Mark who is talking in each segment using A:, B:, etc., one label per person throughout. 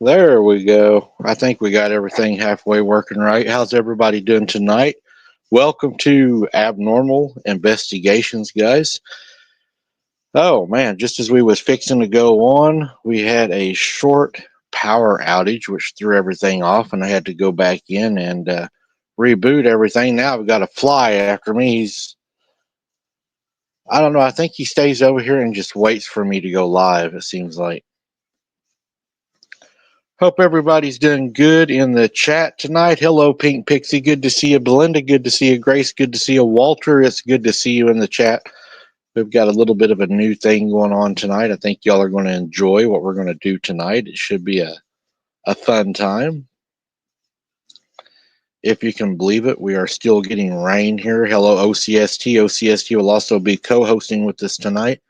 A: There we go. I think we got everything halfway working right. How's everybody doing tonight? Welcome to Abnormal Investigations, guys. Oh man, just as we was fixing to go on, we had a short power outage which threw everything off, and I had to go back in and reboot everything. Now I've got a fly after me. I don't know, I think he stays over here and just waits for me to go live, it seems like. Hope everybody's doing good in the chat tonight. Hello, Pink Pixie. Good to see you. Belinda, good to see you. Grace, good to see you. Walter, it's good to see you in the chat. We've got a little bit of a new thing going on tonight. I think y'all are going to enjoy what we're going to do tonight. It should be a fun time. If you can believe it, we are still getting rain here. Hello, OCST. OCST will also be co-hosting with us tonight.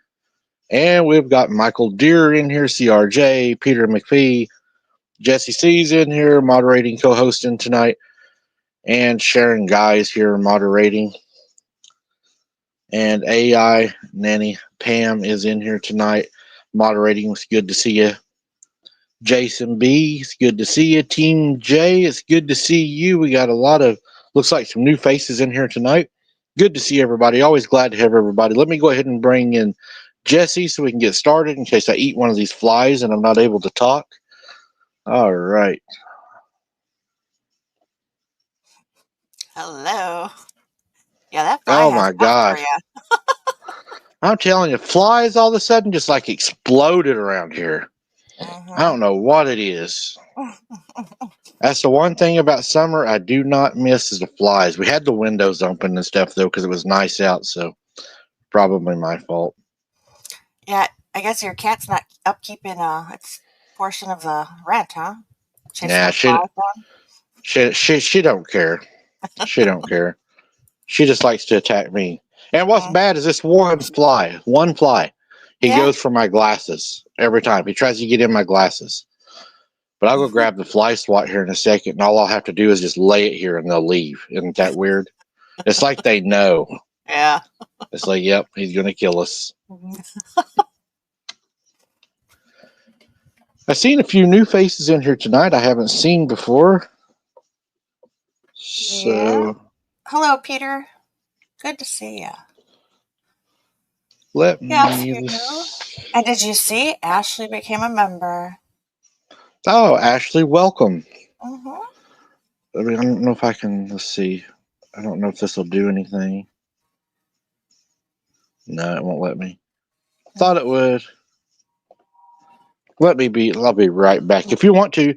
A: And we've got Michael Deere in here, CRJ, Peter McPhee, Jesse C's in here moderating, co-hosting tonight, and Sharon Guy's here moderating. And AI Nanny Pam is in here tonight moderating. It's good to see you. Jason B, it's good to see you. Team J, it's good to see you. We got a lot of, looks like some new faces in here tonight. Good to see everybody. Always glad to have everybody. Let me go ahead and bring in Jesse so we can get started in case I eat one of these flies and I'm not able to talk. All right.
B: Hello. Yeah, that fly
A: Oh
B: has
A: my
B: stuff for
A: gosh.
B: you.
A: I'm telling you, flies all of a sudden just like exploded around here. I don't know what it is. That's the one thing about summer I do not miss is the flies. We had the windows open and stuff though because it was nice out, so probably my fault.
B: Yeah, I guess your cat's not upkeeping its portion of the rent, huh? Chasing
A: Nah,
B: those flies down.
A: she don't care. She don't care. She just likes to attack me. And what's
B: Mm.
A: bad is this one fly. One fly. He
B: Yeah.
A: goes for my glasses every time. He tries to get in my glasses. But I'll go grab the fly swat here in a second, and all I'll have to do is just lay it here and they'll leave. Isn't that weird? It's like they know.
B: Yeah.
A: It's like, yep, he's going to kill us. I've seen a few new faces in here tonight I haven't seen before. So,
B: Yeah. Hello, Peter. Good to see you.
A: let
B: Yes,
A: me.
B: you know. And did you see Ashley became a member?
A: Oh, Ashley, welcome.
B: Mm-hmm.
A: I mean, I don't know if I can. Let's see. I don't know if this will do anything. No, it won't let me. Thought it would. I'll be right back. If you want to,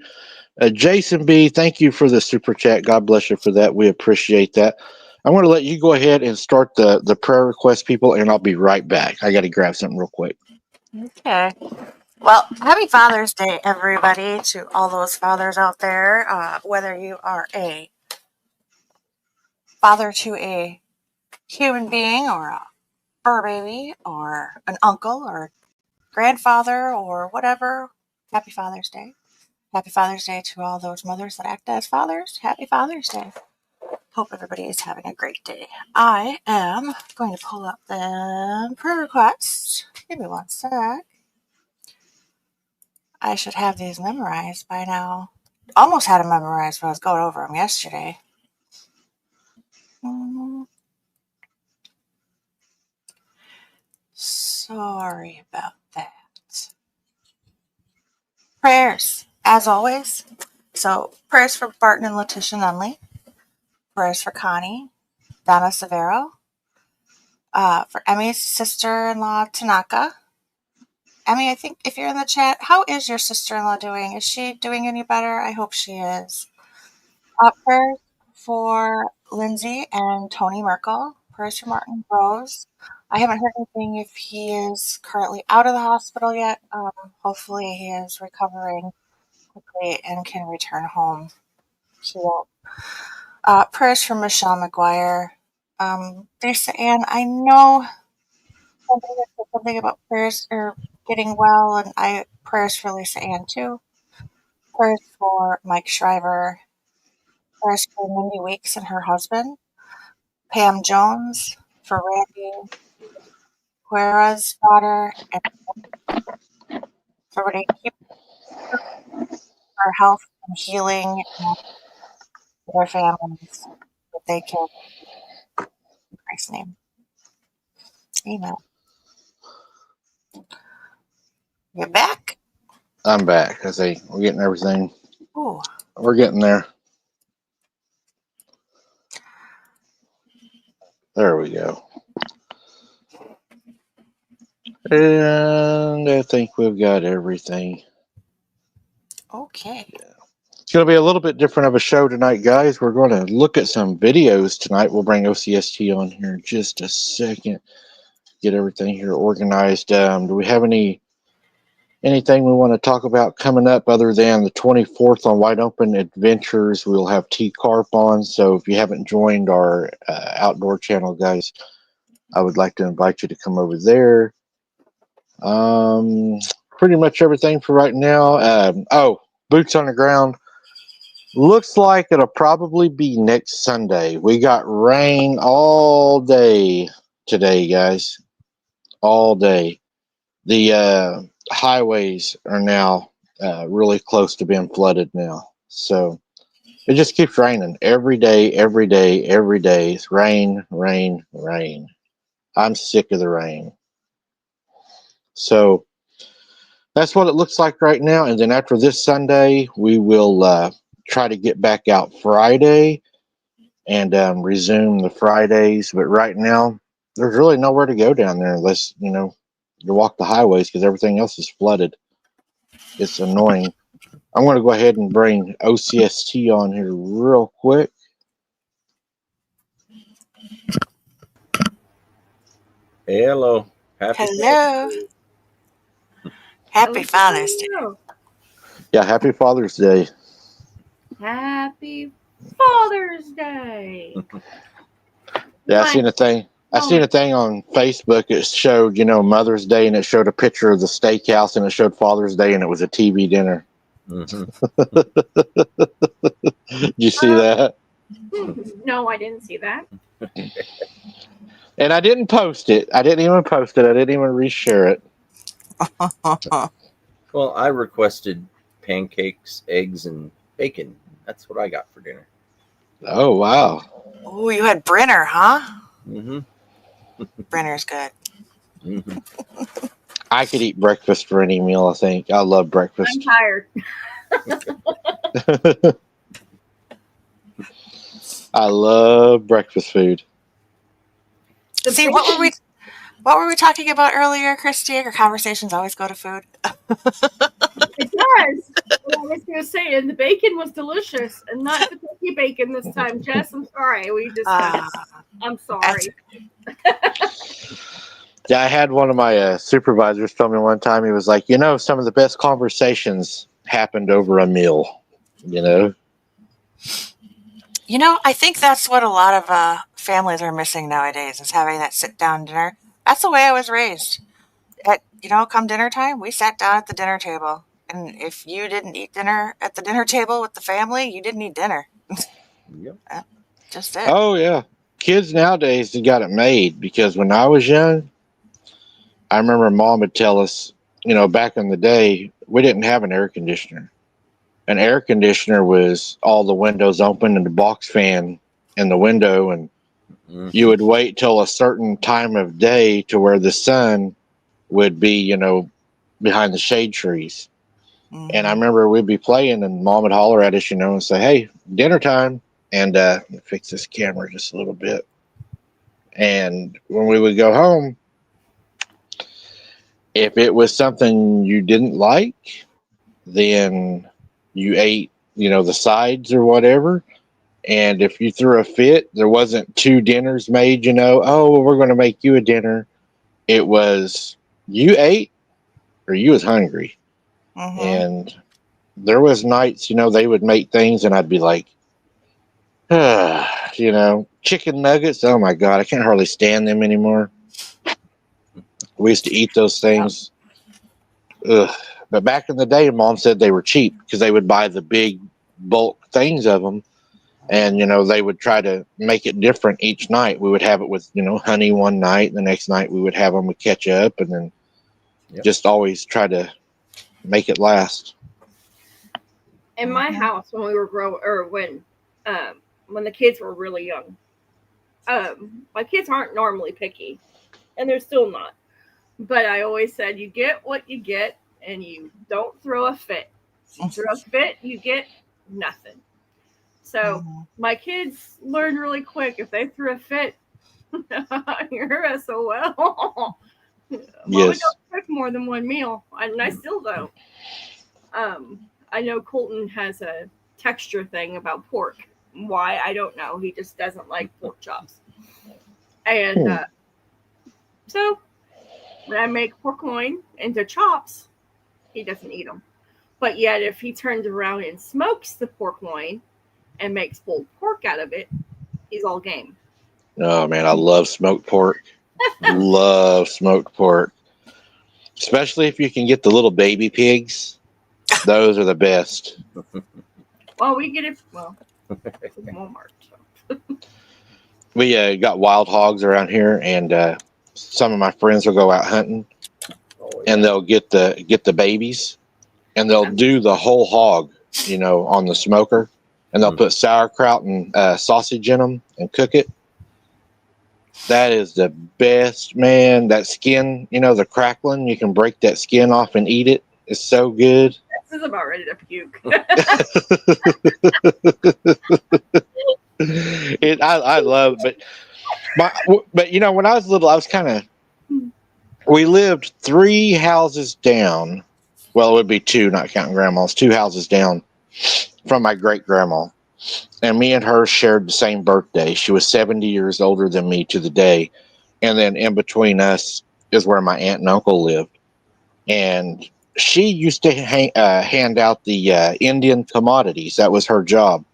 A: Jason B, thank you for the super chat. God bless you for that. We appreciate that. I'm going to let you go ahead and start the prayer request, people, and I'll be right back. I got to grab something real quick.
B: Okay. Well, happy Father's Day, everybody, to all those fathers out there. Whether you are a father to a human being or a fur baby or an uncle or grandfather or whatever, happy Father's Day. Happy Father's Day to all those mothers that act as fathers. Happy Father's Day. Hope everybody is having a great day. I am going to pull up the prayer requests. Give me one sec. I should have these memorized by now. Almost had them memorized when I was going over them yesterday. Sorry about that. Prayers, as always. So, prayers for Barton and Letitia Nunley. Prayers for Connie, Donna Severo. For Emmy's sister-in-law, Tanaka. Emmy, I think if you're in the chat, how is your sister-in-law doing? Is she doing any better? I hope she is. Prayers for Lindsay and Tony Merkel. Prayers for Martin Rose. I haven't heard anything if he is currently out of the hospital yet. Hopefully he is recovering quickly and can return home healed. Prayers for Michelle McGuire. Lisa Ann, I know something about prayers or getting well, and prayers for Lisa Ann too. Prayers for Mike Shriver. Prayers for Mindy Weeks and her husband. Pam Jones, for Randy Guerra's daughter, and everybody keep her health and healing and their families that they can in Christ's name. Amen. You're back?
A: I'm back. I say we're getting everything.
B: Ooh.
A: We're getting there. There we go. And I think we've got everything.
B: Okay.
A: Yeah. It's going to be a little bit different of a show tonight, guys. We're going to look at some videos tonight. We'll bring OCST on here in just a second. Get everything here organized. Do we have any anything we want to talk about coming up other than the 24th on Wide Open Adventures? We'll have T Carp on. So if you haven't joined our outdoor channel, guys, I would like to invite you to come over there. Pretty much everything for right now. Boots on the ground. Looks like it'll probably be next Sunday. We got rain all day today, guys. All day. The highways are now really close to being flooded now. So it just keeps raining every day, every day, every day. It's rain, rain, rain. I'm sick of the rain. So that's what it looks like right now. And then after this Sunday, we will try to get back out Friday and resume the Fridays. But right now, there's really nowhere to go down there unless, you walk the highways because everything else is flooded. It's annoying. I'm going to go ahead and bring OCST on here real quick.
C: Hello.
B: Hello. Happy Father's Day.
A: Yeah, happy Father's Day.
D: Happy Father's Day.
A: Yeah, I seen a thing. I seen a thing on Facebook. It showed, Mother's Day, and it showed a picture of the steakhouse, and it showed Father's Day, and it was a TV dinner.
C: Mm-hmm.
A: Did you see that?
D: No, I didn't see that.
A: And I didn't post it. I didn't even post it. I didn't even reshare it.
C: Well, I requested pancakes, eggs, and bacon. That's what I got for dinner.
A: Oh, wow.
B: Oh, you had Brenner, huh?
C: Mm-hmm.
B: Brenner's good.
C: Mm-hmm.
A: I could eat breakfast for any meal, I think. I love breakfast.
D: I'm tired.
A: I love breakfast food.
B: See, what were we talking about earlier, Christy? Our conversations always go to food.
D: It does. What I was going to say, and the bacon was delicious, and not the turkey bacon this time. Jess, I'm sorry. We discussed. I'm sorry.
A: Yeah, I had one of my supervisors tell me one time, he was like, some of the best conversations happened over a meal,
B: I think that's what a lot of families are missing nowadays is having that sit-down dinner. That's the way I was raised. Come dinner time, we sat down at the dinner table. And if you didn't eat dinner at the dinner table with the family, you didn't eat dinner.
C: Yep.
B: Just it.
A: Oh, yeah. Kids nowadays have got it made because when I was young, I remember Mom would tell us, back in the day, we didn't have an air conditioner. An air conditioner was all the windows open and the box fan in the window, and you would wait till a certain time of day to where the sun would be, behind the shade trees.
B: Mm-hmm.
A: And I remember we'd be playing and Mom would holler at us, and say, hey, dinner time. And fix this camera just a little bit. And when we would go home, if it was something you didn't like, then you ate, the sides or whatever. And if you threw a fit, there wasn't two dinners made, oh, we're going to make you a dinner. It was you ate or you was hungry.
B: Mm-hmm.
A: And there was nights, they would make things and I'd be like, chicken nuggets. Oh my God, I can't hardly stand them anymore. We used to eat those things. Ugh. But back in the day, Mom said they were cheap because they would buy the big bulk things of them. And, they would try to make it different each night. We would have it with, honey one night. The next night we would have them with ketchup, and then just always try to make it last.
D: In my house, when we were when the kids were really young, my kids aren't normally picky, and they're still not. But I always said, you get what you get, and you don't throw a fit. If you throw a fit, you get nothing. So my kids learned really quick. If they threw a fit, you're SOL. Mama don't cook more than one meal, and I still don't. I know Colton has a texture thing about pork. Why, I don't know. He just doesn't like pork chops. And so when I make pork loin into chops, he doesn't eat them. But yet, if he turns around and smokes the pork loin and makes pulled pork out of it, he's all game.
A: Oh man, I love smoked pork. Love smoked pork, especially if you can get the little baby pigs. Those are the best.
D: Well, we get it from Walmart. So.
A: We got wild hogs around here, and some of my friends will go out hunting,
C: Oh,
A: and they'll get the babies, and they'll do the whole hog, on the smoker, and they'll put sauerkraut and sausage in them and cook it. That is the best, man. That skin, the crackling, you can break that skin off and eat it. It's so good.
D: This is about ready to puke.
A: I love it, but when I was little, I was kind of. We lived 3 houses down. Well, it would be 2, not counting grandma's. 2 houses down from my great grandma, and me and her shared the same birthday. She was 70 years older than me to the day, and then in between us is where my aunt and uncle lived, and she used to hand out the Indian commodities. That was her job.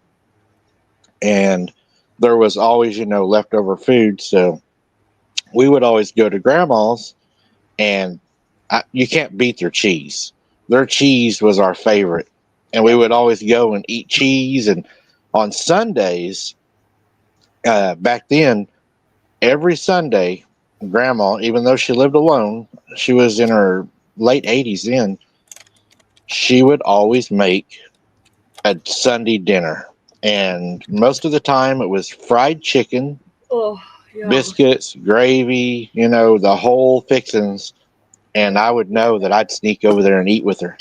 A: And there was always, leftover food. So we would always go to grandma's, and you can't beat their cheese. Their cheese was our favorite. And we would always go and eat cheese. And on Sundays, back then, every Sunday, grandma, even though she lived alone, she was in her late 80s then, she would always make a Sunday dinner. And most of the time it was fried chicken, biscuits, gravy, the whole fixings. And I would know that I'd sneak over there and eat with her.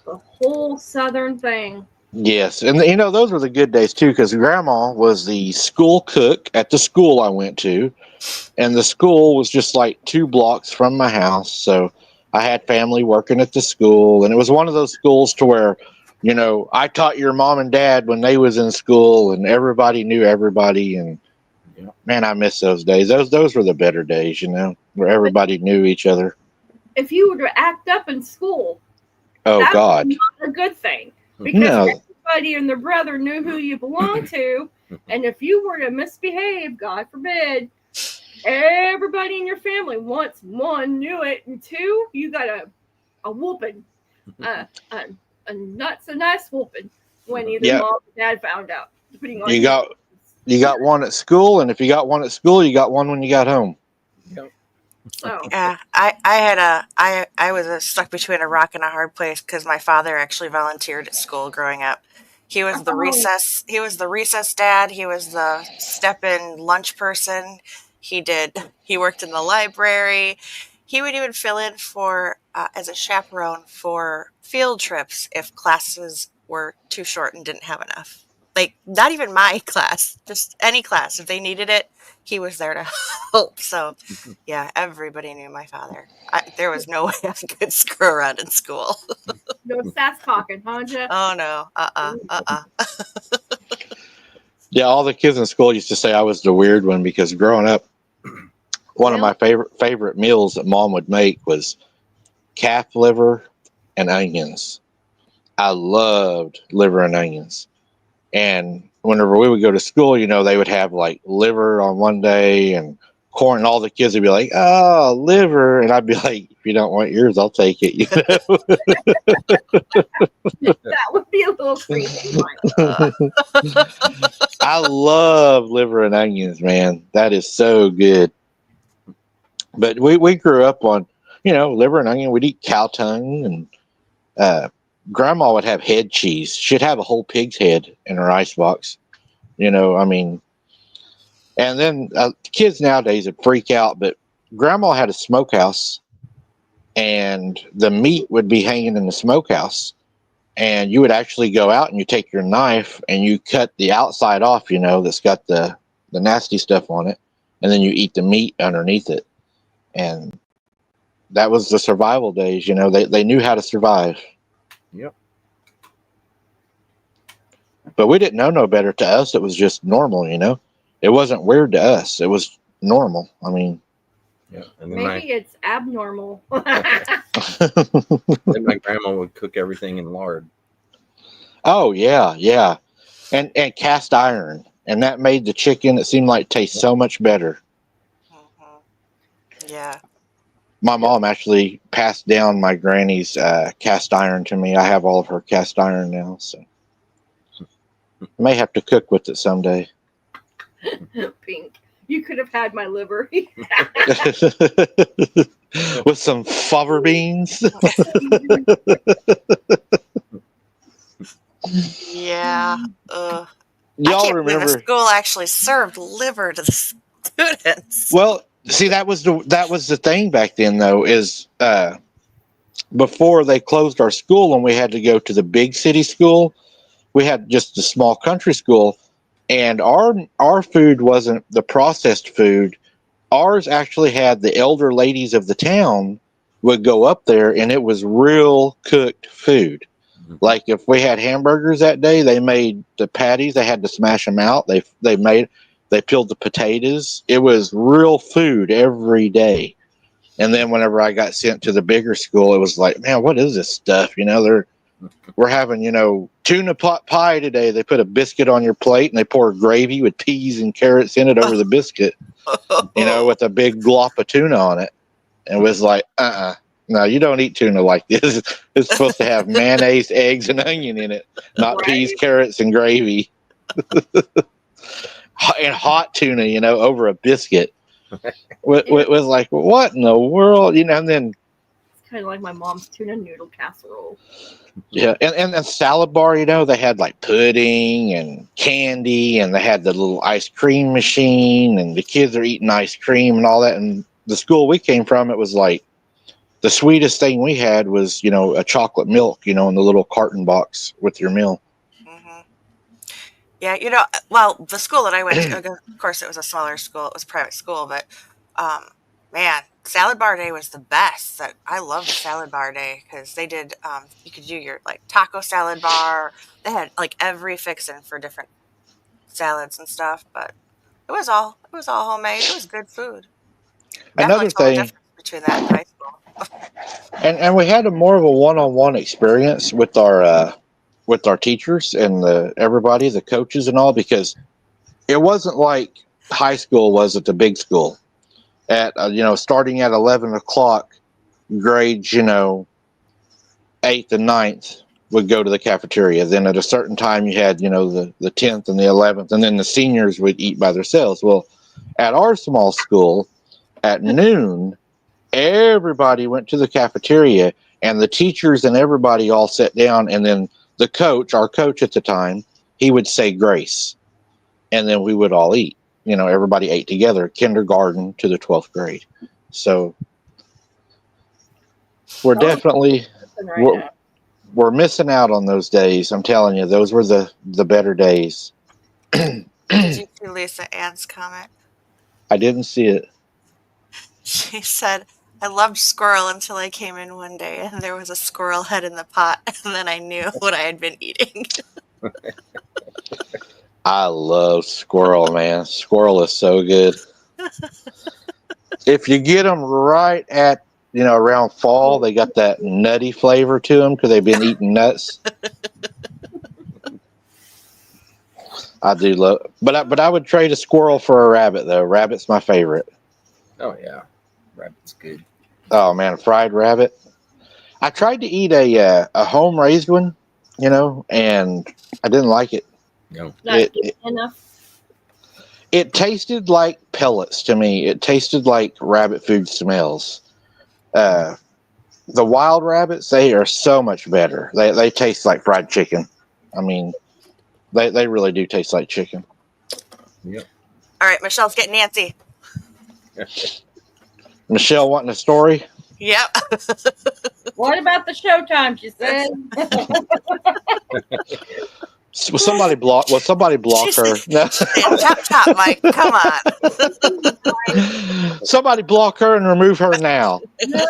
D: The whole Southern thing.
A: Yes. And, those were the good days, too, because Grandma was the school cook at the school I went to. And the school was just like 2 blocks from my house. So I had family working at the school. And it was one of those schools to where, I taught your mom and dad when they was in school, and everybody knew everybody. And, man, I miss those days. Those were the better days, where everybody knew each other.
D: If you were to act up in school,
A: Oh, God.
D: was not a good thing. Because everybody and their brother knew who you belonged to. And if you were to misbehave, God forbid, everybody in your family, once, 1, knew it, and 2, you got a whooping. A nuts a nice whooping when either mom or dad found out. Depending on
A: you got one at school, and if you got one at school, you got one when you got home.
C: Yep.
D: So.
B: Yeah, I was stuck between a rock and a hard place because my father actually volunteered at school growing up. He was the recess dad. He was the step-in lunch person. He worked in the library. He would even fill in for as a chaperone for field trips if classes were too short and didn't have enough. Like, not even my class, just any class. If they needed it, he was there to help. So, yeah, everybody knew my father. There was no way I could screw around in school.
D: No sass talking, huh, Jeff?
B: Oh, no.
A: Yeah, all the kids in school used to say I was the weird one because growing up, one of my favorite meals that Mom would make was calf liver and onions. I loved liver and onions. And whenever we would go to school, they would have like liver on one day and corn, and all the kids would be like, "Oh, liver," and I'd be like, "If you don't want yours, I'll take it."
D: That would be a little creepy.
A: I love liver and onions, man. That is so good. But we grew up on, liver and onion. We'd eat cow tongue, and Grandma would have head cheese. She'd have a whole pig's head in her icebox. And then kids nowadays would freak out, but Grandma had a smokehouse, and the meat would be hanging in the smokehouse. And you would actually go out and you take your knife and you cut the outside off, that's got the nasty stuff on it. And then you eat the meat underneath it. And that was the survival days, they knew how to survive.
C: Yep.
A: But we didn't know no better. To us, it was just normal, It wasn't weird to us. It was normal. I mean,
C: Yeah, and then
D: Maybe it's abnormal.
C: then my grandma would cook everything in lard.
A: Oh yeah, yeah, and cast iron, and that made the chicken. It seemed like taste so much better.
B: Mhm. Yeah.
A: My mom actually passed down my granny's cast iron to me. I have all of her cast iron now, so I may have to cook with it someday.
D: Pink. You could have had my liver.
A: With some fava beans.
B: Yeah. I
A: Y'all
B: can't believe a
A: remember?
B: school actually served liver to the students.
A: Well, see, that was the thing back then, though, is before they closed our school and we had to go to the big city school, we had just a small country school, and our food wasn't the processed food. Ours actually had the elder ladies of the town would go up there, and it was real cooked food. Like if we had hamburgers that day, they made the patties. They had to smash them out. They peeled the potatoes. It was real food every day. And then whenever I got sent to the bigger school, it was like, man, what is this stuff? We're having tuna pot pie today. They put a biscuit on your plate and they pour gravy with peas and carrots in it over the biscuit. With a big glop of tuna on it. And it was like, no, you don't eat tuna like this. It's supposed to have mayonnaise, eggs, and onion in it, not peas, carrots, and gravy. And hot tuna, over a biscuit. It was like, what in the world? And then
D: It's kind of like my mom's tuna noodle casserole.
A: yeah, and the salad bar, they had like pudding and candy, and they had the little ice cream machine, and the kids are eating ice cream and all that. And the school we came from, it was like the sweetest thing we had was, a chocolate milk, in the little carton box with your meal.
B: Mm-hmm. Yeah, well, the school that I went to, of course, it was a smaller school. It was a private school, but man, salad bar day was the best. I love the salad bar day because they did. You could do your like taco salad bar. They had like every fixin' for different salads and stuff, but it was all homemade. It was good food.
A: Another
B: Definitely told the
A: thing,
B: difference between that and high school.
A: and we had more of a one-on-one experience with our teachers and everybody, the coaches and all, because it wasn't like high school was at the big school. At starting at 11 o'clock, grades 8th and 9th would go to the cafeteria. Then at a certain time, you had the 10th and the 11th, and then the seniors would eat by themselves. Well, at our small school, at noon, everybody went to the cafeteria, and the teachers and everybody all sat down, and then the coach, our coach at the time, he would say grace, and then we would all eat. Everybody ate together, kindergarten to the 12th grade. So we're definitely we're missing out on those days. I'm telling you, those were the better days.
B: Did you see Lisa Ann's comment?
A: I didn't see it.
B: She said, I loved squirrel until I came in one day and there was a squirrel head in the pot, and then I knew what I had been eating.
A: I love squirrel, man. Squirrel is so good. If you get them right at, around fall, they got that nutty flavor to them because they've been eating nuts. I do love, but I would trade a squirrel for a rabbit, though. Rabbit's my favorite.
C: Oh yeah, rabbit's good.
A: Oh man, a fried rabbit. I tried to eat a home raised one, and I didn't like it.
C: No,
D: Not enough.
A: It tasted like pellets to me. It tasted like rabbit food smells. The wild rabbits, they are so much better. They taste like fried chicken. I mean, they really do taste like chicken.
C: Yep.
B: All right, Michelle's getting antsy.
A: Michelle wanting a story?
B: Yep.
D: What about the showtime? She said.
A: Will somebody block her? No.
B: Tap, Mike. Come on.
A: Somebody block her and remove her now.
D: No,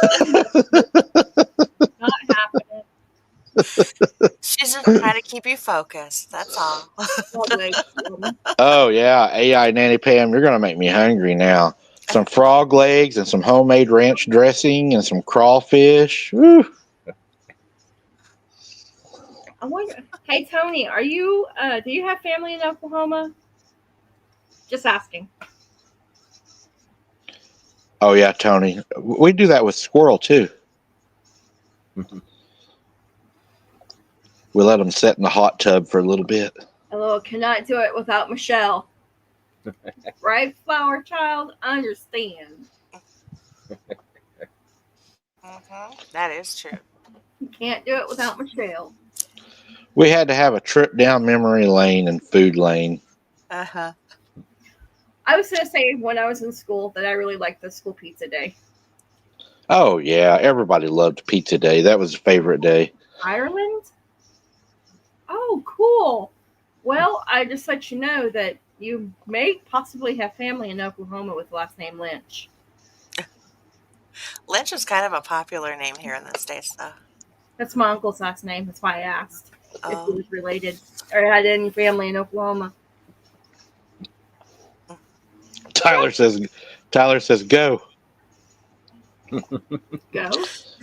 D: not happening.
B: She's just trying to keep you focused. That's all.
A: Oh yeah, AI Nanny Pam, you're gonna make me hungry now. some frog legs and some homemade ranch dressing and some crawfish. Woo.
D: I wonder. Hey Tony, are you? Do you have family in Oklahoma? Just asking.
A: Oh yeah, Tony. We do that with squirrel too. We let them sit in the hot tub for a little bit.
D: Hello, cannot do it without Michelle. Right, flower child? Understand.
B: That is true.
D: You can't do it without Michelle.
A: We had to have a trip down memory lane and food lane.
B: Uh-huh.
D: I was gonna say when I was in school that I really liked the school pizza day.
A: Oh yeah, everybody loved pizza day. That was a favorite day.
D: Ireland? Oh, cool. Well, I just let you know that you may possibly have family in Oklahoma with the last name Lynch.
B: Lynch is kind of a popular name here in the States, though.
D: That's my uncle's last name. That's why I asked if he
B: Oh.
D: was related or had any family in Oklahoma.
A: Tyler says go.
D: Go.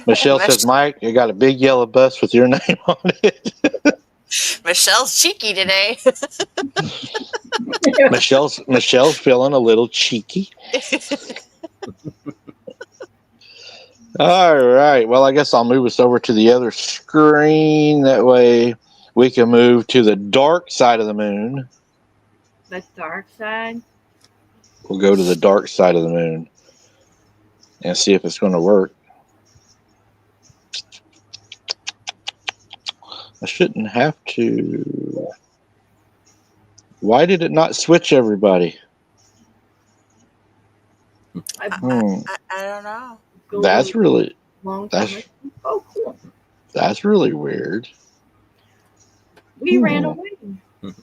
A: Michelle says, Mike, you got a big yellow bus with your name on it.
B: Michelle's cheeky today.
A: Michelle's feeling a little cheeky. All right. Well, I guess I'll move us over to the other screen. That way we can move to the dark side of the moon.
D: The dark side.
A: We'll go to the dark side of the moon and see if it's going to work. I shouldn't have to. Why did it not switch everybody?
D: I
B: I don't know.
A: That's really
D: long
A: that's
D: time. Oh, cool.
A: that's really weird.
D: We ran away.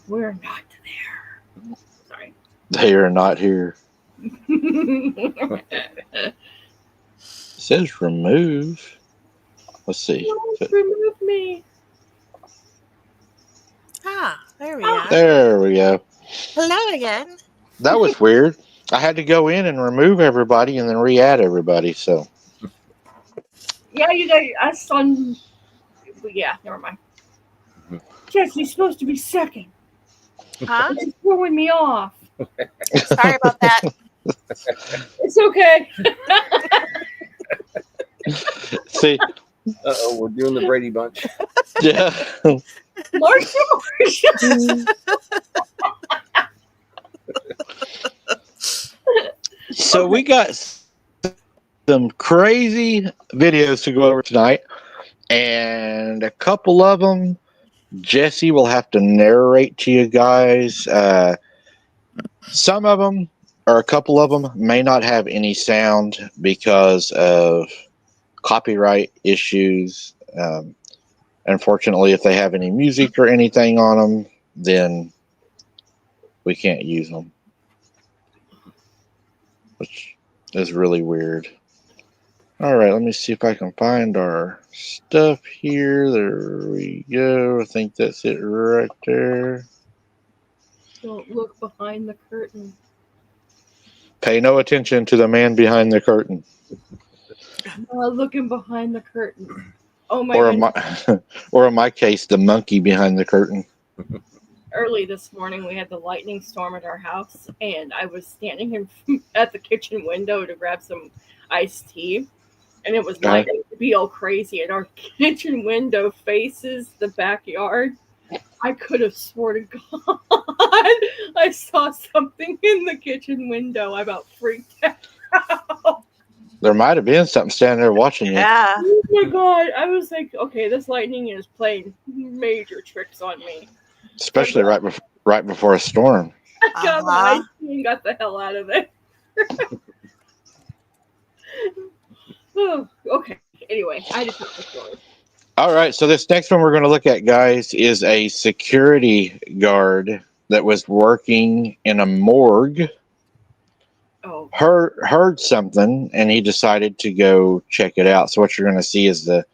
D: We're not there. Sorry.
A: They are not here. It says remove. Let's see.
D: Don't remove me.
B: Ah, there we are.
A: There we go.
B: Hello again.
A: That was weird. I had to go in and remove everybody and then re-add everybody. So
D: Yeah, you know, I saw. Yeah, never mind. Jesse's supposed to be second.
B: Huh?
D: It's throwing me off.
B: Sorry about that.
D: It's okay.
A: see,
C: Uh-oh, we're doing the Brady Bunch.
A: yeah.
D: Lord George.
A: So we got some crazy videos to go over tonight, and a couple of them Jesse will have to narrate to you guys. Some of them, or a couple of them, may not have any sound because of copyright issues. Unfortunately, if they have any music or anything on them, then we can't use them, which is really weird. All right, let me see if I can find our stuff here. There we go. I think that's it right there.
D: Don't look behind the curtain.
A: Pay no attention to the man behind the curtain.
D: Not looking behind the curtain. Oh my
A: Or
D: goodness.
A: or in my case, the monkey behind the curtain.
D: Early this morning, we had the lightning storm at our house, and I was standing at the kitchen window to grab some iced tea, and it was lightning to be all crazy, and our kitchen window faces the backyard. I could have swore to God I saw something in the kitchen window. I about freaked out.
A: There might have been something standing there watching you.
B: Yeah.
D: Oh my God. I was like, okay, this lightning is playing major tricks on me.
A: Especially right before a storm.
D: I got my ice tea and got the hell out of there. Oh, okay. Anyway, I just have the story.
A: All right, so this next one we're going to look at, guys, is a security guard that was working in a morgue.
D: Oh,
A: Heard something, and he decided to go check it out. So what you're going to see is the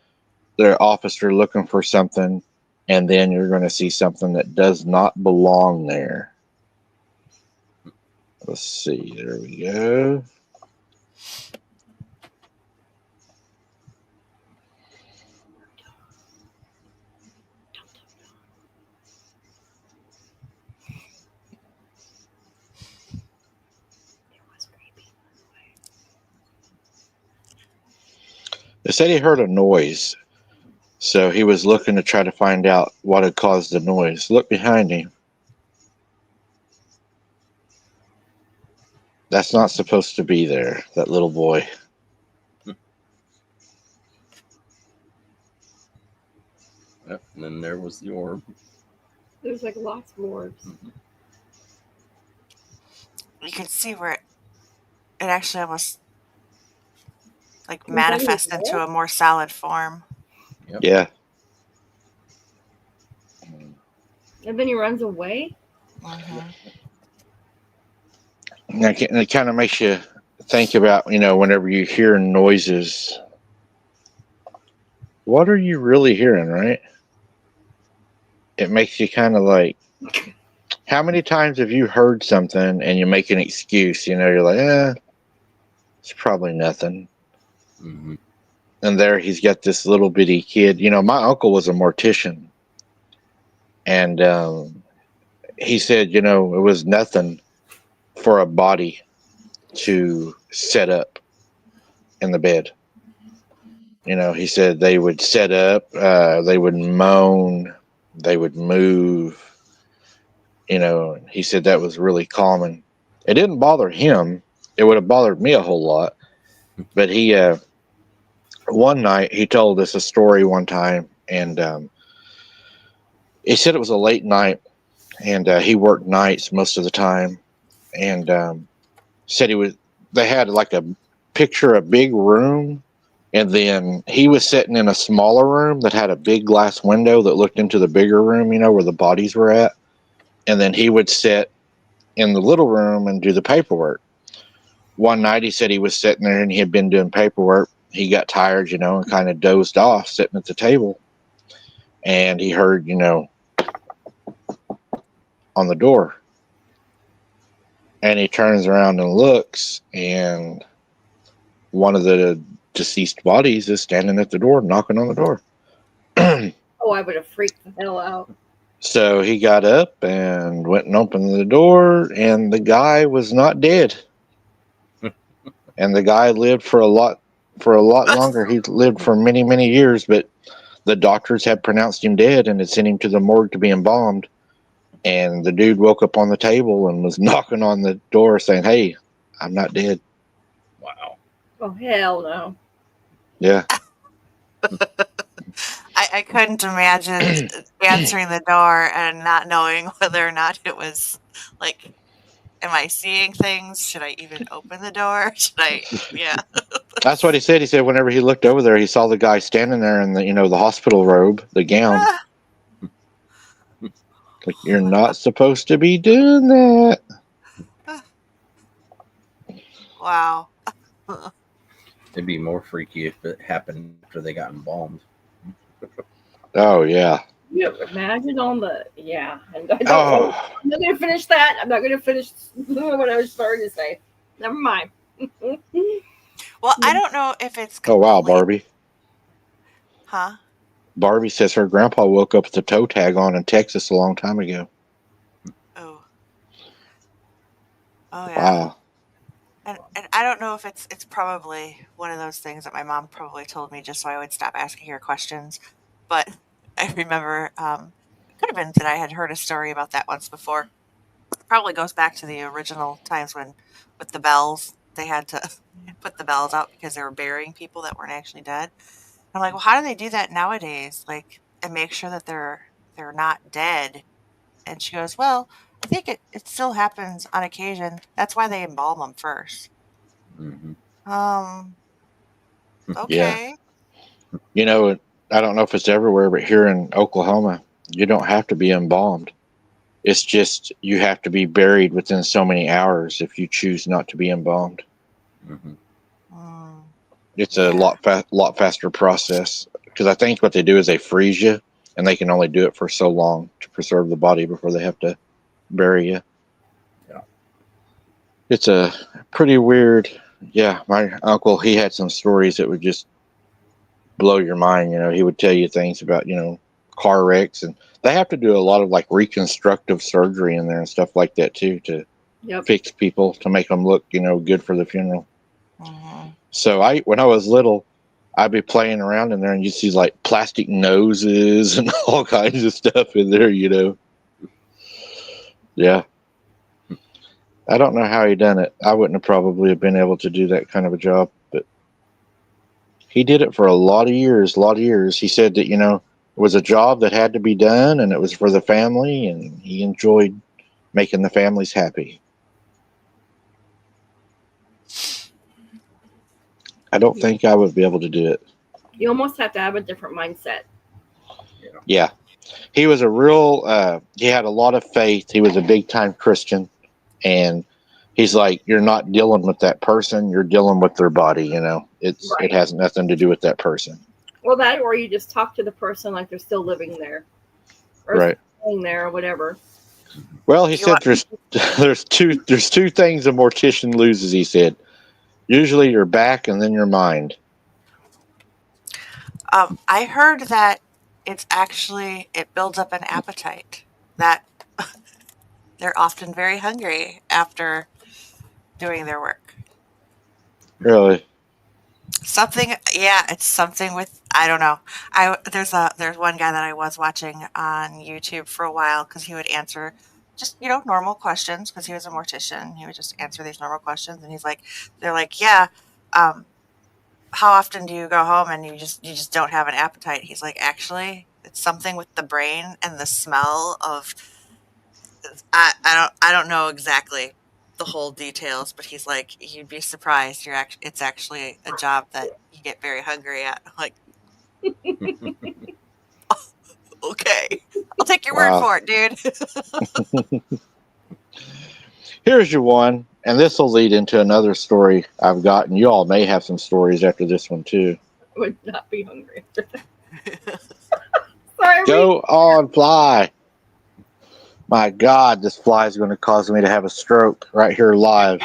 A: officer looking for something, and then you're going to see something that does not belong there. Let's see. There we go. They said he heard a noise, so he was looking to try to find out what had caused the noise. Look behind him. That's not supposed to be there, that little boy.
C: Yep, and then there was the orb.
D: There's like lots of orbs.
B: You can see where it actually almost like
D: Was that
B: manifests
D: his
B: into
D: head?
B: a more solid form.
C: Yep.
A: Yeah.
D: And then he runs away.
B: Mhm.
A: And it kind of makes you think about, whenever you hear noises, what are you really hearing, right? It makes you kind of like, how many times have you heard something and you make an excuse? You're like, it's probably nothing.
C: Mm-hmm.
A: And there he's got this little bitty kid. My uncle was a mortician. And he said, it was nothing for a body to set up in the bed. He said they would set up, they would moan, they would move. He said that was really common. It didn't bother him. It would have bothered me a whole lot. But he, one night, he told us a story one time, and he said it was a late night, and he worked nights most of the time, and said they had like a big room, and then he was sitting in a smaller room that had a big glass window that looked into the bigger room, where the bodies were at. And then he would sit in the little room and do the paperwork. One night he said he was sitting there and he had been doing paperwork. He got tired, and kind of dozed off sitting at the table. And he heard, on the door. And he turns around and looks, and one of the deceased bodies is standing at the door, knocking on the door.
D: Oh, I would have freaked the hell out.
A: So he got up and went and opened the door, and the guy was not dead. And the guy lived for a lot longer. He lived for many, many years, but the doctors had pronounced him dead and had sent him to the morgue to be embalmed. And the dude woke up on the table and was knocking on the door saying, "Hey, I'm not dead."
C: Wow.
D: Oh, hell no.
A: Yeah.
B: I couldn't imagine answering the door and not knowing whether or not it was like, am I seeing things? Should I even open the door? Yeah.
A: That's what he said. He said whenever he looked over there, he saw the guy standing there in the hospital robe, the gown. Like, you're not supposed to be doing that.
B: Wow.
C: It'd be more freaky if it happened after they got embalmed.
A: Oh, yeah.
D: Yeah, imagine on the And I don't
A: Oh,
D: I'm not gonna finish that. I'm not gonna finish what I was starting to say. Never mind.
B: Well, I don't know if it's
A: oh wow,
B: complete-
A: Barbie.
B: Huh?
A: Barbie says her grandpa woke up with the toe tag on in Texas a long time ago.
B: Oh. Oh yeah.
A: Wow.
B: And I don't know if it's probably one of those things that my mom probably told me just so I would stop asking her questions. But I remember could have been that I had heard a story about that once before. Probably goes back to the original times when with the bells they had to put the bells out because they were burying people that weren't actually dead. I'm like, well, how do they do that nowadays? Like, and make sure that they're not dead. And she goes, well, I think it still happens on occasion. That's why they embalm them first.
C: Mm-hmm.
B: Okay.
A: I don't know if it's everywhere, but here in Oklahoma, you don't have to be embalmed. It's just you have to be buried within so many hours if you choose not to be embalmed.
C: Mm-hmm.
A: It's a lot faster process because I think what they do is they freeze you, and they can only do it for so long to preserve the body before they have to bury you.
C: Yeah.
A: It's a pretty weird Yeah, my uncle, he had some stories that would just blow your mind. He would tell you things about, car wrecks, and they have to do a lot of like reconstructive surgery in there and stuff like that too to
D: Yep.
A: fix people to make them look, good for the funeral.
B: Mhm.
A: So when I was little, I'd be playing around in there and you'd see like plastic noses and all kinds of stuff in there, Yeah. I don't know how he done it. I wouldn't have probably have been able to do that kind of a job, but he did it for a lot of years. He said that, it was a job that had to be done and it was for the family and he enjoyed making the families happy. I don't think I would be able to do it.
D: You almost have to have a different mindset.
A: Yeah. He was he had a lot of faith. He was a big time Christian. And he's like, you're not dealing with that person. You're dealing with their body. It has nothing to do with that person.
D: Well, that or you just talk to the person like they're still living there. Or
A: Right.
D: staying there or whatever.
A: Well, he said there's two things a mortician loses, he said. Usually your back and then your mind.
B: I heard that it builds up an appetite, that they're often very hungry after doing their work.
A: Really?
B: It's something with, I don't know. There's one guy that I was watching on YouTube for a while because he would answer just, normal questions because he was a mortician. He would just answer these normal questions and they're like, yeah, how often do you go home and you just don't have an appetite? He's like, actually, it's something with the brain and the smell of, I don't know exactly the whole details, but he's like, you'd be surprised. It's actually a job that you get very hungry at. I'm like, okay, I'll take your word for it, dude.
A: Here's your one, and this will lead into another story I've got, and you all may have some stories after this one too.
D: I would not be hungry after that. Sorry.
A: Go on, fly. My God, this fly is going to cause me to have a stroke right here live.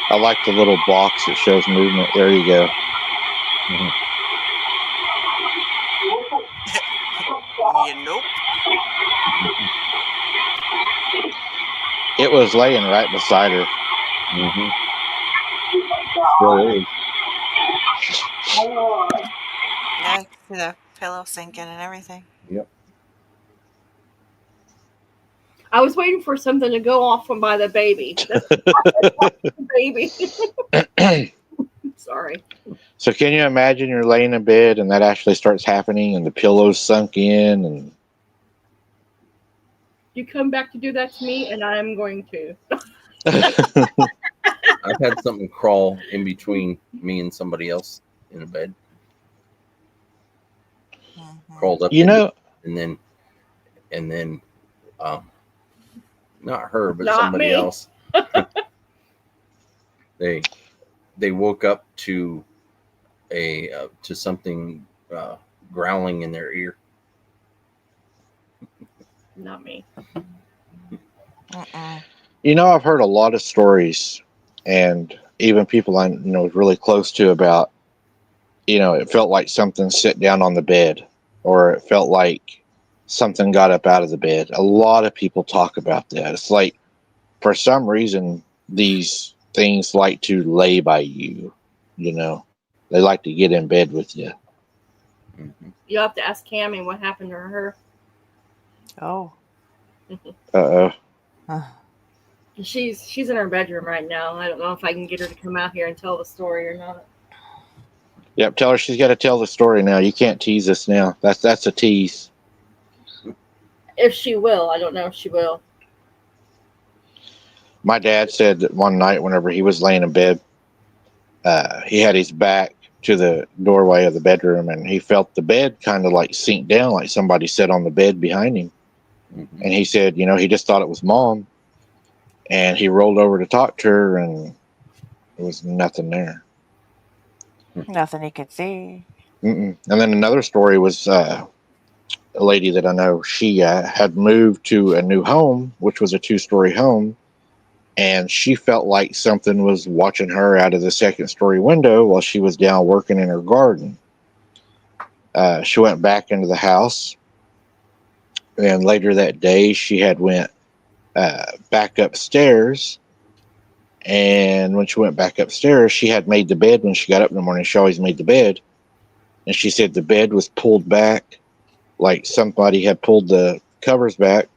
A: I like the little box that shows movement. There you go.
B: Nope.
A: It was laying right beside her.
C: Mm-hmm. Still is.
B: Yeah, I can see the pillow sinking and everything.
C: Yep.
D: I was waiting for something to go off by the baby. That's the baby. Sorry.
A: So can you imagine you're laying in bed and that actually starts happening and the pillow's sunk in and
D: You come back to do that to me and I'm going to.
C: I've had something crawl in between me and somebody else in a bed.
B: Mhm.
C: Crawled up, and then, not her, but
D: Not
C: somebody
D: me.
C: else. They woke up to to something growling in their ear.
D: Not me.
B: Mm-mm.
A: I've heard a lot of stories and even people I really close to about, it felt like something sit down on the bed or it felt like something got up out of the bed. A lot of people talk about that. It's like, for some reason, these things like to lay by you, they like to get in bed with you.
C: Mm-hmm.
D: You'll have to ask Cammie what happened to her.
B: Oh.
A: Uh-oh.
D: She's in her bedroom right now. I don't know if I can get her to come out here and tell the story or not.
A: Yep, tell her she's got to tell the story now. You can't tease us now. That's a tease.
D: If she will, I don't know if she will.
A: My dad said that one night, whenever he was laying in bed, he had his back to the doorway of the bedroom, and he felt the bed kind of like sink down, like somebody sat on the bed behind him.
C: Mm-hmm.
A: And he said, he just thought it was Mom, and he rolled over to talk to her, and there was nothing there.
B: Nothing he could see.
A: Mm-mm. And then another story was a lady that I know. She had moved to a new home, which was a 2-story home, and she felt like something was watching her out of the 2nd-story window while she was down working in her garden. She went back into the house, and later that day she had went back upstairs. And when she went back upstairs, she had made the bed. When she got up in the morning, she always made the bed, and she said the bed was pulled back, like somebody had pulled the covers back,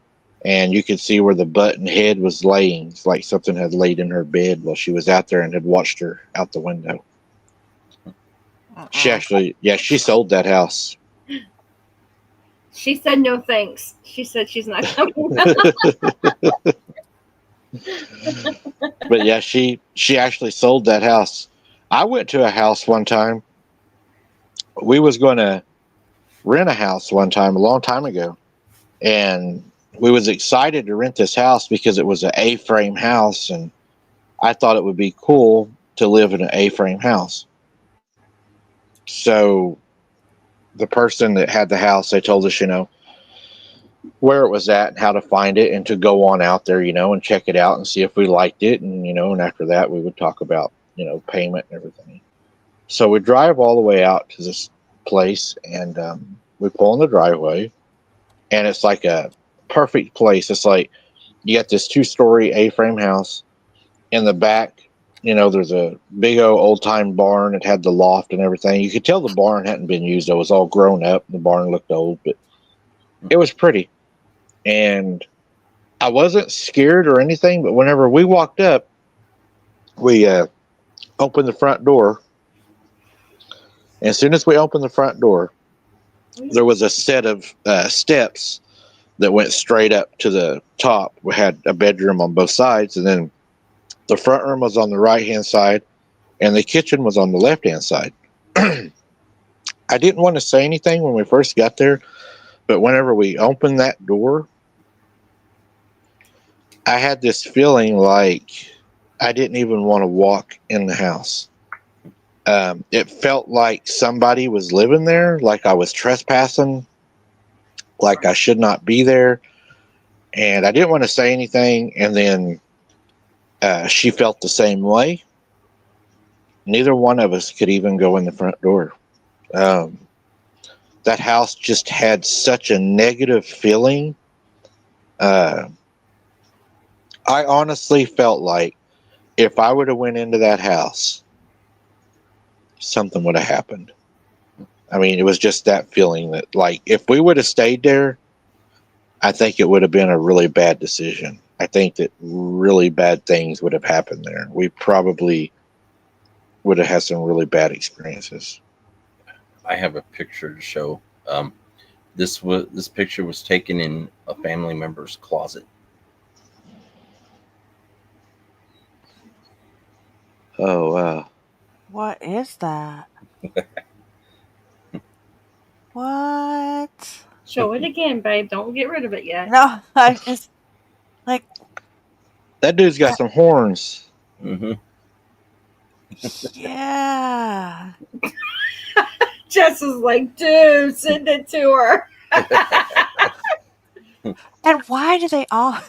A: and you could see where the butt and head was laying. It's like something had laid in her bed while she was out there and had watched her out the window. She actually, she sold that house.
D: She said no thanks. She said she's not coming.
A: But yeah, she actually sold that house. I went to a house one time. We was going to rent a house one time a long time ago, and we was excited to rent this house because it was an A-frame house, and I thought it would be cool to live in an A-frame house. So the person that had the house, they told us, where it was at and how to find it, and to go on out there, and check it out and see if we liked it. And, and after that we would talk about, payment and everything. So we drive all the way out to this place, and we pull in the driveway, and it's like a perfect place. It's like you got this 2-story A-frame house. In the back, there's a big old time barn. It had the loft and everything. You could tell the barn hadn't been used. It was all grown up. The barn looked old, but it was pretty. And I wasn't scared or anything, but whenever we walked up, we opened the front door. And as soon as we opened the front door, there was a set of steps that went straight up to the top. We had a bedroom on both sides, and then the front room was on the right-hand side, and the kitchen was on the left-hand side. I didn't want to say anything when we first got there, but whenever we opened that door, I had this feeling like I didn't even want to walk in the house. It felt like somebody was living there, like I was trespassing, like I should not be there. And I didn't want to say anything. And then she felt the same way. Neither one of us could even go in the front door. That house just had such a negative feeling. I honestly felt like if I would have went into that house, something would have happened. I mean, it was just that feeling that, like, if we would have stayed there, I think it would have been a really bad decision. I think that really bad things would have happened there. We probably would have had some really bad experiences.
C: I have a picture to show. This picture was taken in a family member's closet.
A: Oh, wow.
B: What is that? What?
D: Show it again, babe. Don't get rid of it yet.
B: No, I just like
A: That dude's got some horns.
C: Mm-hmm.
B: yeah.
D: Jess is like, dude, send it to her.
B: And why is it always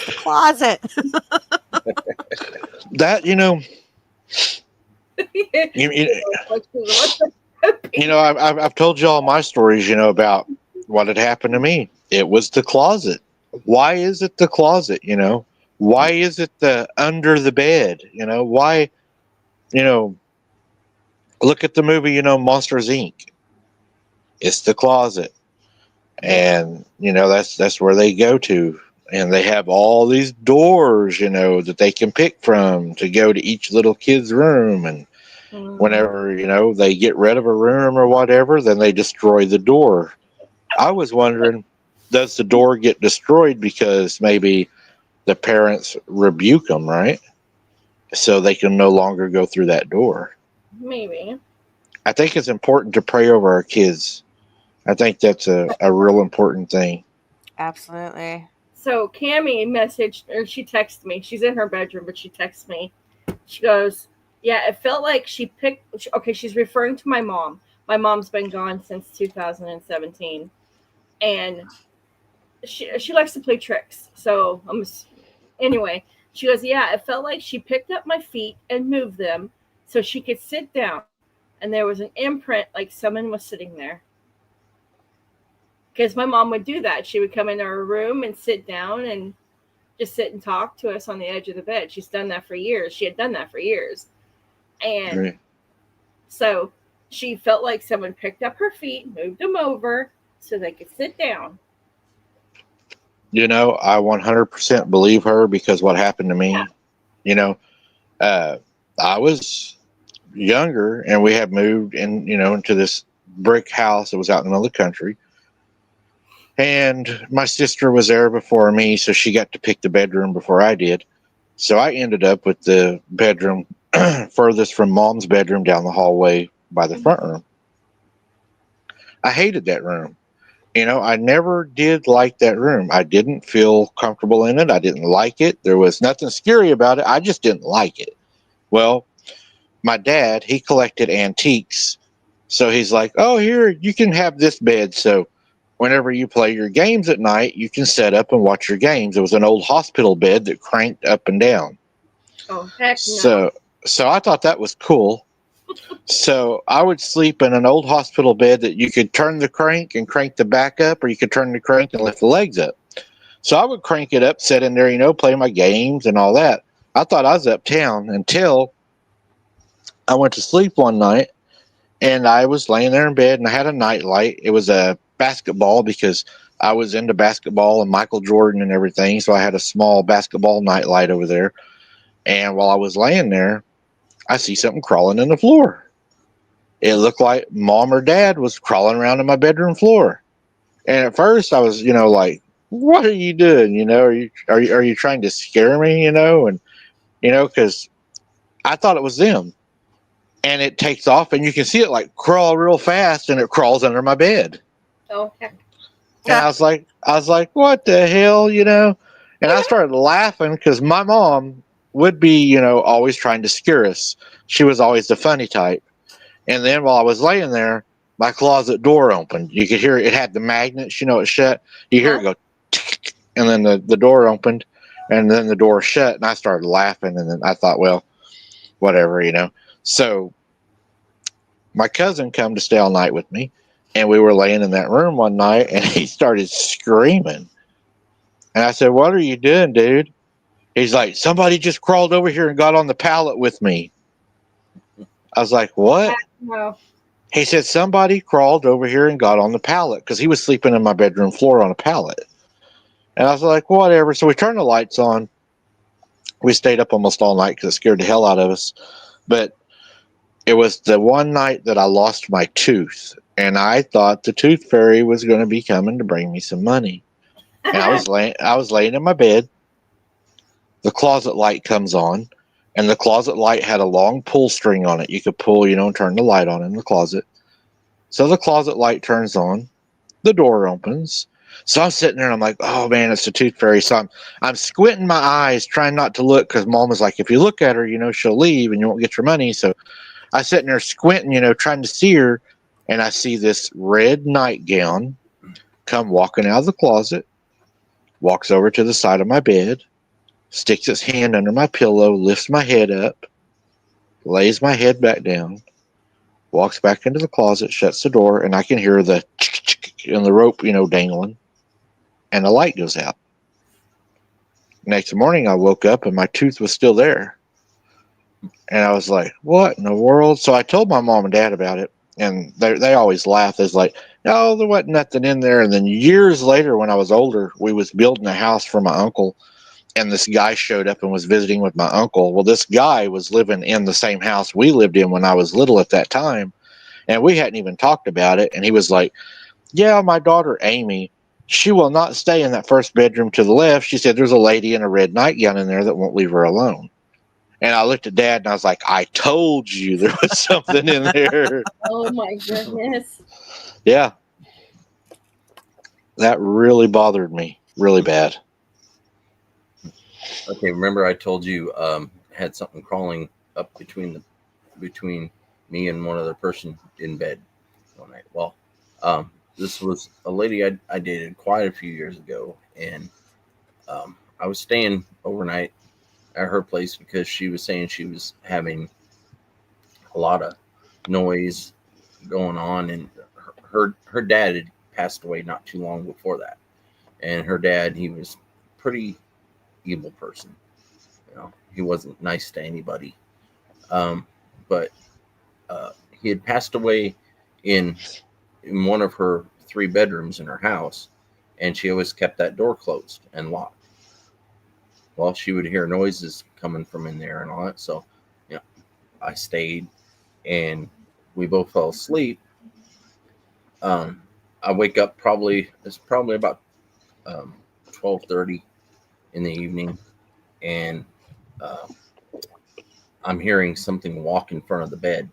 B: the closet?
A: That, I've told you all my stories, about what had happened to me. It was the closet. Why is it the closet? Why is it the under the bed? Why, look at the movie, Monsters Inc. It's the closet. And, that's where they go to. And they have all these doors, that they can pick from to go to each little kid's room. And whenever, they get rid of a room or whatever, then they destroy the door. I was wondering, does the door get destroyed because maybe the parents rebuke them, right? So they can no longer go through that door.
D: Maybe.
A: I think it's important to pray over our kids. I think that's a real important thing.
B: Absolutely.
D: So Cammie messaged, or she texted me. She's in her bedroom, but she texts me. She goes, "Yeah, it felt like she picked." Okay, she's referring to my mom. My mom's been gone since 2017, and she likes to play tricks. So anyway. She goes, "Yeah, it felt like she picked up my feet and moved them so she could sit down, and there was an imprint like someone was sitting there." Because my mom would do that. She would come into her room and sit down and just sit and talk to us on the edge of the bed. She's done that for years. She had done that for years. And
A: Right.
D: so she felt like someone picked up her feet, moved them over so they could sit down.
A: You know, I 100% believe her because what happened to me,
D: Yeah.
A: you know, I was younger and we had moved in, into this brick house that was out in the middle of the country. And my sister was there before me, so she got to pick the bedroom before I did. So I ended up with the bedroom furthest from mom's bedroom down the hallway by the front room. I hated that room. I never did like that room. I didn't feel comfortable in it. I didn't like it. There was nothing scary about it. I just didn't like it. Well, my dad, he collected antiques. So he's like, "Oh, here, you can have this bed. So whenever you play your games at night, you can set up and watch your games." It was an old hospital bed that cranked up and down.
D: Oh, heck no.
A: So I thought that was cool. So I would sleep in an old hospital bed that you could turn the crank and crank the back up, or you could turn the crank and lift the legs up. So I would crank it up, sit in there, play my games and all that. I thought I was uptown until I went to sleep one night and I was laying there in bed and I had a nightlight. It was a basketball because I was into basketball and Michael Jordan and everything. So I had a small basketball nightlight over there. And while I was laying there, I see something crawling in the floor. It looked like mom or dad was crawling around in my bedroom floor. And at first I was, like, "What are you doing? Are you trying to scare me? And, cause I thought it was them. And it takes off and you can see it like crawl real fast and it crawls under my bed.
D: Oh, heck.
A: And I was like, "What the hell?" And I started laughing because my mom would be, always trying to scare us. She was always the funny type. And then while I was laying there, my closet door opened. You could hear it. It had the magnets, it shut. You hear it go, tick, and then the door opened, and then the door shut. And I started laughing. And then I thought, well, whatever, So my cousin come to stay all night with me. And we were laying in that room one night, and he started screaming. And I said, "What are you doing, dude?" He's like, "Somebody just crawled over here and got on the pallet with me." I was like, "What?"
D: No.
A: He said, "Somebody crawled over here and got on the pallet," because he was sleeping in my bedroom floor on a pallet. And I was like, "Whatever." So we turned the lights on. We stayed up almost all night because it scared the hell out of us. But it was the one night that I lost my tooth. And I thought the tooth fairy was going to be coming to bring me some money. And I was laying in my bed. The closet light comes on, and the closet light had a long pull string on it. You could pull, and turn the light on in the closet. So the closet light turns on, the door opens. So I'm sitting there and I'm like, "Oh man, it's the tooth fairy." So I'm squinting my eyes, trying not to look, because mom was like, "If you look at her, she'll leave and you won't get your money." So I sitting there squinting, trying to see her, and I see this red nightgown come walking out of the closet, walks over to the side of my bed, sticks its hand under my pillow, lifts my head up, lays my head back down, walks back into the closet, shuts the door, and I can hear the and the rope, dangling, and the light goes out. Next morning, I woke up and my tooth was still there. And I was like, "What in the world?" So I told my mom and dad about it, and they always laugh. It's like, "No, there wasn't nothing in there." And then years later, when I was older, we was building a house for my uncle, and this guy showed up and was visiting with my uncle. Well, this guy was living in the same house we lived in when I was little at that time, and we hadn't even talked about it. And he was like, "Yeah, my daughter Amy, She will not stay in that first bedroom to the left. She said there's a lady in a red nightgown in there that won't leave her alone. And I looked at Dad and I was like, I told you there was something in there.
D: Oh my goodness.
A: Yeah. That really bothered me really bad.
C: Okay, remember I told you had something crawling up between me and one other person in bed one night. Well, this was a lady I dated quite a few years ago, and I was staying overnight at her place because she was saying she was having a lot of noise going on, and her dad had passed away not too long before that, and her dad, he was pretty evil person. You know, he wasn't nice to anybody. But he had passed away in one of her 3 bedrooms in her house, and she always kept that door closed and locked. Well, she would hear noises coming from in there and all that. So, you know, I stayed, and we both fell asleep. I wake up it's probably about 12:30 in the evening, and uh, I'm hearing something walk in front of the bed,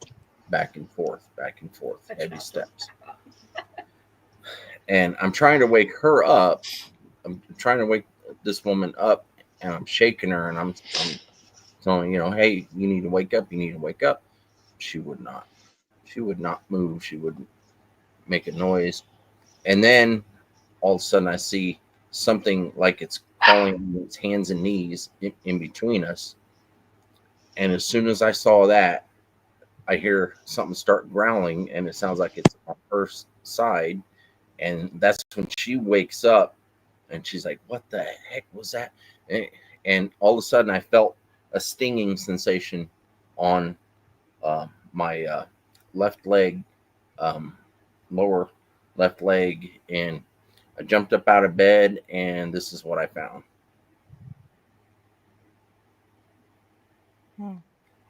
C: back and forth, heavy steps. And I'm trying to wake her up. I'm trying to wake this woman up, and I'm shaking her, and I'm telling, hey, you need to wake up. You need to wake up. She would not. She would not move. She wouldn't make a noise. And then all of a sudden, I see something like it's crawling on its hands and knees in between us. And as soon as I saw that, I hear something start growling, and it sounds like it's on her side. And that's when she wakes up, and she's like, "What the heck was that?" And all of a sudden, I felt a stinging sensation on my left leg, lower left leg, and I jumped up out of bed, and this is what I found.
B: Hmm.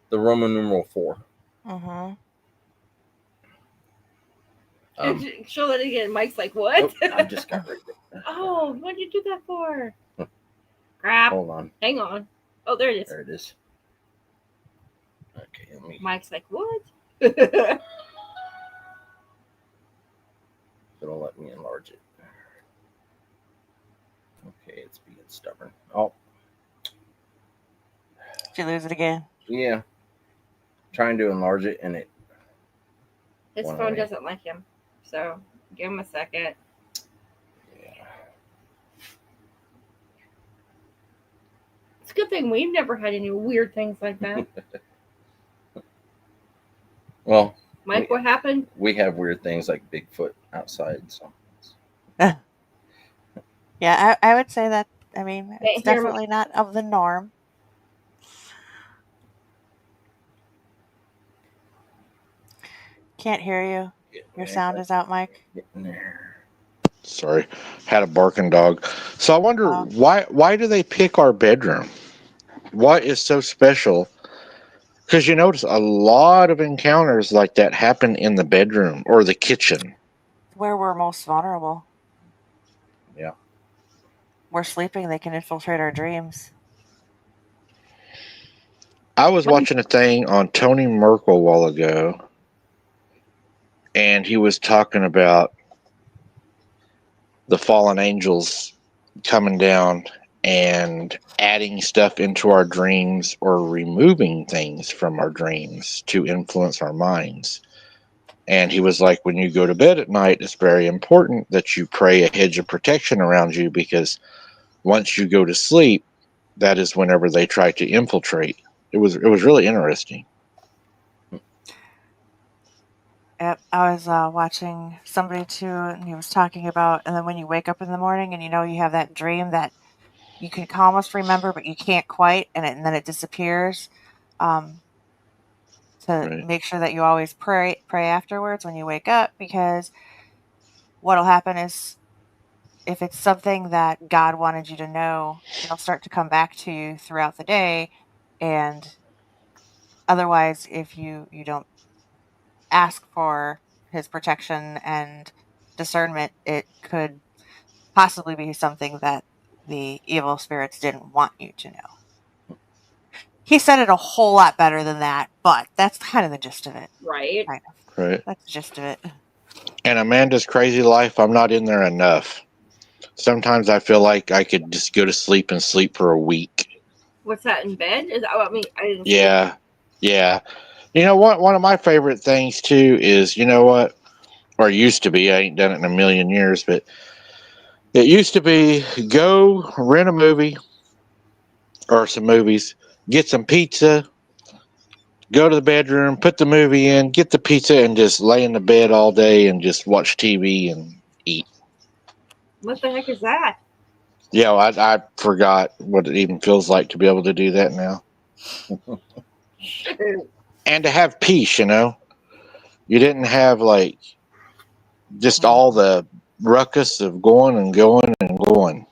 C: The Roman numeral 4.
B: Mm-hmm.
D: Show that again. Mike's like, what?
C: Oh, I just got rid of it.
D: Oh, what'd you do that for? Crap.
C: Hold on.
D: Hang on. Oh, there it is.
C: There it is. Okay, let me.
D: Mike's like, what?
C: It'll let me enlarge it. Okay, it's being stubborn. Oh,
B: Did you lose it again?
C: yeah. Trying to enlarge it, and it.
D: His
C: One
D: phone
C: away.
D: doesn't like him. So give him a second.
C: Yeah.
D: It's a good thing we've never had any weird things like that.
C: Well,
D: Mike, what happened?
C: we have weird things like Bigfoot outside. So.
B: Yeah, I would say that. I mean, it's
D: Can't hear me.
B: definitely not of the norm. Can't hear you. Your sound is out, Mike.
C: Getting there.
A: Sorry, had a barking dog. So I wonder why do they pick our bedroom? What is so special? Because you notice a lot of encounters like that happen in the bedroom or the kitchen.
B: Where we're most vulnerable.
C: Yeah.
B: We're sleeping, they can infiltrate our dreams.
A: I was watching a thing on Tony Merkel a while ago, and he was talking about the fallen angels coming down and adding stuff into our dreams or removing things from our dreams to influence our minds. And he was like, when you go to bed at night, it's very important that you pray a hedge of protection around you, because once you go to sleep, that is whenever they try to infiltrate. It was really interesting.
B: Yep, I was watching somebody too, and he was talking about, and then when you wake up in the morning and you have that dream that you can almost remember, but you can't quite, and then it disappears. To
A: Right.
B: make sure that you always pray afterwards when you wake up, because what'll happen is, if it's something that God wanted you to know, it'll start to come back to you throughout the day, and otherwise, if you don't ask for his protection and discernment, it could possibly be something that the evil spirits didn't want you to know. He said it a whole lot better than that, but that's kind of the gist of it.
D: Right.
B: Kind of.
A: Right.
B: That's the gist of it.
A: And Amanda's crazy life, I'm not in there enough. Sometimes I feel like I could just go to sleep and sleep for a week.
D: What's that in bed? Is that what I mean? I didn't see
A: Yeah. Yeah. You know what? One of my favorite things too is, you know what? Or it used to be, I ain't done it in a million years, but it used to be go rent a movie or some movies, get some pizza, go to the bedroom, put the movie in, get the pizza, and just lay in the bed all day and just watch TV and eat.
D: What the heck is that?
A: Yeah, I forgot what it even feels like to be able to do that now.
D: Shoot.
A: And to have peace, you know. You didn't have like just all the ruckus of going and going and going.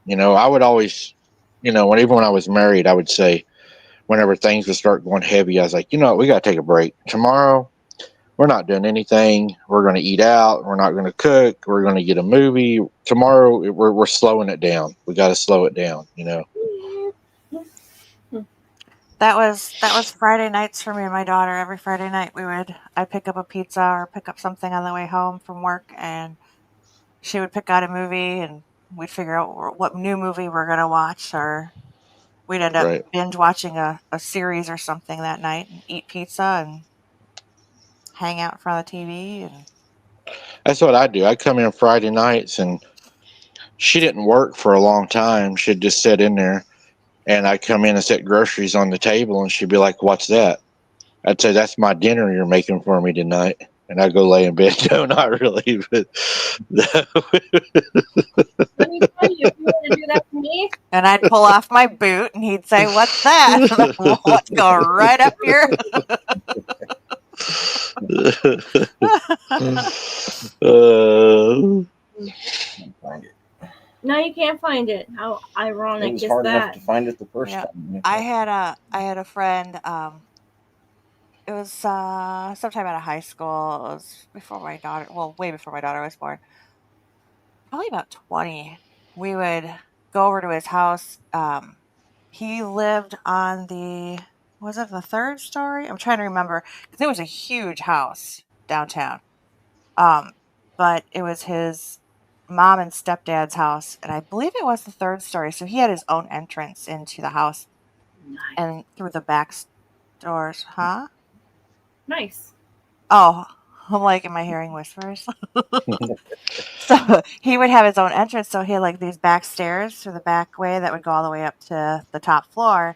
A: You know, I would always, you know, even when I was married, I would say, whenever things would start going heavy, I was like, you know what, we got to take a break. Tomorrow, we're not doing anything. We're going to eat out. We're not going to cook. We're going to get a movie. Tomorrow, we're slowing it down. We got to slow it down, you know.
B: That was Friday nights for me and my daughter. Every Friday night I'd pick up a pizza or pick up something on the way home from work, and she would pick out a movie, and we'd figure out what new movie we're gonna watch, or we'd end up
A: Right.
B: binge watching a series or something that night, and eat pizza and hang out in front of the TV. And
A: That's what I do. I come in Friday nights, and she didn't work for a long time. She'd just sit in there, and I'd come in and set groceries on the table, and she'd be like, "What's that?" I'd say, "That's my dinner you're making for me tonight." And I'd go lay in bed. No, not really, but
D: Let me tell you, if you want to do that to me,
B: I'd pull off my boot, and he'd say, "What's that?" Let's go right up here.
C: Find it.
D: no, you can't find it. How
C: It
D: ironic
C: was
D: is
C: hard enough
D: that?
C: to find it the first
B: Yeah.
C: time.
B: I had a friend. It was sometime out of high school. It was before my daughter. Well, way before my daughter was born. Probably about 20. We would go over to his house. He lived on was it the third story? I'm trying to remember because it was a huge house downtown. Um, but it was his mom and stepdad's house, and I believe it was the third story. So he had his own entrance into the house
D: Nice.
B: and through the back doors. Huh?
D: Nice.
B: Oh, I'm like, am I hearing whispers? So he would have his own entrance. So he had like these back stairs through the back way that would go all the way up to the top floor.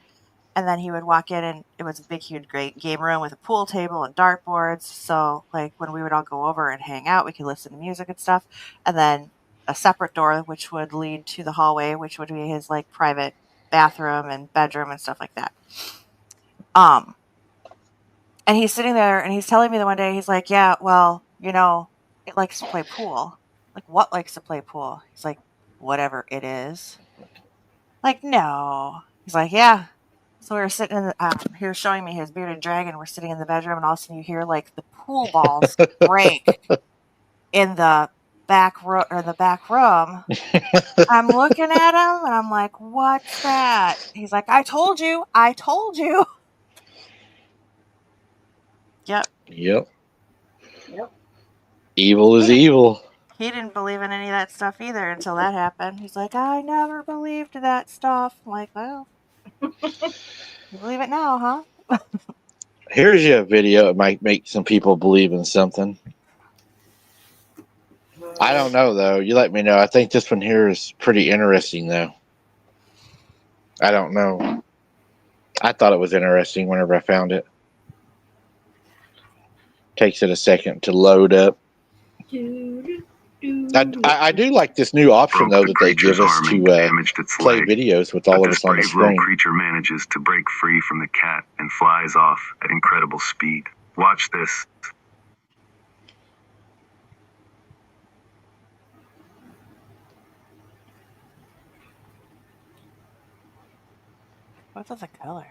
B: And then he would walk in, and it was a big, huge, great game room with a pool table and dartboards. So, like, when we would all go over and hang out, we could listen to music and stuff. And then a separate door, which would lead to the hallway, which would be his like private bathroom and bedroom and stuff like that. Um, and he's sitting there, and he's telling me the one day, he's like, "Yeah, well, it likes to play pool." Like, what likes to play pool? He's like, "Whatever it is." Like, no. He's like, "Yeah." So we were sitting in he was showing me his bearded dragon. We're sitting in the bedroom, and all of a sudden you hear like the pool balls break in the back room. I'm looking at him, and I'm like, "What's that?" He's like, "I told you. I told you." Yep.
A: Yep.
D: Yep.
A: Evil is evil.
B: He didn't believe in any of that stuff either until that happened. He's like, "I never believed that stuff." I'm like, "Well, you believe it now, huh?"
A: Here's you a video that might make some people believe in something. I don't know though. You let me know. I think this one here is pretty interesting though. I don't know. I thought it was interesting whenever I found it. Takes it a second to load up. I do like this new option though that they give us to play videos with all of us on the screen.
E: Little creature manages to break free from the cat and flies off at incredible speed. Watch this.
B: What's with the color?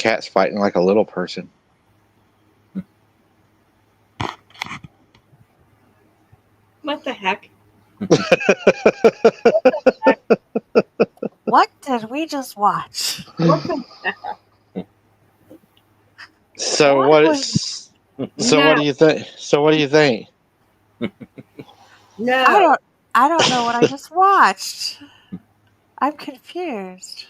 A: cat's fighting like a little person.
D: What the heck?
B: What did we just watch?
D: What the
A: So
B: What
A: what
B: was-
A: is? So
D: No.
A: what do you think? So what do you think?
D: No.
B: I don't know what I just watched. I'm confused.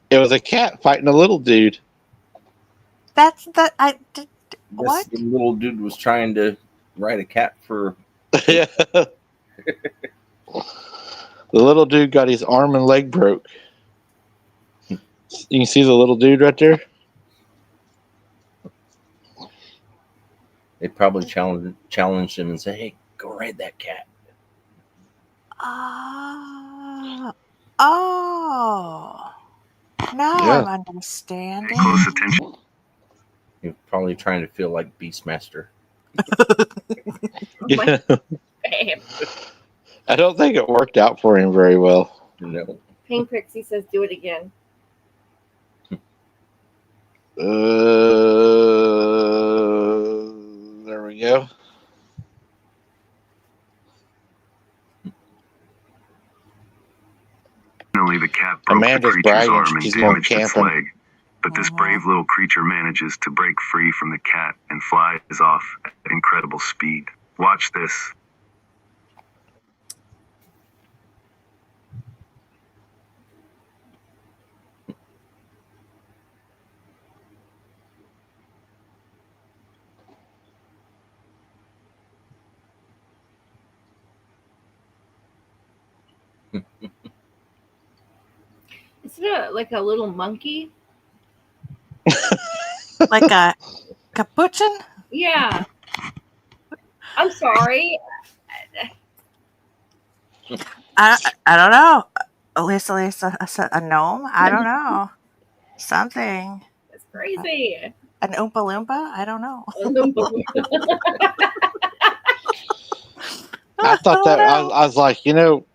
A: It was a cat fighting a little dude.
B: That's the I did. What?
C: This little dude was trying to ride a cat for.
A: Yeah. The little dude got his arm and leg broke. You can see the little dude right there.
C: They probably challenged him and said, "Hey, go ride that cat."
B: Oh. Now
A: Yeah.
B: I'm understanding.
E: Pay close attention.
C: He was probably trying to feel like Beastmaster.
A: Yeah.
D: Bam.
A: I don't think it worked out for him very well.
C: You know,
D: Pink Pixie says, "Do it again."
A: There we go.
E: Finally, the cat broke
A: Amanda's
E: the creature's
A: bragging
E: arm and
A: she's going
E: damaged its
A: camping.
E: leg. But this
B: Mhm.
E: brave little creature manages to break free from the cat and flies off at incredible speed. Watch this.
D: Isn't it like a little monkey?
B: Like a capuchin?
D: Yeah. I'm sorry.
B: I don't know. Lisa, a gnome? I don't know. Something.
D: That's crazy.
B: An Oompa Loompa? I don't know.
A: I thought that I was like, you know,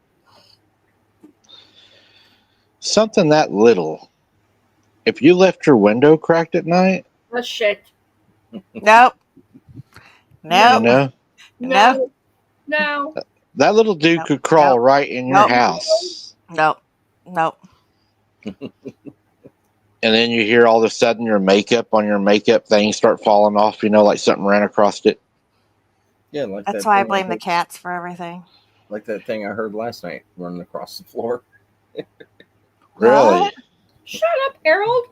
A: something that little. If you left your window cracked at night,
D: Oh shit.
B: Nope. Nope.
A: you know,
D: No. No.
A: that little dude
B: Nope.
A: could crawl
B: Nope.
A: right in your
B: Nope.
A: house.
B: Nope. Nope.
A: And then you hear all of a sudden your makeup on your makeup thing start falling off, you know, like something ran across it.
C: yeah, like
B: That's
C: that
B: why I
C: thing
B: blame the
C: heard-
B: cats for everything.
C: Like that thing I heard last night running across the floor.
A: Really?
D: Shut up, Harold.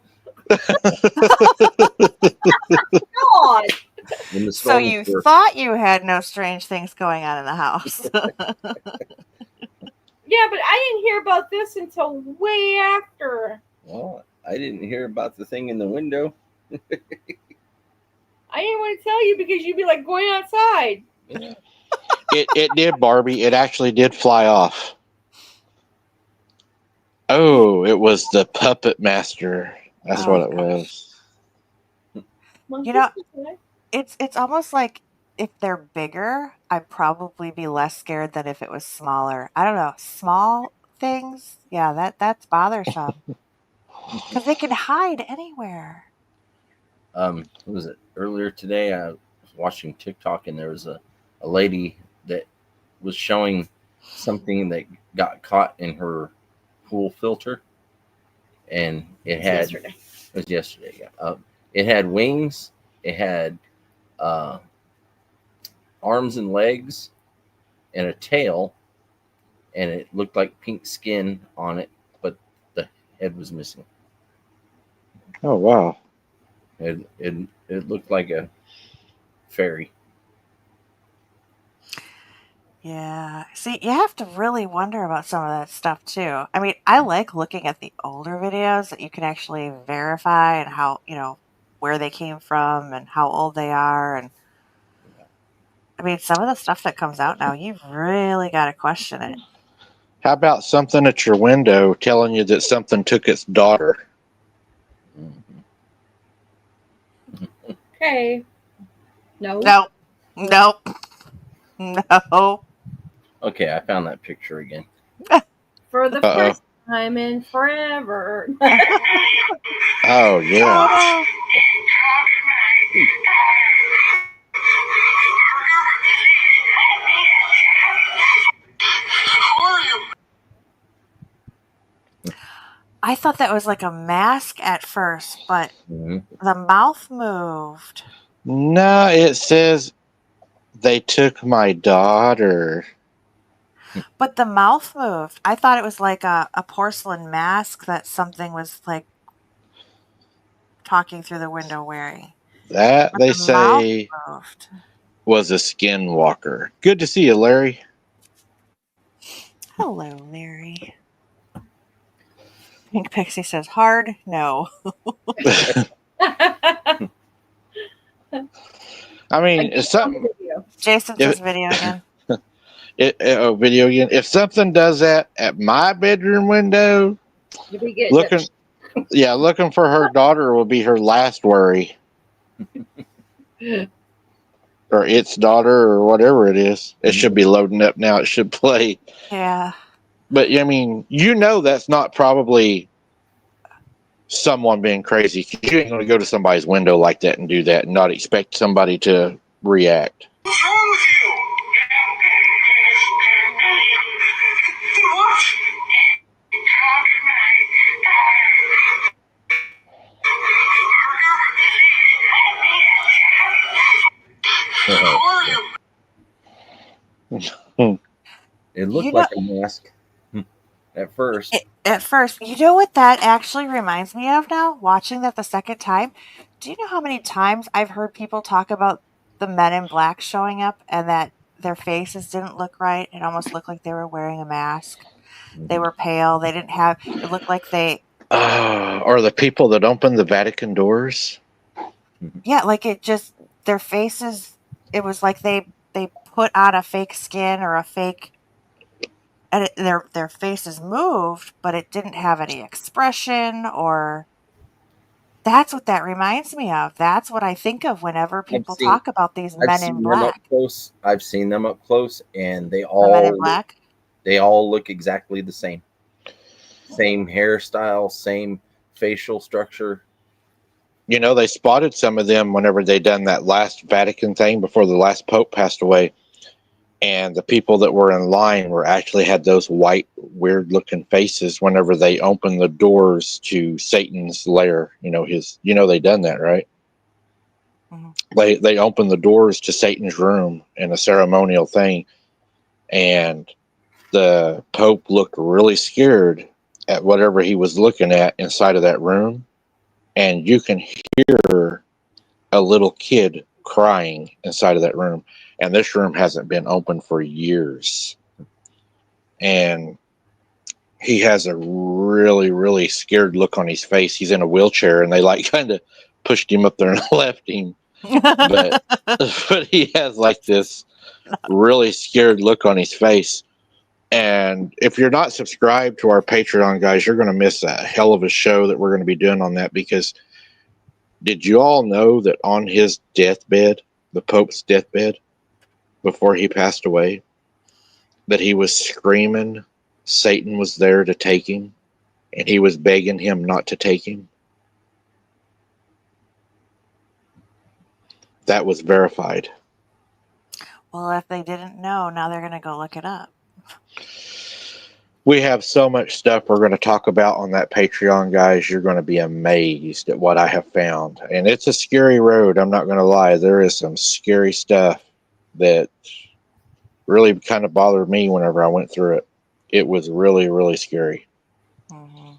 D: God.
C: When the
B: So
C: storms
B: you
C: were-
B: thought you had no strange things going on in the house.
D: Yeah, but I didn't hear about this until way after.
C: Well, I didn't hear about the thing in the window.
D: I didn't want to tell you because you'd be like going outside.
C: Yeah.
A: It did, Barbie. It actually did fly off. Oh, it was the puppet master. That's
B: Oh,
A: what it
B: gosh.
A: was.
D: Monkeys
B: You know-
D: can fly.
B: It's almost like if they're bigger, I'd probably be less scared than if it was smaller. I don't know. Small things, yeah, that's bothersome because they can hide anywhere.
C: What was it earlier today? I was watching TikTok and there was a lady that was showing something that got caught in her pool filter, and it
D: It's
C: had
D: yesterday.
C: it was yesterday. Yeah, it had wings, it had arms and legs, and a tail, and it looked like pink skin on it, but the head was missing.
A: Oh, wow.
C: It looked like a fairy.
B: Yeah. See, you have to really wonder about some of that stuff too. I mean, I like looking at the older videos that you can actually verify and how, where they came from and how old they are. And I mean, some of the stuff that comes out now, you've really got to question it.
A: How about something at your window telling you that something took its daughter?
D: Okay. No.
B: Nope. Nope. No.
C: Okay, I found that picture again.
D: For the
A: Uh-oh.
D: first time in forever.
A: Oh yeah.
B: Oh, I thought that was like a mask at first, but
C: Hmm.
B: the mouth moved.
A: No, it says they took my daughter.
B: But the mouth moved. I thought it was like a porcelain mask that something was like talking through the window wearing.
A: That
B: But
A: they
B: the mouth
A: say
B: moved.
A: was a skinwalker. Good to see you, Larry.
B: Hello, Larry. Pink Pixie says, hard? No.
A: I mean, it's something.
B: Jason
A: If
B: says video again.
A: video again. If something does that at my bedroom window,
D: You be getting
A: looking, looking for her daughter will be her last worry, or its daughter, or whatever it is. It should be loading up now. It should play.
B: Yeah.
A: But I mean, that's not probably someone being crazy. You ain't going to go to somebody's window like that and do that and not expect somebody to react.
F: What's wrong with you? What? How are you?
C: It looked
B: You know,
C: like a mask at first.
B: at first, you know what that actually reminds me of now? Watching that the second time. Do you know how many times I've heard people talk about the men in black showing up and that their faces didn't look right? It almost looked like they were wearing a mask. They were pale. They didn't have, it looked like
A: Or the people that open the Vatican doors.
B: yeah, like it just, their faces, it was like they put on a fake skin or a fake, and their faces moved, but it didn't have any expression or. That's what that reminds me of. That's what I think of whenever
C: I've
B: people
C: seen
B: talk about these
C: I've
B: men in
C: seen them up
B: black.
C: close. I've seen them up close, and
B: The men in black.
C: they all look exactly the same. Same hairstyle, same facial structure.
A: They spotted some of them whenever they done that last Vatican thing before the last Pope passed away. And the people that were in line were actually had those white, weird looking faces whenever they opened the doors to Satan's lair. They done that, right?
B: Mhm.
A: They opened the doors to Satan's room in a ceremonial thing. And the Pope looked really scared at whatever he was looking at inside of that room. And you can hear a little kid crying inside of that room. And this room hasn't been open for years. And he has a really, really scared look on his face. He's in a wheelchair and they like kind of pushed him up there and left him. But but he has like this really scared look on his face. And if you're not subscribed to our Patreon, guys, you're going to miss a hell of a show that we're going to be doing on that, because did you all know that on his deathbed, the Pope's deathbed, before he passed away, that he was screaming Satan was there to take him, and he was begging him not to take him? That was verified.
B: Well, if they didn't know, now they're going to go look it up.
A: We have so much stuff we're going to talk about on that Patreon, guys. You're going to be amazed at what I have found. And it's a scary road, I'm not going to lie. There is some scary stuff that really kind of bothered me whenever I went through it. It was really, really scary.
B: Mm-hmm.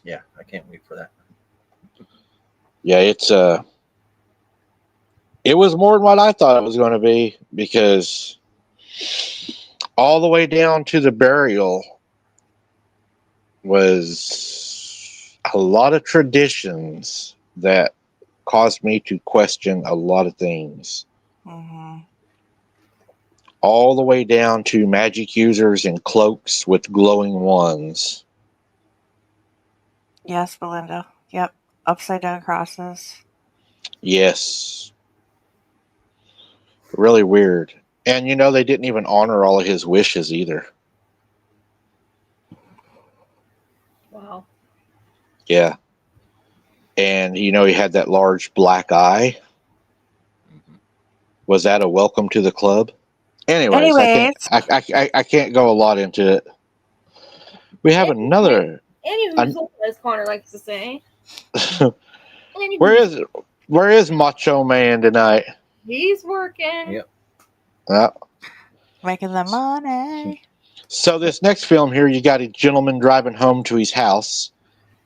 C: Yeah, I can't wait for that.
A: Yeah, it was more than what I thought it was going to be, because all the way down to the burial was a lot of traditions that caused me to question a lot of things.
B: Mm-hmm.
A: All the way down to magic users in cloaks with glowing wands.
B: Yes, Belinda. Yep. Upside down crosses.
A: Yes. Really weird. And they didn't even honor all of his wishes either.
D: Wow.
A: Yeah. and he had that large black eye.
C: Mhm.
A: Was that a welcome to the club? Anyways, I can't go a lot into it. We have another.
D: Any who's old, as Connor likes to say. Any
A: Where
D: who's-
A: is Macho Man tonight?
D: He's working.
C: Yep.
B: Making the money.
A: So this next film here, you got a gentleman driving home to his house,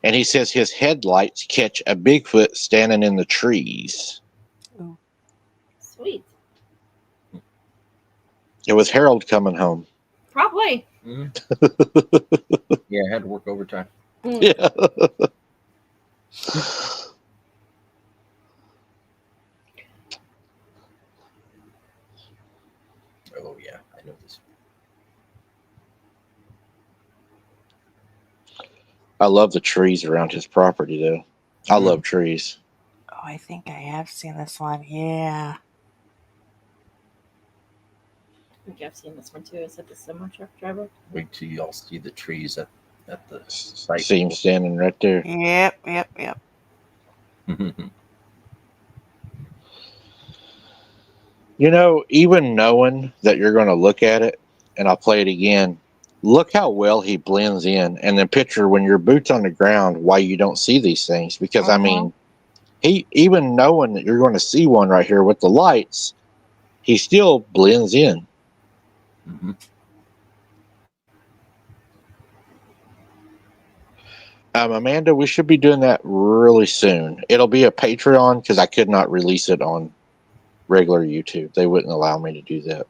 A: and he says his headlights catch a Bigfoot standing in the trees.
D: Sweet.
A: It was Harold coming home.
D: Probably.
C: Mhm. Yeah, I had to work overtime.
A: Yeah.
C: Oh yeah, I know this.
A: I love the trees around his property, though. I love trees.
B: Oh, I think I have seen this one. Yeah.
D: I think I've seen this one too. Is it the semi truck driver?
C: Wait till y'all see the trees at the site.
A: See him standing right there.
B: Yep.
A: Even knowing that you're going to look at it, and I'll play it again, look how well he blends in. And then picture when your boot's on the ground, why you don't see these things. Because, I mean, he, even knowing that you're going to see one right here with the lights, he still blends in.
C: Mhm.
A: Amanda, we should be doing that really soon. It'll be a Patreon because I could not release it on regular YouTube. They wouldn't allow me to do that.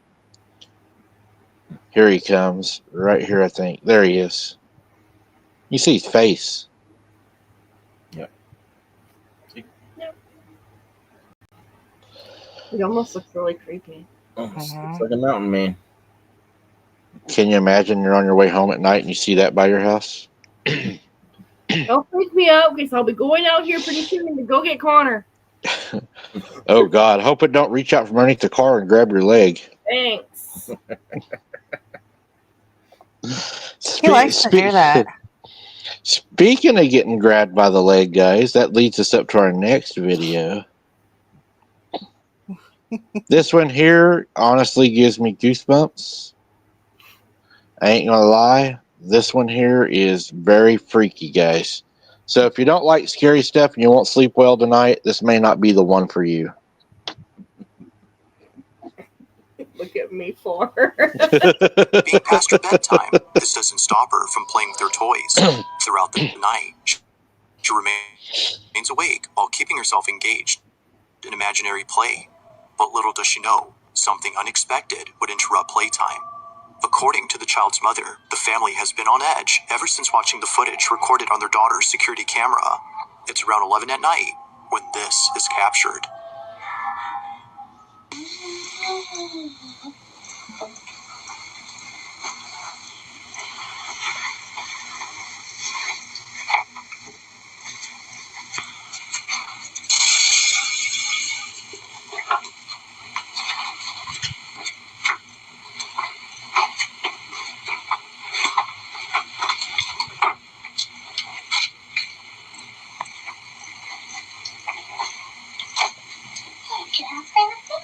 A: Here he comes. Right here, I think. There he is. You see his face.
D: It almost looks really creepy.
C: Almost looks like a mountain man.
A: Can you imagine you're on your way home at night and you see that by your house?
D: Don't freak me out because I'll be going out here pretty soon to go get Connor.
A: Oh, God. Hope it don't reach out from underneath the car and grab your leg.
D: Thanks.
B: He likes to do that.
A: Speaking of getting grabbed by the leg, guys, that leads us up to our next video. This one here honestly gives me goosebumps. I ain't gonna lie. This one here is very freaky, guys. So if you don't like scary stuff and you won't sleep well tonight, this may not be the one for you.
D: Look at me for.
G: Being past her bedtime, this doesn't stop her from playing with her toys. Throughout the night, she remains awake while keeping herself engaged in imaginary play. But little does she know, something unexpected would interrupt playtime. According to the child's mother, the family has been on edge ever since watching the footage recorded on their daughter's security camera. It's around 11 at night when this is captured.
F: Can I play with you?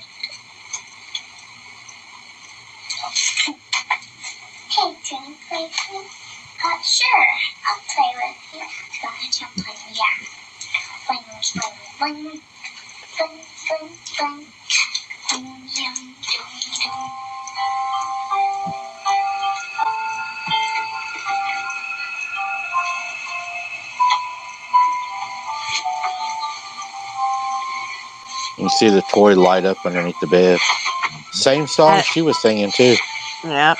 F: Hey, can you play with me? Sure, I'll play with you. Go ahead, jump play with me. Yeah. Boing, boing, boing, boing, boing, boing. Boing, yum, doo, doo.
A: You see the toy light up underneath the bed. Same song she was singing too.
B: Yep.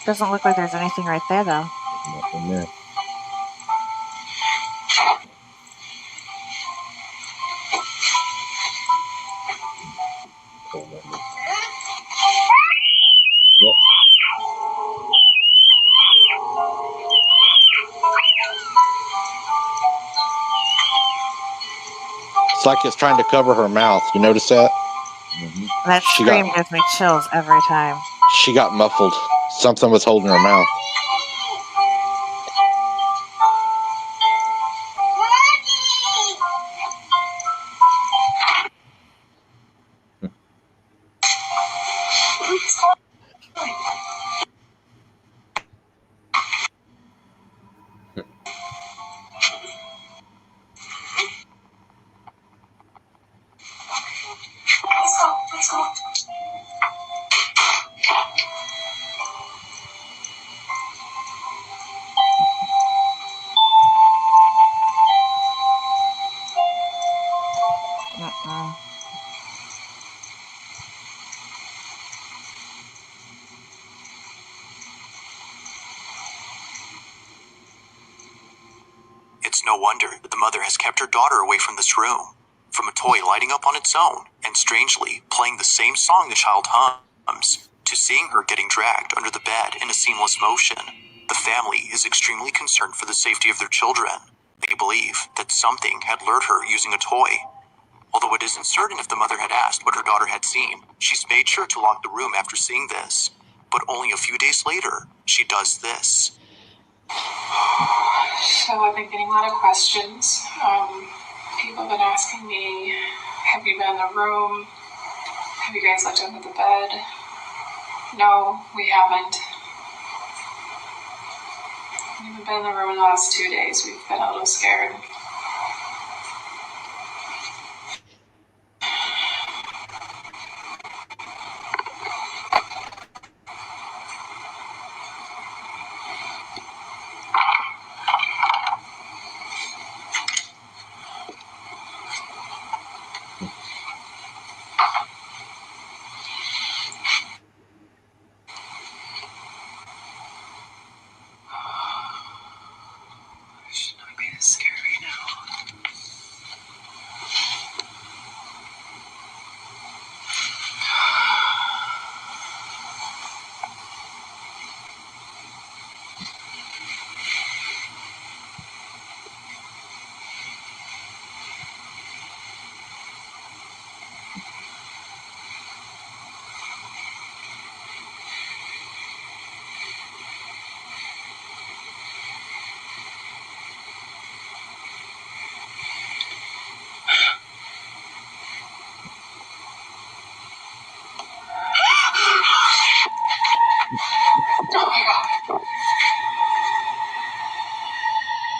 B: Doesn't look like there's anything right there, though.
C: Nothing there. Yep.
A: It's like it's trying to cover her mouth. You notice that?
C: Mhm.
B: That
A: She
B: scream
A: got-
B: gives me chills every time.
A: She got muffled. Something was holding her mouth.
G: No wonder that the mother has kept her daughter away from this room. From a toy lighting up on its own and strangely playing the same song the child hums, to seeing her getting dragged under the bed in a seamless motion, the family is extremely concerned for the safety of their children. They believe that something had lured her using a toy. Although it isn't certain if the mother had asked what her daughter had seen, she's made sure to lock the room after seeing this. But only a few days later, she does this.
H: So I've been getting a lot of questions. People have been asking me, have you been in the room? Have you guys looked under the bed? No, we haven't. We haven't been in the room in the last 2 days. We've been a little scared. I should not be this scared right now. Oh my God.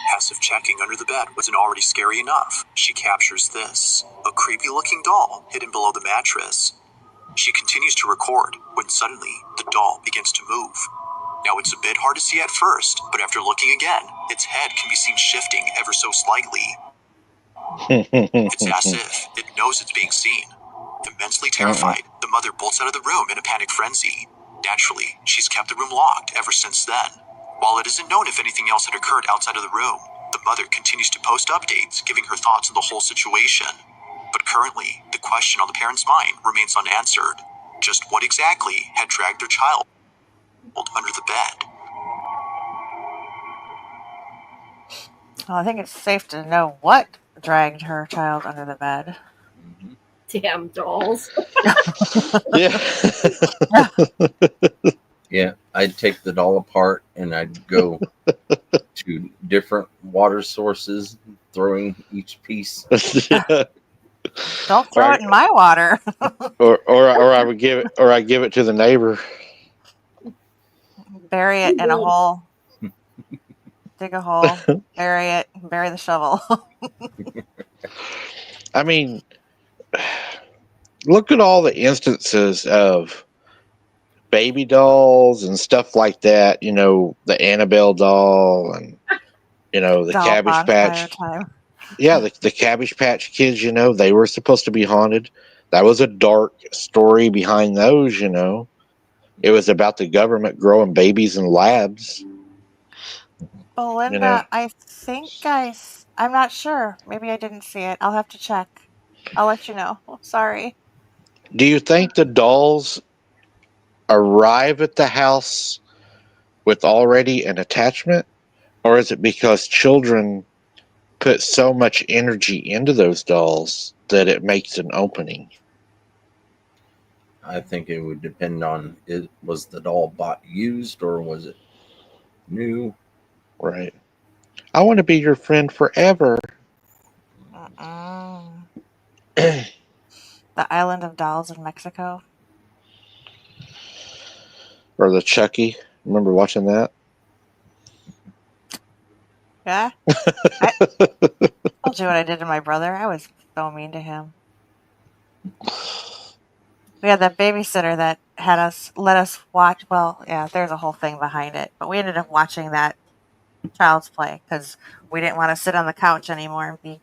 G: Passive checking under the bed wasn't already scary enough. She captures this, a creepy-looking doll hidden below the mattress. She continues to record when suddenly the doll begins to move. Now it's a bit hard to see at first, but after looking again, its head can be seen shifting ever so slightly. It's as if it knows it's being seen. Immensely terrified, the mother bolts out of the room in a panic frenzy. Naturally, she's kept the room locked ever since then. While it isn't known if anything else had occurred outside of the room, the mother continues to post updates, giving her thoughts on the whole situation. But currently, the question on the parents' mind remains unanswered. Just what exactly had dragged their child under the bed?
B: Well, I think it's safe to know what dragged her child under the bed.
C: Mhm.
D: Damn dolls.
A: Yeah.
C: Yeah, I'd take the doll apart and I'd go to different water sources, throwing each piece.
B: Don't throw it in my water.
A: or I would give it to the neighbor.
B: Bury it in a hole. Dig a hole. Bury it. Bury the shovel.
A: I mean, look at all the instances of baby dolls and stuff like that. You know, the Annabelle doll and, you know, the
B: Doll
A: Cabbage
B: bonfire
A: Patch.
B: time.
A: Yeah, the Cabbage Patch Kids, you know, they were supposed to be haunted. That was a dark story behind those, you know. It was about the government growing babies in labs.
B: Belinda,
A: You know.
B: I think I'm not sure. Maybe I didn't see it. I'll have to check. I'll let you know. Sorry.
A: Do you think the dolls arrive at the house with already an attachment? Or is it because children put so much energy into those dolls that it makes an opening?
C: I think it would depend on was the doll bought used or was it new?
A: Right. I want to be your friend forever.
B: The Island of Dolls in Mexico.
A: Or the Chucky. Remember watching that?
B: Yeah? I told you what I did to my brother. I was so mean to him. We had that babysitter that let us watch. Well, yeah, there's a whole thing behind it. But we ended up watching that Child's Play because we didn't want to sit on the couch anymore and be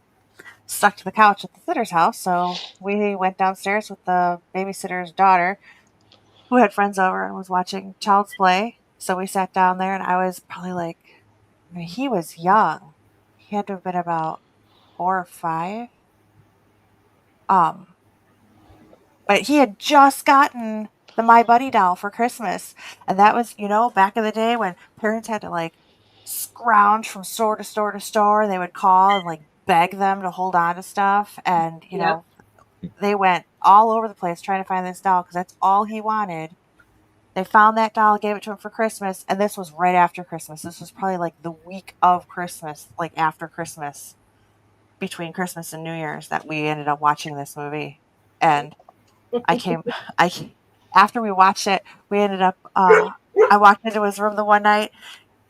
B: stuck to the couch at the sitter's house. So we went downstairs with the babysitter's daughter who had friends over and was watching Child's Play. So we sat down there and I was probably like, I mean, he was young. he had to have been about 4 or 5. Um, but he had just gotten the My Buddy doll for Christmas, and that was, back in the day when parents had to like scrounge from store to store to store. They would call and like beg them to hold on to stuff, and
D: Yep.
B: they went all over the place trying to find this doll because that's all he wanted. They found that doll, gave it to him for Christmas, and this was right after Christmas. This was probably like the week of Christmas, like after Christmas, between Christmas and New Year's, that we ended up watching this movie. And after we watched it, we ended up, I walked into his room the one night,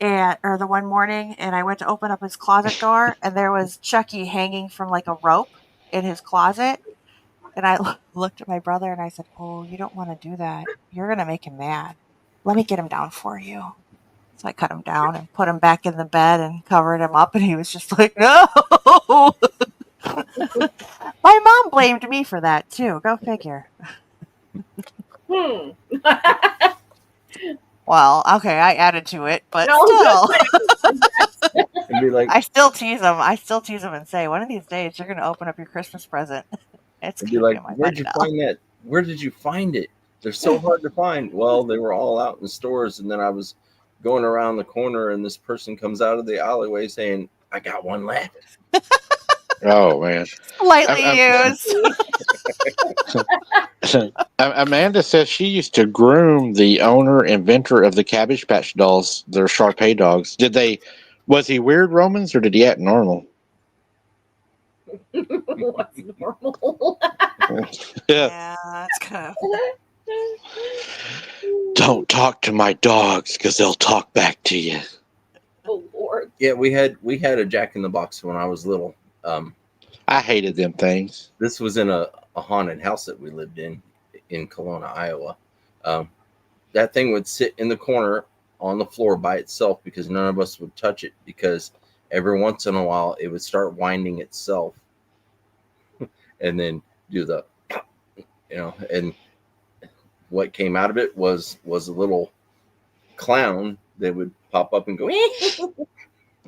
B: or the one morning, and I went to open up his closet door, and there was Chucky hanging from like a rope in his closet. And I looked at my brother and I said, "Oh, you don't want to do that. You're going to make him mad. Let me get him down for you." So I cut him down and put him back in the bed and covered him up. And he was just like, "No." My mom blamed me for that too. Go figure. Well, okay, I added to it, but still.
C: And be like,
B: I still tease him. And say, one of these days you're going to open up your Christmas present. It's
C: and
B: going
C: be
B: to be
C: like,
B: my
C: where'd
B: buddy
C: you
B: doll.
C: find that? Where did you find it? They're so hard to find. Well, they were all out in stores, and then I was going around the corner, and this person comes out of the alleyway saying, "I got one left."
A: Oh man.
B: Slightly used.
A: Amanda says she used to groom the owner, inventor of the Cabbage Patch Dolls, their Shar-Pei dogs. Was he weird, Romans, or did he act normal?
D: What's normal?
B: Yeah, that's kind of.
A: Don't talk to my dogs because they'll talk back to you.
D: Oh Lord.
C: Yeah, we had a Jack in the Box when I was little.
A: I hated them things.
C: This was in a haunted house that we lived in Kelowna, Iowa. That thing would sit in the corner on the floor by itself because none of us would touch it, because every once in a while it would start winding itself and then do the, and what came out of it was a little clown that would pop up and go.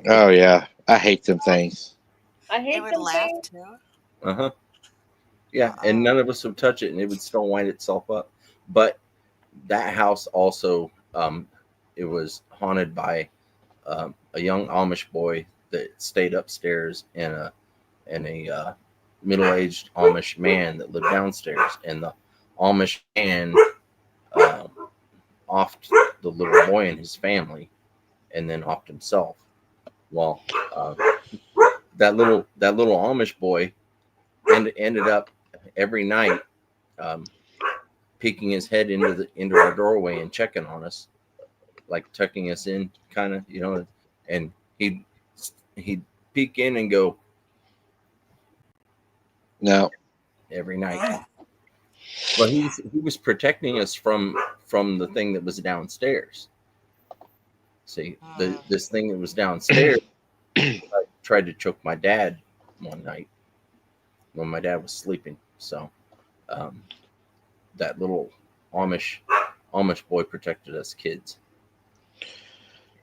A: Oh yeah, I hate them things.
D: I hate
B: It would
D: them
B: laugh
D: things.
B: too.
C: Uh-huh. Yeah, and none of us would touch it, and it would still wind itself up. But that house also, it was haunted by a young Amish boy that stayed upstairs, and a middle-aged Amish man that lived downstairs. And the Amish man offed the little boy and his family, and then offed himself. Well, that little Amish boy ended up every night peeking his head into our doorway and checking on us, like tucking us in, kind of, and he'd peek in and go
A: No.
C: every night. But he was protecting us from the thing that was downstairs. See, this thing that was downstairs tried to choke my dad one night when my dad was sleeping. So that little Amish boy protected us kids.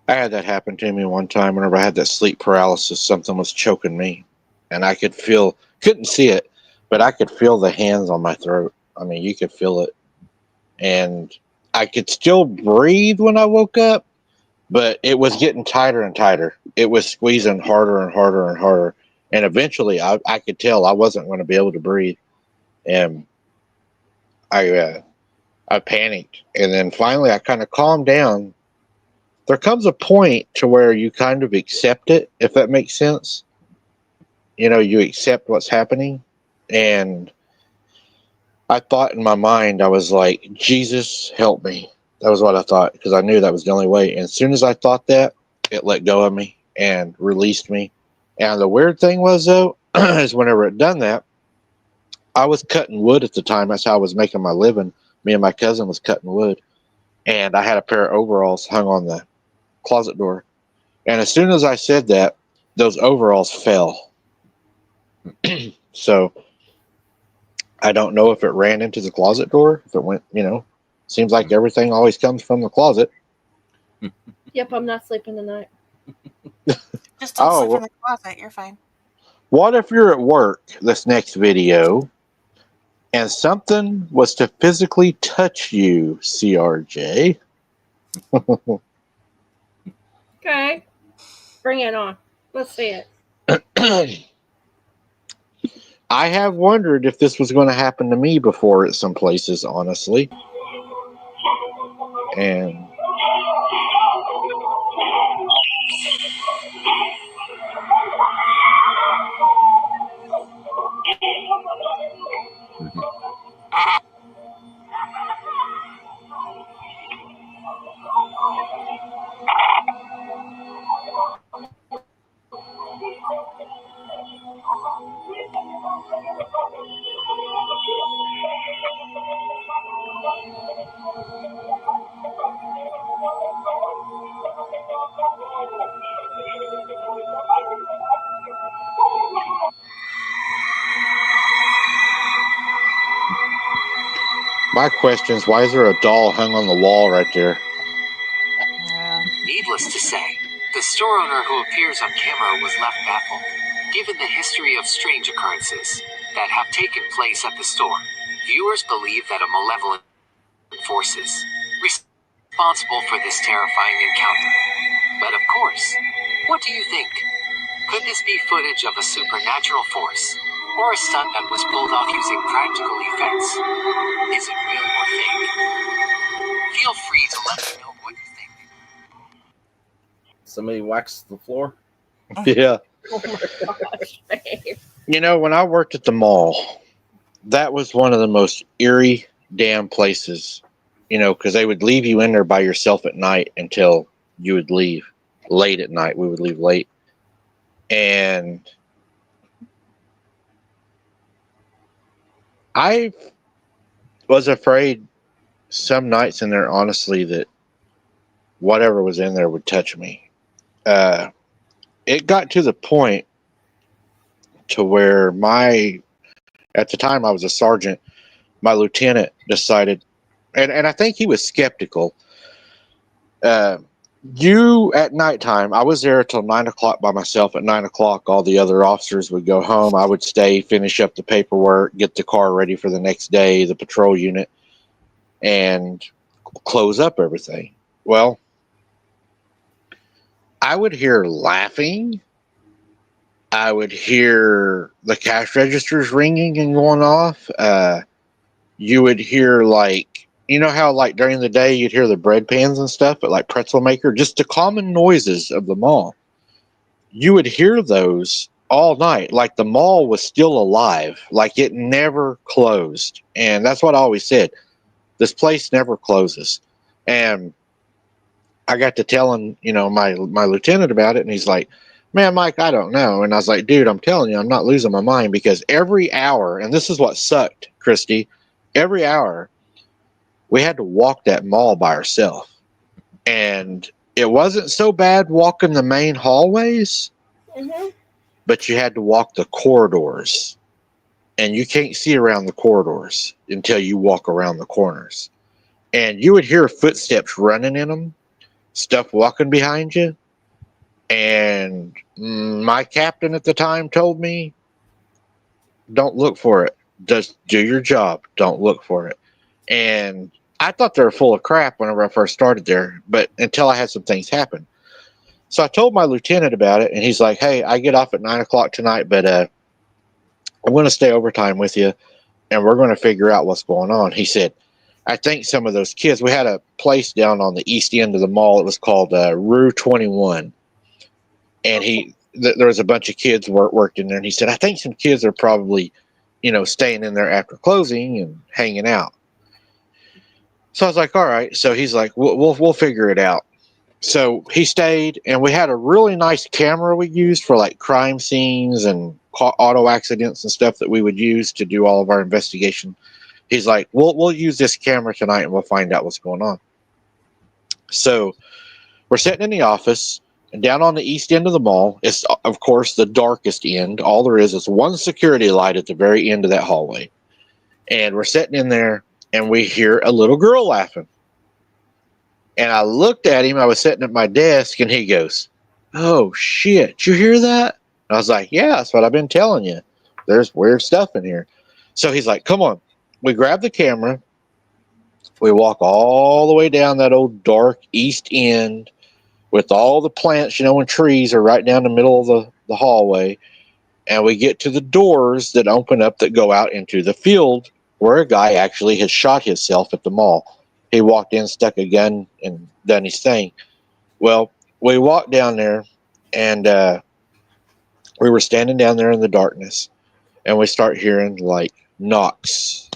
A: I had that happen to me one time whenever I had that sleep paralysis. Something was choking me, and I couldn't see it, but I could feel the hands on my throat. I mean, you could feel it. And I could still breathe when I woke up, but it was getting tighter and tighter. It was squeezing harder and harder and harder. And eventually I could tell I wasn't going to be able to breathe. And I panicked. And then finally I kind of calmed down. There comes a point to where you kind of accept it, if that makes sense. You accept what's happening. And I thought in my mind, I was like, Jesus, help me. That was what I thought, because I knew that was the only way. And as soon as I thought that, it let go of me and released me. And the weird thing was, though, is whenever it done that, I was cutting wood at the time. That's how I was making my living. Me and my cousin was cutting wood. And I had a pair of overalls hung on the closet door. And as soon as I said that, those overalls fell. So I don't know if it ran into the closet door, if it went, seems like everything always comes from the closet.
D: Yep, I'm not sleeping tonight.
B: Just don't
A: Oh,
B: sleep
A: well-
B: in the closet. You're fine.
A: What if you're at work this next video and something was to physically touch you, CRJ?
D: Okay. Bring it on. Let's see it.
A: I have wondered if this was going to happen to me before at some places, honestly. And my question is, why is there a doll hung on the wall right there?
B: Yeah.
I: Needless to say, the store owner who appears on camera was left baffled, given the history of strange occurrences that have taken place at the store. Viewers believe that a malevolent force is responsible for this terrifying encounter. But of course, what do you think? Could this be footage of a supernatural force, or a stunt that was pulled off using practical effects? Is it real or fake? Feel free to let me know what you think.
C: Somebody waxed the floor.
A: Yeah.
D: Oh my gosh, babe.
A: You know, when I worked at the mall, that was one of the most eerie damn places, you know, because they would leave you in there by yourself at night until you would leave late at night. We would leave late. And I was afraid some nights in there, honestly, that whatever was in there would touch me. It got to the point to where at the time I was a sergeant, my lieutenant decided, and I think he was skeptical. At nighttime, I was there till 9 o'clock by myself. At 9 o'clock, all the other officers would go home. I would stay, finish up the paperwork, get the car ready for the next day, the patrol unit, and close up everything. Well, I would hear laughing. I would hear the cash registers ringing and going off. You would hear, like, you know how, like, during the day you'd hear the bread pans and stuff at, like, Pretzel Maker? Just the common noises of the mall. You would hear those all night. Like, the mall was still alive. Like, it never closed. And that's what I always said. This place never closes. And I got to telling, you know, my lieutenant about it, and he's like, man, Mike, I don't know. And I was like, dude, I'm telling you, I'm not losing my mind, because every hour, and this is what sucked, Christy, every hour, we had to walk that mall by ourselves. And it wasn't so bad walking the main hallways, but you had to walk the corridors. And you can't see around the corridors until you walk around the corners. And you would hear footsteps running in them, stuff walking behind you. And my captain at the time told me, don't look for it. Just do your job. Don't look for it. And I thought they were full of crap whenever I first started there, but until I had some things happen. So I told my lieutenant about it, and he's like, hey, I get off at 9 o'clock tonight, but I'm going to stay overtime with you, and we're going to figure out what's going on. He said, I think some of those kids, we had a place down on the east end of the mall. It was called Rue 21. And there was a bunch of kids worked in there, and he said, I think some kids are probably, you know, staying in there after closing and hanging out. So I was like, all right. So he's like, we'll figure it out. So he stayed, and we had a really nice camera we used for, like, crime scenes and auto accidents and stuff that we would use to do all of our investigation. He's like, we'll use this camera tonight, and we'll find out what's going on. So we're sitting in the office, and down on the east end of the mall, it's, of course, the darkest end. All there is one security light at the very end of that hallway. And we're sitting in there, and we hear a little girl laughing. And I looked at him. I was sitting at my desk, and he goes, oh shit, did you hear that? And I was like, yeah, that's what I've been telling you. There's weird stuff in here. So he's like, come on. We grab the camera. We walk all the way down that old dark east end with all the plants, and trees are right down the middle of the hallway. And we get to the doors that open up that go out into the field where a guy actually had shot himself at the mall. He walked in, stuck a gun, and done his thing. Well, we walked down there, and we were standing down there in the darkness, and we start hearing like knocks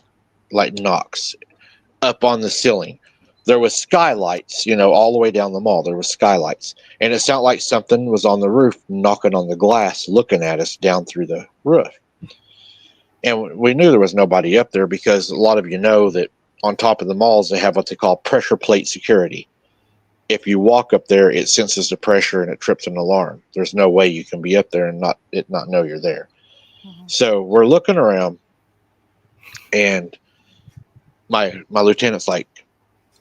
A: up on the ceiling. There was skylights, all the way down the mall. There was skylights, and it sounded like something was on the roof, knocking on the glass, looking at us down through the roof. And we knew there was nobody up there because a lot of you know that on top of the malls they have what they call pressure plate security. If you walk up there, it senses the pressure and it trips an alarm. There's no way you can be up there and not know you're there. Mm-hmm. So we're looking around, and my lieutenant's like,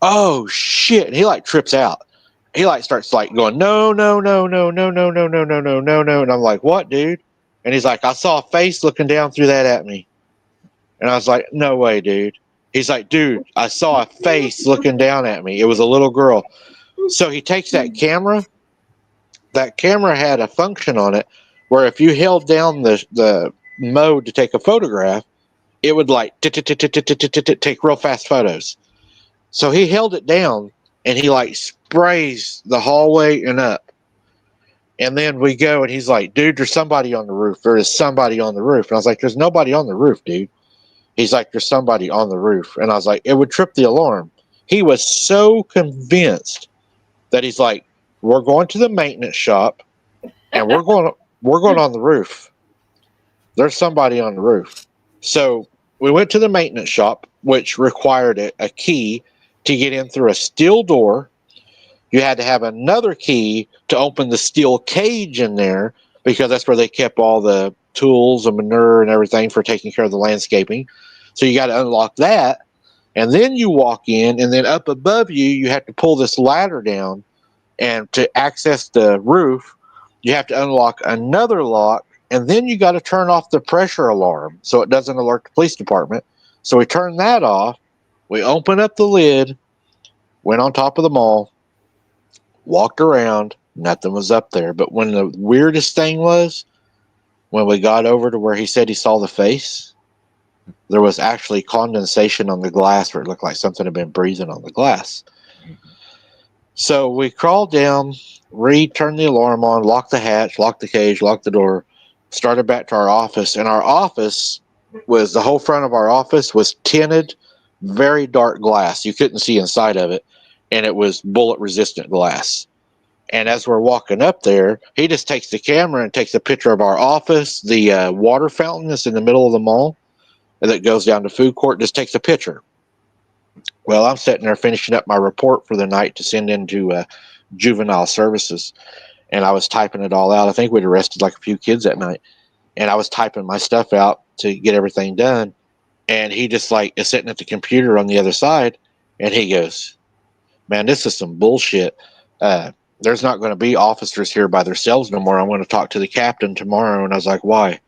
A: oh shit, and he like trips out. He like starts like going, no, and I'm like, what, dude? And he's like, I saw a face looking down through that at me. And I was like, no way, dude. He's like, dude, I saw a face looking down at me. It was a little girl. So he takes that camera. That camera had a function on it where if you held down the mode to take a photograph, it would like take real fast photos. So he held it down, and he like sprays the hallway and up. And then we go, and he's like, dude, there's somebody on the roof. There is somebody on the roof. And I was like, there's nobody on the roof, dude. He's like, there's somebody on the roof. And I was like, it would trip the alarm. He was so convinced that he's like, we're going to the maintenance shop, and we're going on the roof. There's somebody on the roof. So we went to the maintenance shop, which required a key to get in through a steel door. You had to have another key to open the steel cage in there because that's where they kept all the tools and manure and everything for taking care of the landscaping. So you got to unlock that, and then you walk in, and then up above you have to pull this ladder down, and to access the roof, you have to unlock another lock, and then you got to turn off the pressure alarm so it doesn't alert the police department. So we turned that off. We opened up the lid, went on top of the mall, walked around, nothing was up there. But when the weirdest thing was, when we got over to where he said he saw the face, there was actually condensation on the glass where it looked like something had been breathing on the glass. So we crawled down, turned the alarm on, locked the hatch, locked the cage, locked the door, started back to our office. And our office was, the whole front of our office was tinted, very dark glass. You couldn't see inside of it. And it was bullet resistant glass. And as we're walking up there, he just takes the camera and takes a picture of our office, the water fountain that's in the middle of the mall that goes down to food court, just takes a picture. Well, I'm sitting there finishing up my report for the night to send into juvenile services. And I was typing it all out. I think we'd arrested like a few kids that night. And I was typing my stuff out to get everything done. And he just like is sitting at the computer on the other side. And he goes, man, this is some bullshit. There's not going to be officers here by themselves no more. I'm going to talk to the captain tomorrow. And I was like, why?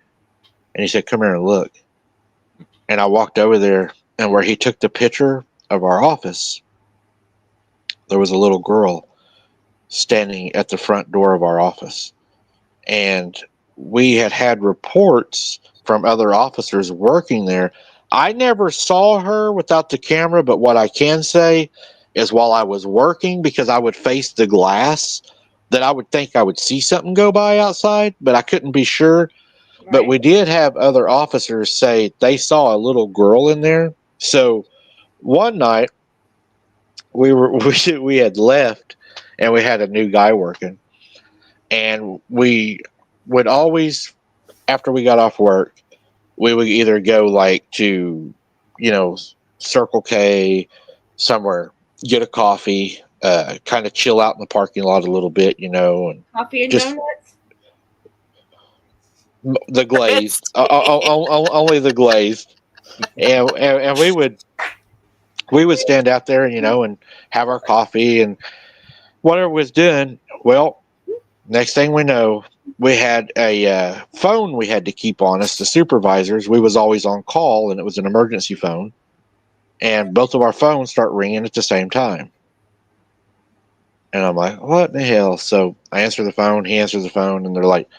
A: And he said, come here and look. And I walked over there, and where he took the picture of our office, there was a little girl standing at the front door of our office. And we had reports from other officers working there. I never saw her without the camera, but what I can say is while I was working, because I would face the glass, that I would think I would see something go by outside, but I couldn't be sure. Right. But we did have other officers say they saw a little girl in there. So one night we had left, and we had a new guy working, and we would always, after we got off work, we would either go like to, Circle K, somewhere, get a coffee, kind of chill out in the parking lot a little bit, and
D: coffee and donuts.
A: The glazed, only the glazed, and we would stand out there, and have our coffee and whatever was doing. Well, next thing we know, we had a phone we had to keep on us. The supervisors, we was always on call, and it was an emergency phone. And both of our phones start ringing at the same time. And I'm like, what in the hell? So I answer the phone, he answers the phone, and they're like,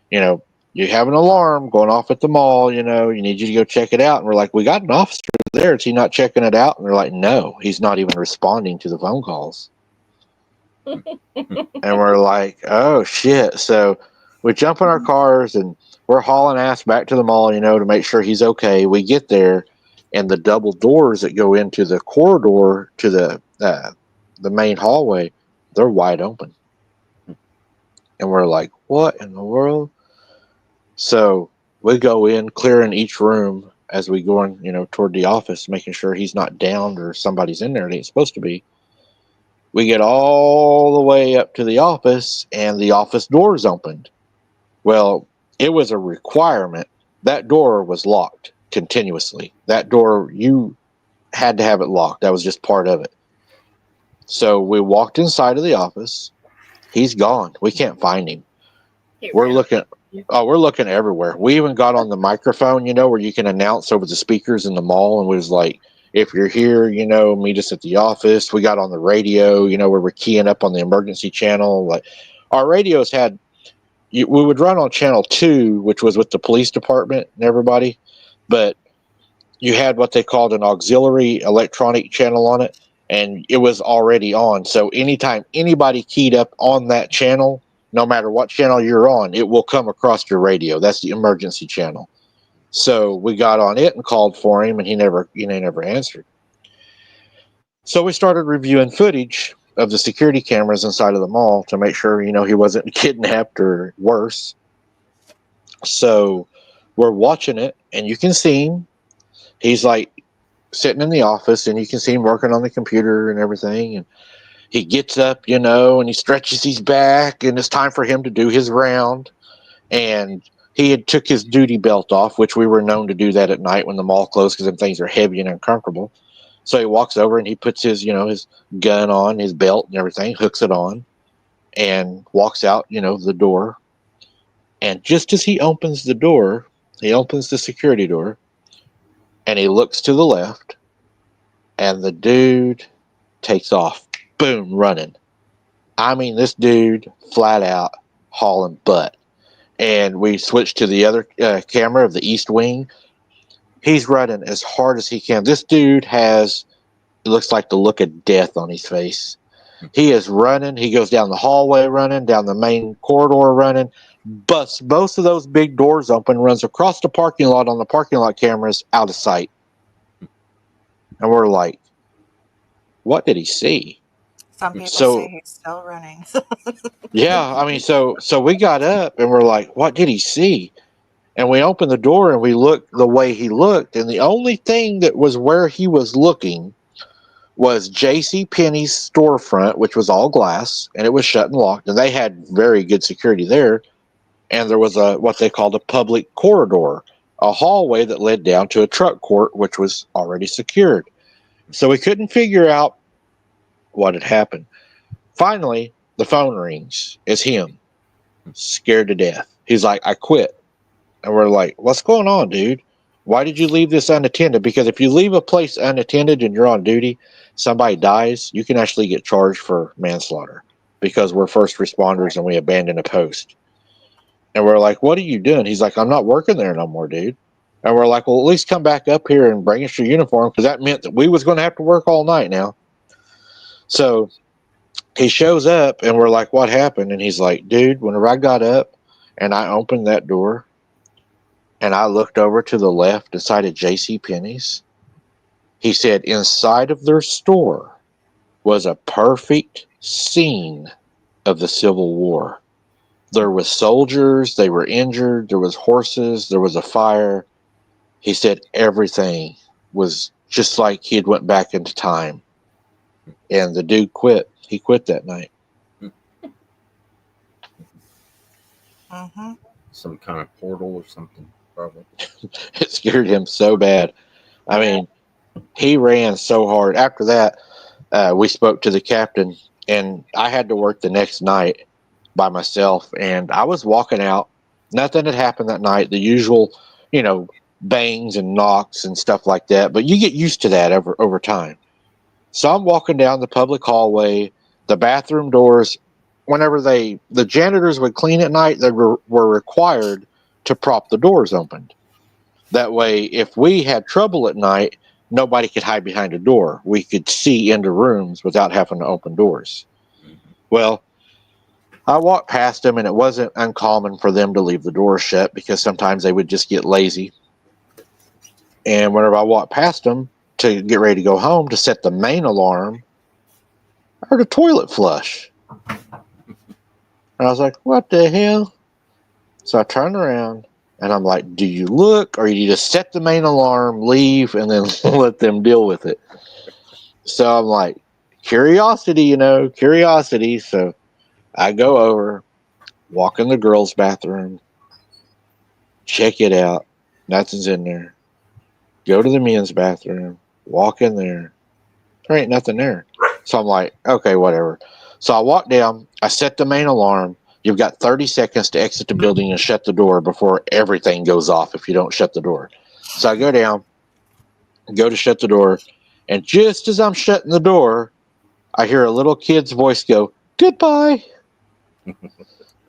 A: you have an alarm going off at the mall, you need you to go check it out. And we're like, we got an officer there. Is he not checking it out? And they're like, no, he's not even responding to the phone calls. And we're like, oh shit. So we jump in our cars and we're hauling ass back to the mall, to make sure he's okay. We get there, and the double doors that go into the corridor to the main hallway, they're wide open. And we're like, what in the world? So we go in, clearing each room as we go in, toward the office, making sure he's not downed or somebody's in there that ain't supposed to be. We get all the way up to the office, and the office door's opened. Well, it was a requirement. That door was locked continuously. That door, you had to have it locked. That was just part of it. So we walked inside of the office. He's gone. We can't find him. We're looking everywhere. We even got on the microphone, where you can announce over the speakers in the mall, and we was like, if you're here, meet us at the office. We got on the radio, where we're keying up on the emergency channel. Like, our radios had, we would run on channel 2, which was with the police department and everybody, but you had what they called an auxiliary electronic channel on it, and it was already on. So anytime anybody keyed up on that channel, no matter what channel you're on, it will come across your radio. That's the emergency channel. So we got on it and called for him, and he never answered. So we started reviewing footage of the security cameras inside of the mall to make sure, he wasn't kidnapped or worse. So we're watching it, and you can see him. He's like sitting in the office, and you can see him working on the computer and everything. And he gets up, and he stretches his back, and it's time for him to do his round. And he had took his duty belt off, which we were known to do that at night when the mall closed, because them things are heavy and uncomfortable. So he walks over and he puts his, his gun on, his belt and everything, hooks it on, and walks out, the door. And just as he opens the door, he opens the security door, and he looks to the left, and the dude takes off, boom, running. I mean, this dude flat out hauling butt. And we switched to the other camera of the East Wing. He's running as hard as he can. This dude it looks like the look of death on his face. He is running. He goes down the hallway running, down the main corridor running, busts both of those big doors open, runs across the parking lot on the parking lot cameras, out of sight. And we're like, what did he see?
B: Some people say he's still running.
A: Yeah, I mean, so we got up and we're like, what did he see? And we opened the door and we looked the way he looked, and the only thing that was where he was looking was JCPenney's storefront, which was all glass, and it was shut and locked, and they had very good security there. And there was what they called a public corridor, a hallway that led down to a truck court, which was already secured. So we couldn't figure out what had happened. Finally, the phone rings. It's him, scared to death. He's like, I quit. And we're like, what's going on, dude? Why did you leave this unattended? Because if you leave a place unattended and you're on duty, somebody dies, you can actually get charged for manslaughter, because we're first responders and we abandoned a post. And we're like, what are you doing? He's like, I'm not working there no more, dude. And we're like, well, at least come back up here and bring us your uniform, because that meant that we was going to have to work all night now. So he shows up and we're like, what happened? And he's like, dude, whenever I got up and I opened that door and I looked over to the left inside of JCPenney's, he said inside of their store was a perfect scene of the Civil War. There was soldiers, they were injured, there was horses, there was a fire. He said everything was just like he had went back into time. And the dude quit. He quit that night.
B: Mm-hmm.
C: Some kind of portal or something, probably.
A: It scared him so bad. I mean, he ran so hard. After that, we spoke to the captain, and I had to work the next night. by myself, and I was walking out. Nothing had happened that night. The usual, bangs and knocks and stuff like that. But you get used to that over time. So I'm walking down the public hallway. The bathroom doors, whenever the janitors would clean at night, they were required to prop the doors open. That way, if we had trouble at night, nobody could hide behind a door. We could see into rooms without having to open doors. Well, I walked past them, and it wasn't uncommon for them to leave the door shut because sometimes they would just get lazy. And whenever I walked past them to get ready to go home to set the main alarm, I heard a toilet flush. And I was like, what the hell? So I turned around, and I'm like, do you look, or you just set the main alarm, leave, and then let them deal with it? So I'm like, curiosity. So I go over, walk in the girls' bathroom, check it out. Nothing's in there. Go to the men's bathroom, walk in there. There ain't nothing there. So I'm like, okay, whatever. So I walk down, I set the main alarm. You've got 30 seconds to exit the building and shut the door before everything goes off if you don't shut the door. So I go down, go to shut the door, and just as I'm shutting the door, I hear a little kid's voice go, goodbye.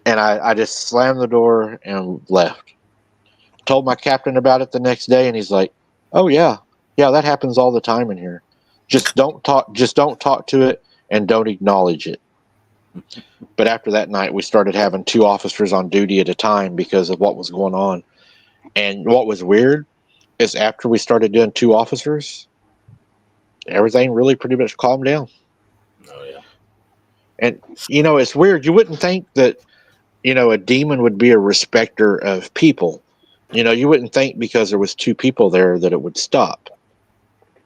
A: And I just slammed the door and left. Told my captain about it the next day, and he's like, oh, yeah, that happens all the time in here. Just don't talk to it and don't acknowledge it. But after that night, we started having 2 officers on duty at a time because of what was going on. And what was weird is after we started doing 2 officers, everything really pretty much calmed down.
C: Oh, yeah.
A: And, it's weird. You wouldn't think that, a demon would be a respecter of people. You wouldn't think because there was 2 people there that it would stop.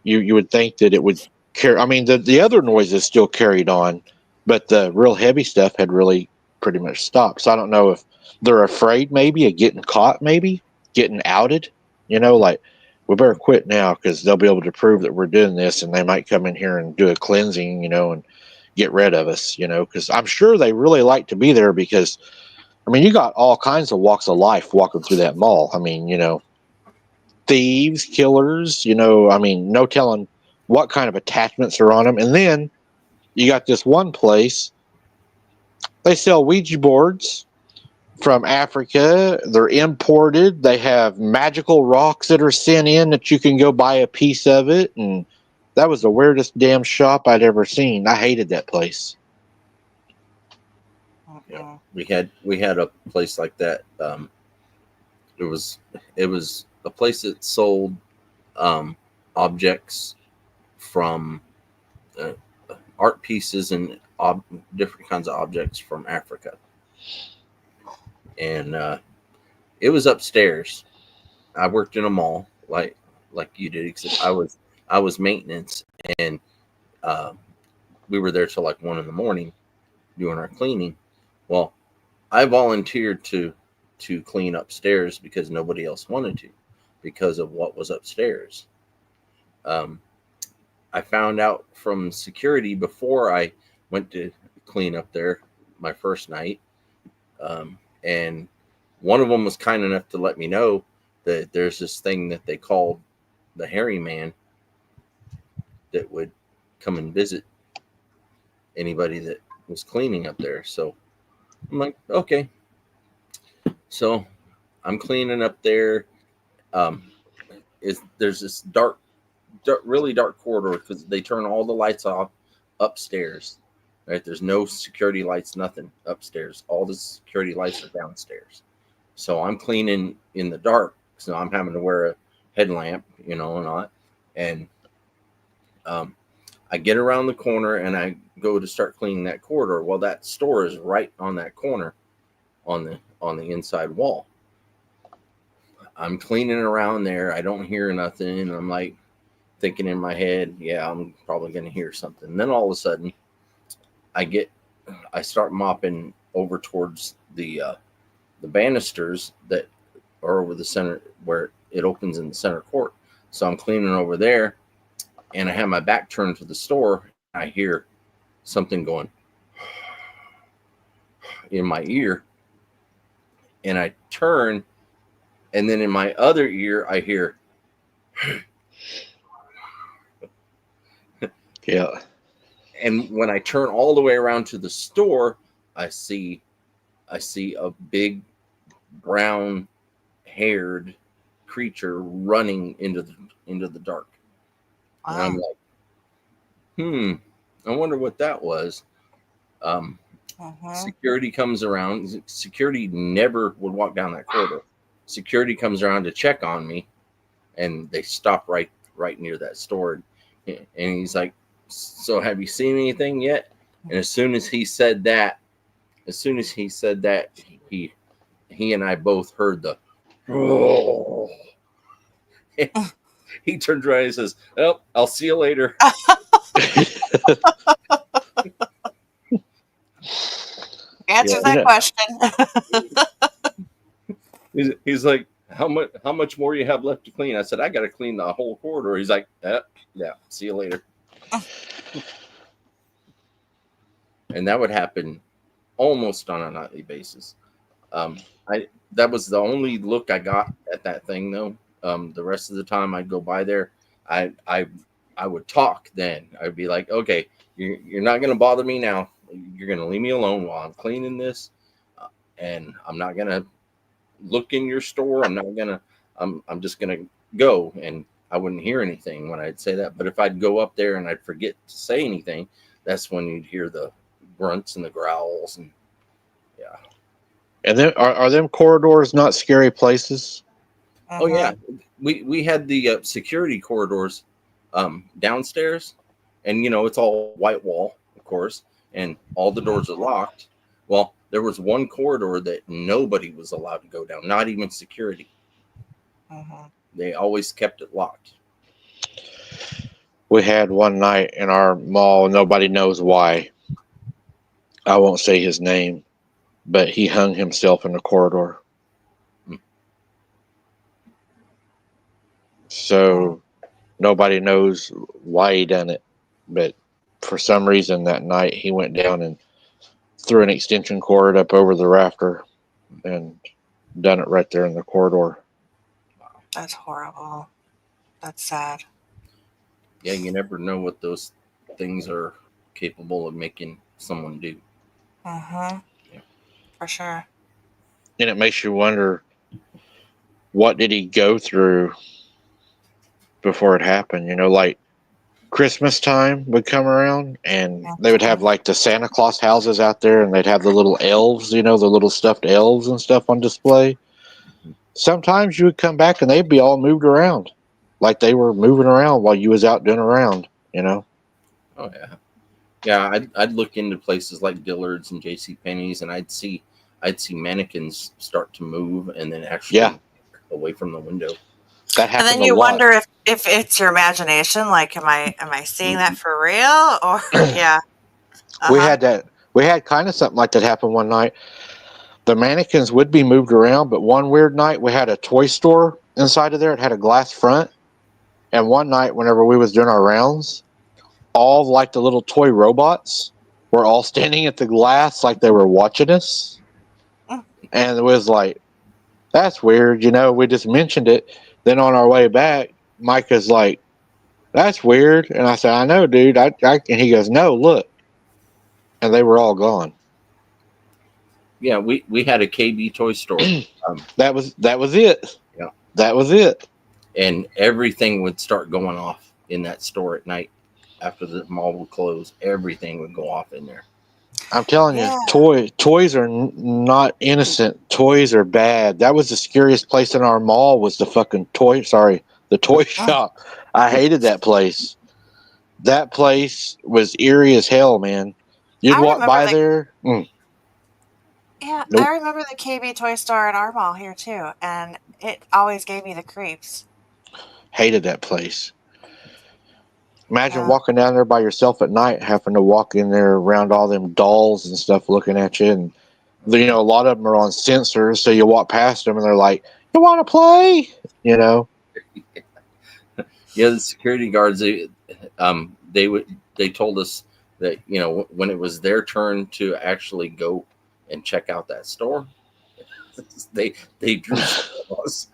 A: You would think that it would carry. I mean, the other noises still carried on, but the real heavy stuff had really pretty much stopped. So I don't know if they're afraid maybe of getting caught, maybe getting outed. Like, we better quit now because they'll be able to prove that we're doing this, and they might come in here and do a cleansing, and get rid of us, because I'm sure they really like to be there because, I mean, you got all kinds of walks of life walking through that mall. I mean, thieves, killers, no telling what kind of attachments are on them. And then you got this one place, they sell Ouija boards from Africa. They're imported. They have magical rocks that are sent in that you can go buy a piece of it. And that was the weirdest damn shop I'd ever seen. I hated that place.
C: Yeah, we had a place like that. It was a place that sold objects from art pieces and different kinds of objects from Africa, and it was upstairs. I worked in a mall like you did, except I was maintenance, and we were there till like 1 a.m. doing our cleaning. Well, I volunteered to clean upstairs because nobody else wanted to, because of what was upstairs. I found out from security before I went to clean up there my first night, and one of them was kind enough to let me know that there's this thing that they called the hairy man that would come and visit anybody that was cleaning up there. So I'm like, okay. So I'm cleaning up there. There's this dark, really dark corridor because they turn all the lights off upstairs. Right? There's no security lights, nothing upstairs. All the security lights are downstairs. So I'm cleaning in the dark. So I'm having to wear a headlamp, and all. And I get around the corner and I go to start cleaning that corridor. Well, that store is right on that corner on the inside wall. I'm cleaning around there. I don't hear nothing. And I'm like thinking in my head, yeah, I'm probably going to hear something. And then all of a sudden I start mopping over towards the banisters that are over the center where it opens in the center court. So I'm cleaning over there and I have my back turned to the store. I hear something going in my ear, and I turn, and then in my other ear I hear,
A: Yeah.
C: and when I turn all the way around to the store, I see a big brown haired creature running into the dark. And I'm
B: Wow.
C: like, I wonder what that was. Security comes around. Security never would walk down that corridor. Security comes around to check on me, and they stop right near that store. And he's like, "So have you seen anything yet?" And as soon as he said that, he and I both heard the. Oh. He turns around and says, "Well, I'll see you later."
B: Answer that question.
C: He's like, how much more you have left to clean? I said, I got to clean the whole corridor. He's like, yeah, see you later. And that would happen almost on a nightly basis. That was the only look I got at that thing, though. The rest of the time I'd go by there, I would talk. Then I'd be like, okay, you're not going to bother me now. You're going to leave me alone while I'm cleaning this, and I'm not going to look in your store. I'm just going to go. And I wouldn't hear anything when I'd say that. But if I'd go up there and I'd forget to say anything, that's when you'd hear the grunts and the growls. And yeah.
A: And then are them corridors not scary places?
C: Oh yeah, we had the security corridors downstairs, and it's all white wall, of course, and all the doors are locked. Well, there was one corridor that nobody was allowed to go down, not even security. They always kept it locked.
A: We had one night in our mall, nobody knows why. I won't say his name, but he hung himself in the corridor. So nobody knows why he done it, but for some reason that night he went down and threw an extension cord up over the rafter and done it right there in the corridor.
B: That's horrible. That's sad.
C: Yeah, you never know what those things are capable of making someone do.
B: Yeah. For sure.
A: And it makes you wonder, what did he go through before it happened? Like Christmas time would come around and they would have like the Santa Claus houses out there, and they'd have the little elves, the little stuffed elves and stuff on display. Sometimes you would come back and they'd be all moved around, like they were moving around while you was out doing around,
C: Oh yeah. I'd look into places like Dillard's and JCPenney's, and I'd see mannequins start to move and then actually away from the window.
A: That happened.
B: And then you wonder if it's your imagination. Like, am I seeing that for real? Or
A: We had that. We had kind of something like that happen one night. The mannequins would be moved around, but one weird night we had a toy store inside of there. It had a glass front, and one night whenever we was doing our rounds, all like the little toy robots were all standing at the glass like they were watching us, and it was like, that's weird. We just mentioned it. Then on our way back, Micah's like, that's weird. And I said, I know, dude. And he goes, no, look. And they were all gone.
C: Yeah, we had a KB toy store.
A: That was it.
C: Yeah.
A: That was it.
C: And everything would start going off in that store at night after the mall would close. Everything would go off in there.
A: I'm telling you, toys are not innocent. Toys are bad. That was the scariest place in our mall, was the fucking toy shop. I hated that place. That place was eerie as hell, man. You'd walk by there.
B: Yeah,
A: Nope.
B: I remember the KB toy store at our mall here too, and it always gave me the creeps.
A: Hated that place. Imagine walking down there by yourself at night, having to walk in there around all them dolls and stuff looking at you. And, a lot of them are on sensors, so you walk past them and they're like, you want to play?
C: Yeah, the security guards, they told us that, when it was their turn to actually go and check out that store, they drew straws.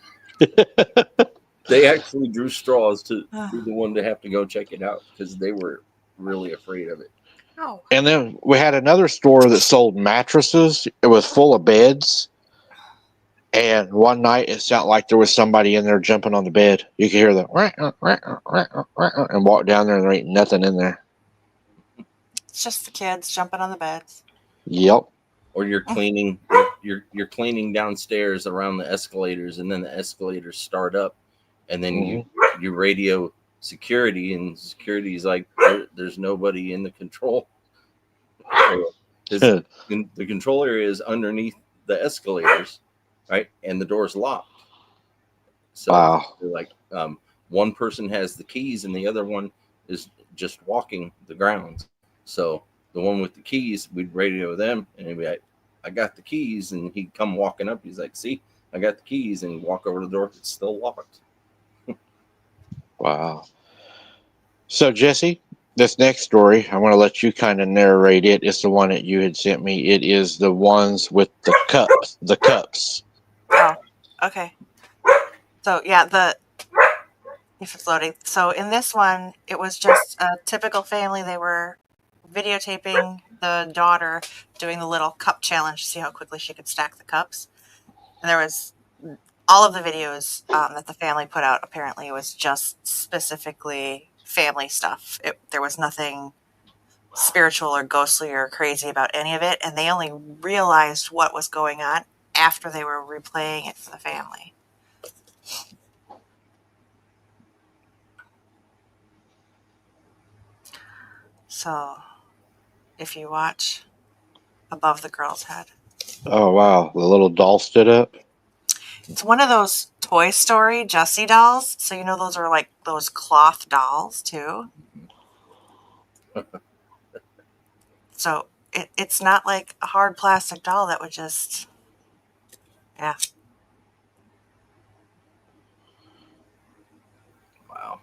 C: They actually drew straws to be the one to have to go check it out because they were really afraid of it.
B: Oh.
A: And then we had another store that sold mattresses. It was full of beds. And one night it sounded like there was somebody in there jumping on the bed. You could hear the and walk down there and there ain't nothing in there.
B: It's just the kids jumping on the beds.
A: Yep.
C: Or you're cleaning you're cleaning downstairs around the escalators, and then the escalators start up, and then you radio security, and security's like, there's nobody in the control. The control area is underneath the escalators, right? And the door's locked. So
A: wow.
C: like one person has the keys and the other one is just walking the grounds. So the one with the keys, we'd radio them, and he'd be like, I got the keys, and he'd come walking up. He's like, see, I got the keys, and walk over to the door. It's still locked.
A: Wow. So, Jesse, this next story, I want to let you kind of narrate it. It's the one that you had sent me. It is the ones with the cups. The cups.
B: Oh, okay. So, yeah, if it's loading. So, in this one, it was just a typical family. They were videotaping the daughter doing the little cup challenge to see how quickly she could stack the cups. And there was all of the videos that the family put out. Apparently, it was just specifically family stuff. There was nothing spiritual or ghostly or crazy about any of it. And they only realized what was going on after they were replaying it for the family. So, if you watch above the girl's head.
A: Oh, wow. The little doll stood up.
B: It's one of those Toy Story Jessie dolls. So, you know, those are like those cloth dolls, too. So, it's not like a hard plastic doll that would just... Yeah.
C: Wow.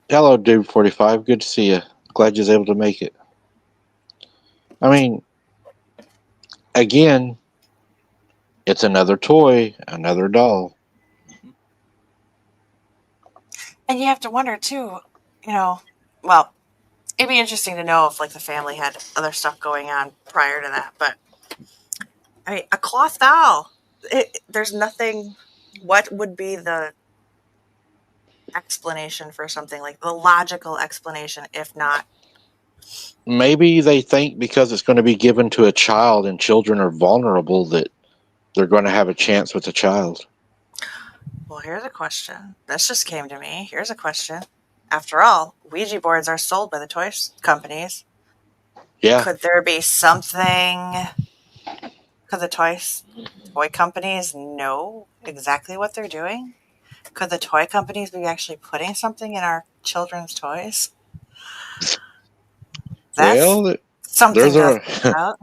A: Hello, Dude 45. Good to see you. Glad you was able to make it. I mean, again, it's another toy, another doll.
B: And you have to wonder, too, you know, well, it'd be interesting to know if, like, the family had other stuff going on prior to that. But, I mean, a cloth doll, there's nothing... What would be the explanation for something, like the logical explanation, if not?
A: Maybe they think because it's going to be given to a child and children are vulnerable that they're going to have a chance with a child.
B: Well, here's a question. This just came to me. Here's a question. After all, Ouija boards are sold by the toy companies.
A: Yeah.
B: Could there be something? Could the toy companies know exactly what they're doing? Could the toy companies be actually putting something in our children's toys? That's something to think about.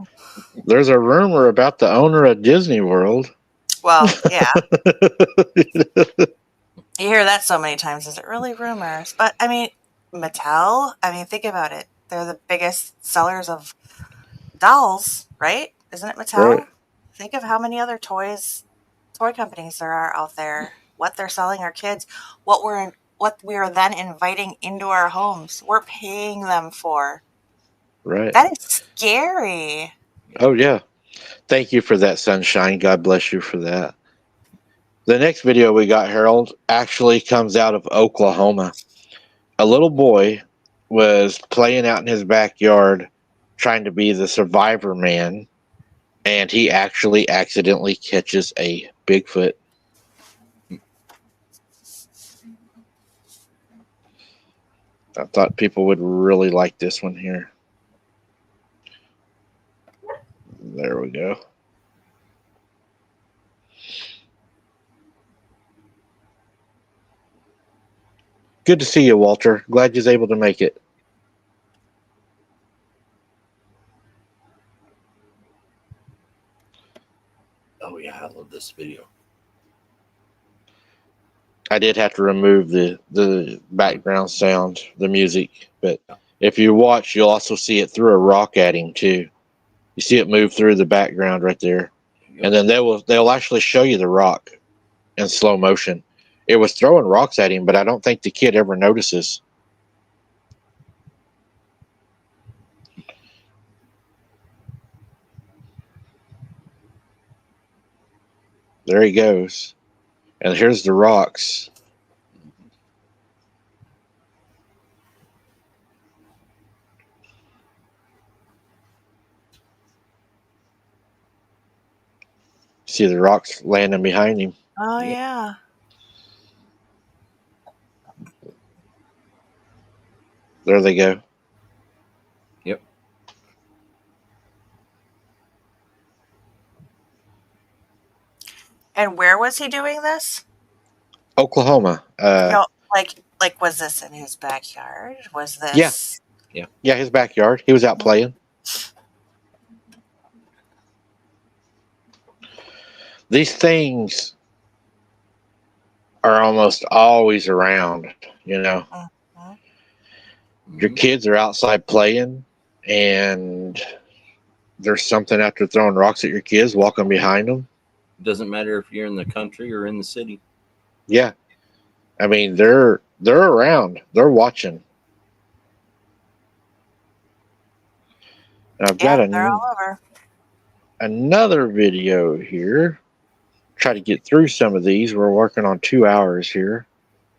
A: There's a rumor about the owner of Disney World.
B: Well, yeah. You hear that so many times. Is it really rumors? But, I mean, Mattel, I mean, think about it. They're the biggest sellers of dolls, right? Isn't it Mattel?
A: Right.
B: Think of how many other toy companies there are out there, what they're selling our kids, what we are then inviting into our homes. We're paying them for.
A: Right.
B: That is scary.
A: Oh, yeah. Thank you for that, Sunshine. God bless you for that. The next video we got, Harold, actually comes out of Oklahoma. A little boy was playing out in his backyard trying to be the survivor man, and he actually accidentally catches a Bigfoot. I thought people would really like this one here. There we go. Good to see you, Walter. Glad you was able to make it.
C: Oh yeah, I love this video.
A: I did have to remove the background sound, the music, but if you watch, you'll also see it threw a rock at him too. You see it move through the background right there. And then they'll actually show you the rock in slow motion. It was throwing rocks at him, but I don't think the kid ever notices. There he goes. And here's the rocks. See the rocks landing behind him.
B: Oh,
C: Yeah.
B: yeah.
A: There they go.
C: Yep.
B: And where was he doing this?
A: Oklahoma.
B: No, like was this in his backyard? Was this?
A: Yeah, his backyard. He was out playing. These things are almost always around, you know. Your kids are outside playing, and there's something after throwing rocks at your kids walking behind them.
C: Doesn't matter if you're in the country or in the city.
A: Yeah. I mean, they're around. They're watching. And I've got
B: They're all over.
A: another video here. Try to get through some of these. We're working on 2 hours here.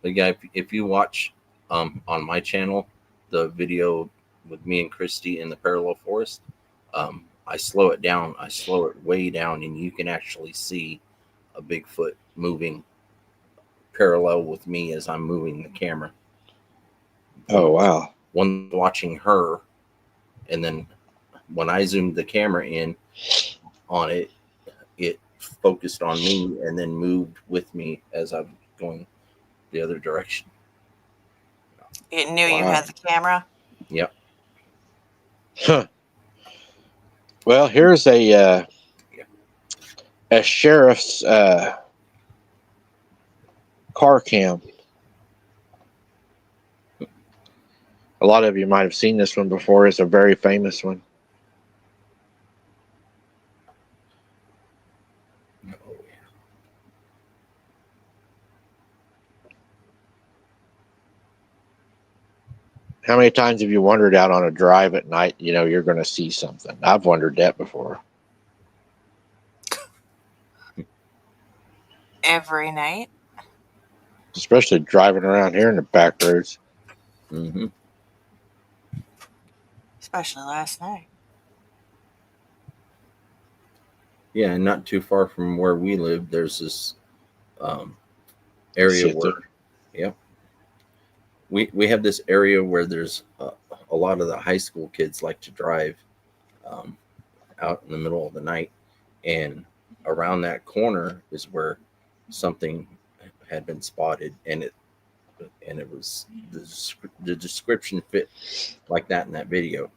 C: But yeah, if you watch on my channel the video with me and Christy in the parallel forest, I slow it down. I slow it way down, and you can actually see a Bigfoot moving parallel with me as I'm moving the camera.
A: Oh, wow.
C: One watching her, and then when I zoomed the camera in on it, it focused on me and then moved with me as I'm going the other direction.
B: You knew you
A: Wow.
B: had the camera?
C: Yep.
A: Huh. Well, here's a sheriff's car cam. A lot of you might have seen this one before. It's a very famous one. How many times have you wondered out on a drive at night, you know, you're going to see something? I've wondered that before.
B: Every night?
A: Especially driving around here in the back roads.
C: Mm-hmm.
B: Especially last night.
C: Yeah, and not too far from where we live, there's this area where, yep, we have this area where there's a lot of the high school kids like to drive out in the middle of the night, and around that corner is where something had been spotted, and it was the description fit like that in that video.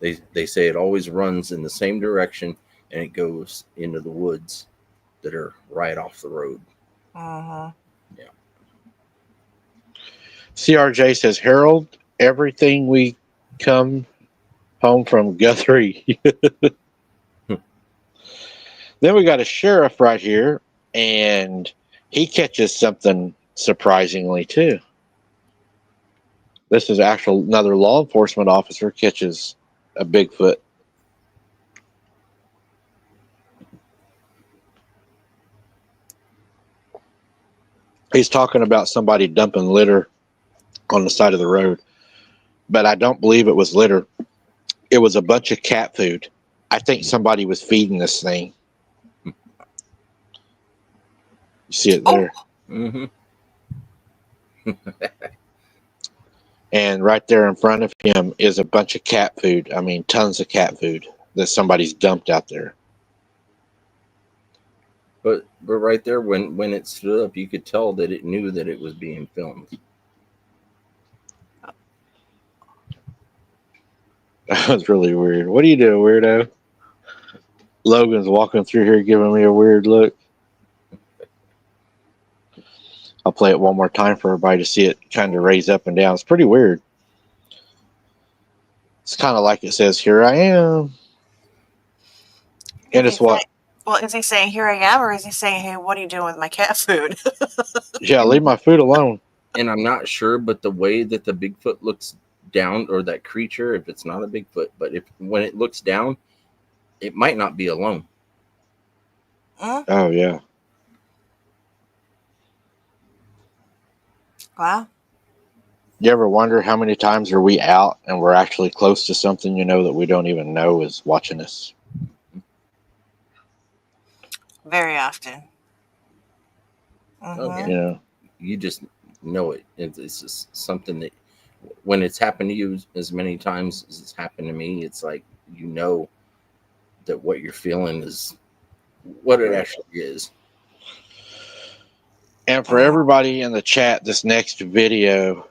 C: They say it always runs in the same direction, and it goes into the woods that are right off the road.
B: Uh-huh.
C: Yeah.
A: CRJ says, Harold, everything we come home from Guthrie. Then we got a sheriff right here, and he catches something surprisingly too. This is another law enforcement officer catches a Bigfoot. He's talking about somebody dumping litter on the side of the road, but I don't believe it was litter. It was a bunch of cat food. I think somebody was feeding this thing. You see it there.
C: Mm-hmm.
A: And right there in front of him is a bunch of cat food. I mean, tons of cat food that somebody's dumped out there.
C: But right there, when it stood up, you could tell that it knew that it was being filmed.
A: That was really weird. What are you doing, weirdo? Logan's walking through here giving me a weird look. I'll play it one more time for everybody to see it kind of raise up and down. It's pretty weird. It's kind of like it says, "Here I am," and it's what?
B: Well, is he saying "Here I am," or is he saying, "Hey, what are you doing with my cat food"?
A: Yeah, leave my food alone.
C: And I'm not sure, but the way that the Bigfoot looks down, or that creature, if it's not a Bigfoot, but when it looks down, it might not be alone.
A: Oh yeah.
B: Wow.
A: You ever wonder how many times are we out and we're actually close to something, that we don't even know is watching us?
B: Very often.
C: Oh, yeah.
A: You know.
C: You just know it. It's just something that, when it's happened to you as many times as it's happened to me, it's like, that what you're feeling is what it actually is.
A: And for everybody in the chat, this next video,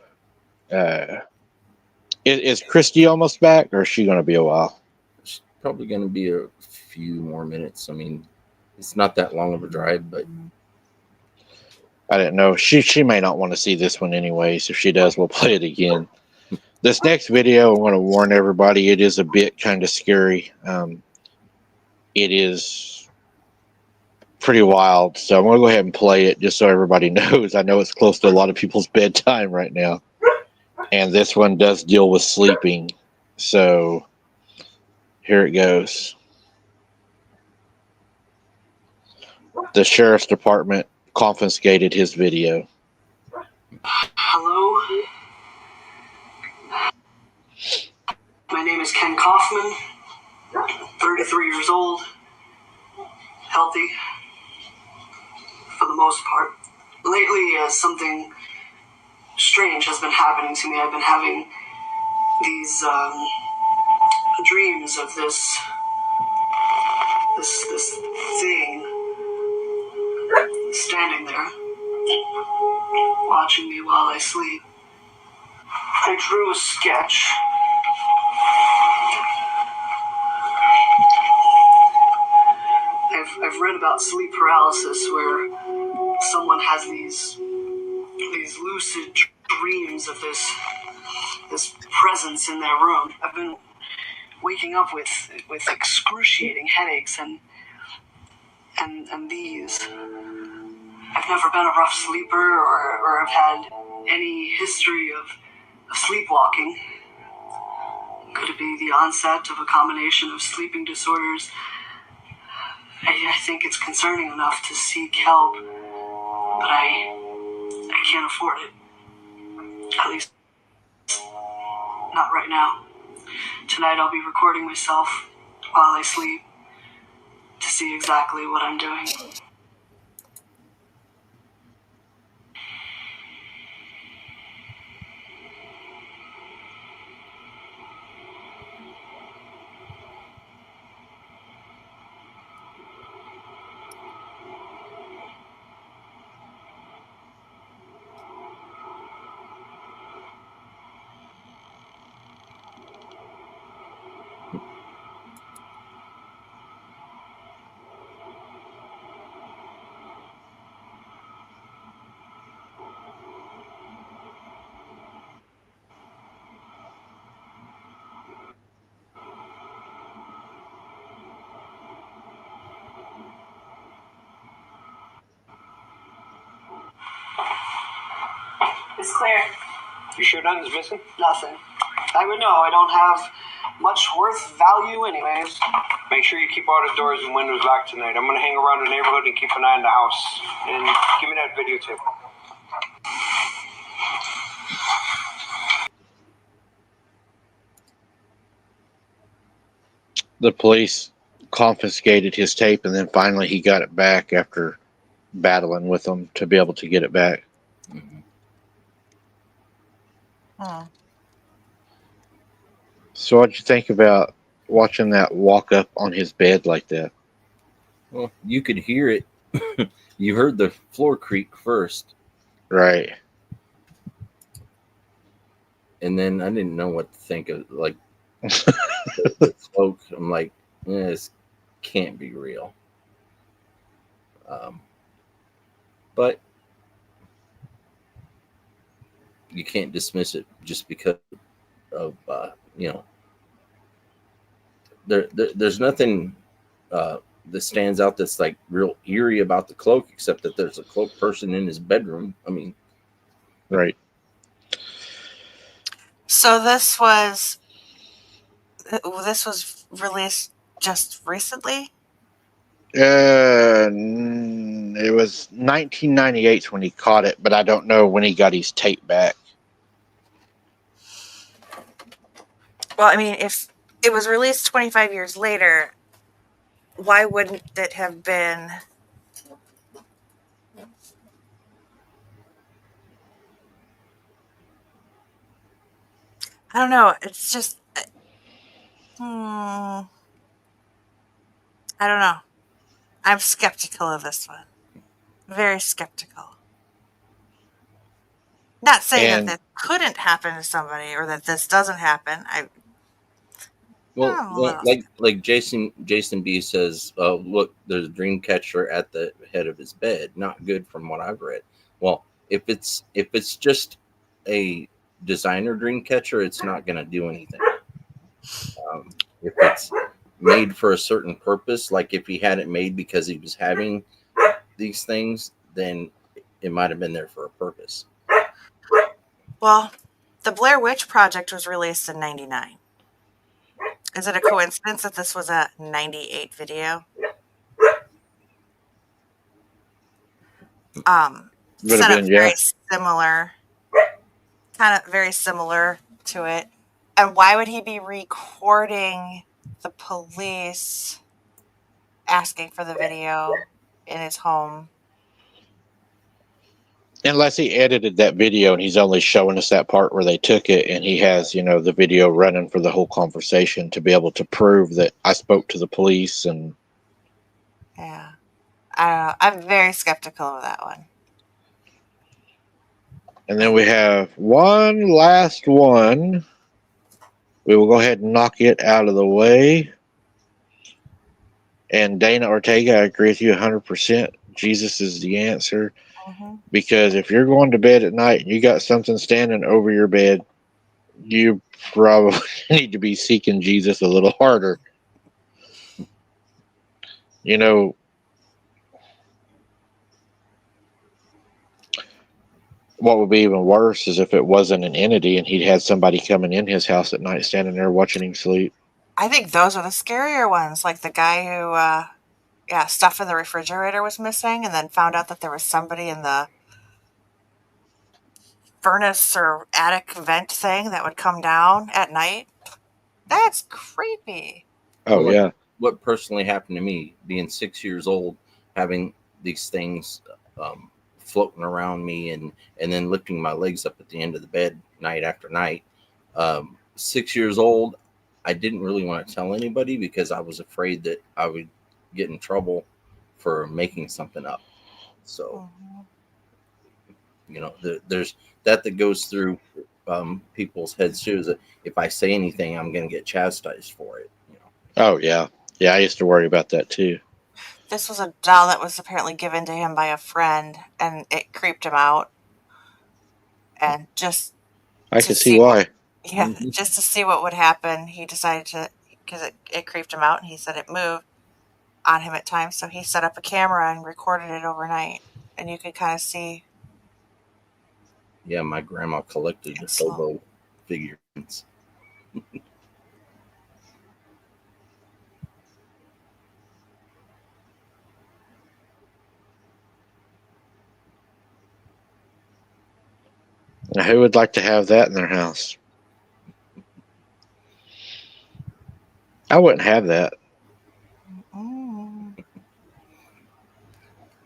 A: is Christy almost back, or is she going to be a while?
C: It's probably going to be a few more minutes. I mean, it's not that long of a drive, but
A: I didn't know. She may not want to see this one anyways. If she does, we'll play it again. This next video, I want to warn everybody, it is a bit kind of scary. It is pretty wild. So I'm going to go ahead and play it just so everybody knows. I know it's close to a lot of people's bedtime right now. And this one does deal with sleeping. So here it goes. The sheriff's department confiscated his video.
J: Hello. My name is Ken Kaufman, 33 years old, healthy for the most part. Lately, something strange has been happening to me. I've been having these dreams of this thing standing there, watching me while I sleep. I drew a sketch. I've read about sleep paralysis, where someone has these lucid dreams of this presence in their room. I've been waking up with excruciating headaches and these. I've never been a rough sleeper or have had any history of sleepwalking. Could it be the onset of a combination of sleeping disorders? I think it's concerning enough to seek help, but I can't afford it. At least, not right now. Tonight I'll be recording myself while I sleep to see exactly what I'm doing. It's clear.
K: You sure nothing's missing?
J: Nothing. I would know. I don't have much worth value anyways.
K: Make sure you keep all the doors and windows locked tonight. I'm going to hang around the neighborhood and keep an eye on the house. And give me that videotape.
A: The police confiscated his tape, and then finally he got it back after battling with them to be able to get it back.
C: Mm-hmm.
B: Oh.
A: So what'd you think about watching that walk up on his bed like that?
C: Well, you could hear it. You heard the floor creak first.
A: Right.
C: And then I didn't know what to think of, like, the smoke. I'm like, this can't be real. But you can't dismiss it just because of, there's nothing that stands out that's like real eerie about the cloak, except that there's a cloak person in his bedroom. I mean,
A: Right.
B: So this was released just recently.
A: It was 1998 when he caught it, but I don't know when he got his tape back.
B: Well, I mean, if it was released 25 years later, why wouldn't it have been? I don't know. It's just, I don't know. I'm skeptical of this one. Very skeptical. Not saying
A: And-
B: that this couldn't happen to somebody or that this doesn't happen.
C: well, like Jason B says, look, there's a dream catcher at the head of his bed. Not good from what I've read. Well, if it's just a designer dream catcher, it's not going to do anything. If it's made for a certain purpose, like if he had it made because he was having these things, then it might have been there for a purpose.
B: Well, the Blair Witch Project was released in 99. Is it a coincidence that this was a 98 video?
A: Would have
B: Set up
A: been, yeah.
B: very similar, kind of very similar to it. And why would he be recording the police asking for the video in his home?
A: Unless he edited that video and he's only showing us that part where they took it, and he has, the video running for the whole conversation to be able to prove that I spoke to the police. And
B: Yeah. I don't know. I'm very skeptical of that one.
A: and then we have one last one. We will go ahead and knock it out of the way. And Dana Ortega, I agree with you 100%. Jesus is the answer. Because if you're going to bed at night and you got something standing over your bed, you probably need to be seeking Jesus a little harder. What would be even worse is if it wasn't an entity and he'd had somebody coming in his house at night standing there watching him sleep.
B: I think those are the scarier ones, like the guy who, stuff in the refrigerator was missing and then found out that there was somebody in the furnace or attic vent thing that would come down at night. That's creepy.
A: Oh, yeah.
C: What personally happened to me, being 6 years old, having these things floating around me and then lifting my legs up at the end of the bed night after night. 6 years old, I didn't really want to tell anybody because I was afraid that I would get in trouble for making something up. So, there's that goes through people's heads too. Is that if I say anything, I'm going to get chastised for it.
A: Oh, yeah. Yeah, I used to worry about that too.
B: This was a doll that was apparently given to him by a friend, and it creeped him out. And just
A: I can see why.
B: Just to see what would happen, he decided to, because it creeped him out, and he said it moved on him at times. So he set up a camera and recorded it overnight, and you could kind of see.
C: Yeah, my grandma collected the Hobo figurines.
A: Now, who would like to have that in their house? I wouldn't have that. I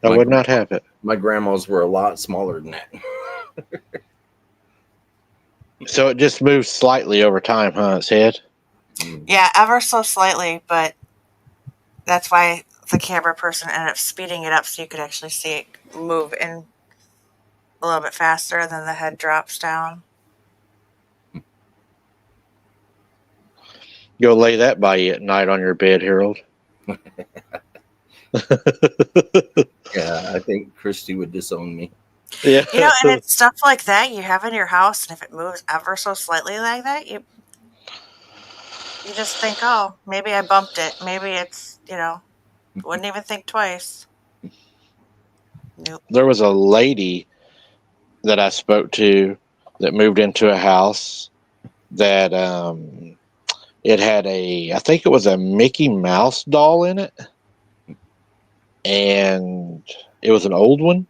A: would not have it.
C: My grandmas were a lot smaller than that.
A: So it just moves slightly over time, huh? Its head?
B: Yeah, ever so slightly, but that's why the camera person ended up speeding it up so you could actually see it move in a little bit faster, and then the head drops down.
A: You'll lay that by you at night on your bed, Harold.
C: Yeah, I think Christy would disown me.
A: Yeah.
B: And it's stuff like that you have in your house, and if it moves ever so slightly like that, you You just think, oh, maybe I bumped it. Maybe it's, wouldn't even think twice. Nope.
A: There was a lady that I spoke to that moved into a house that it had I think it was a Mickey Mouse doll in it, and it was an old one.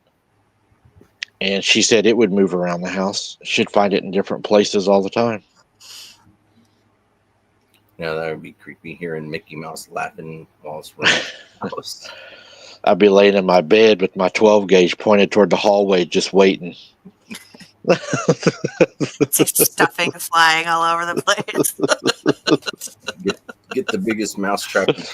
A: And she said it would move around the house. She'd find it in different places all the time.
C: Yeah, that would be creepy, hearing Mickey Mouse laughing while it's running the house.
A: I'd be laying in my bed with my 12 gauge pointed toward the hallway, just waiting.
B: See stuffing flying all over the place.
C: Get the biggest mouse trap you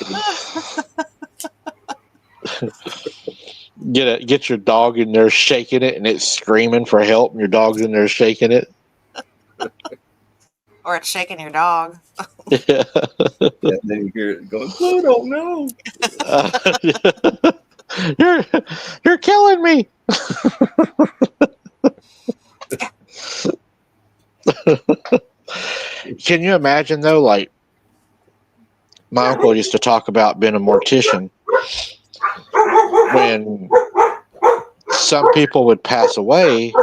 C: could.
A: Get your dog in there shaking it, and it's screaming for help, and your dog's in there shaking it.
B: Or it's shaking your dog.
C: Yeah, then you hear it going, I don't know.
A: You're killing me. Can you imagine though? Like, my uncle used to talk about being a mortician. When some people would pass away,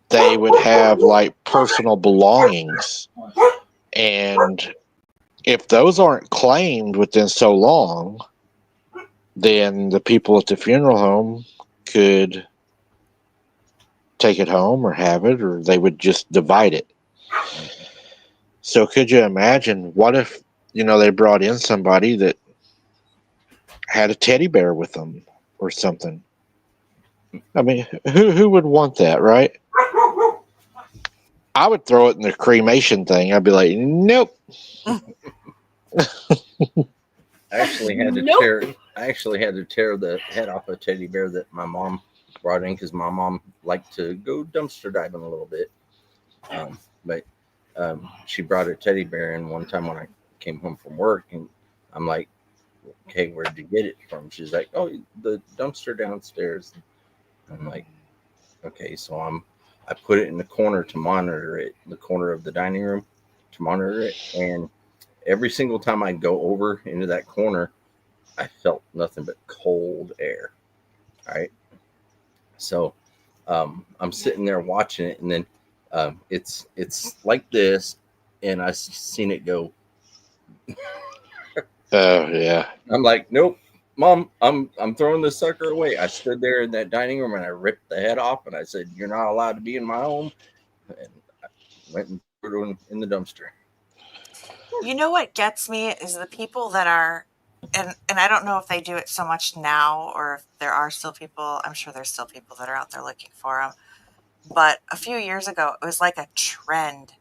A: they would have like personal belongings, and if those aren't claimed within so long, then the people at the funeral home could take it home or have it, or they would just divide it. So could you imagine, what if, they brought in somebody that had a teddy bear with them or something? I mean, who would want that, right? I would throw it in the cremation thing. I'd be like, nope.
C: I actually had to tear the head off a teddy bear that my mom brought in, because my mom liked to go dumpster diving a little bit. But she brought a teddy bear in one time when I came home from work, and I'm like, okay, where'd you get it from? She's like, oh, the dumpster downstairs. I'm like, okay, so I put it in the corner to monitor it, the corner of the dining room to monitor it, and every single time I go over into that corner, I felt nothing but cold air. All right. So I'm sitting there watching it, and then it's like this, and I seen it go.
A: Oh yeah.
C: I'm like, nope, Mom, I'm throwing this sucker away. I stood there in that dining room and I ripped the head off, and I said, you're not allowed to be in my home, and I went and threw it in the dumpster.
B: You know what gets me is the people that are, and I don't know if they do it so much now, or if there are still people. I'm sure there's still people that are out there looking for them. But a few years ago, it was like a trend.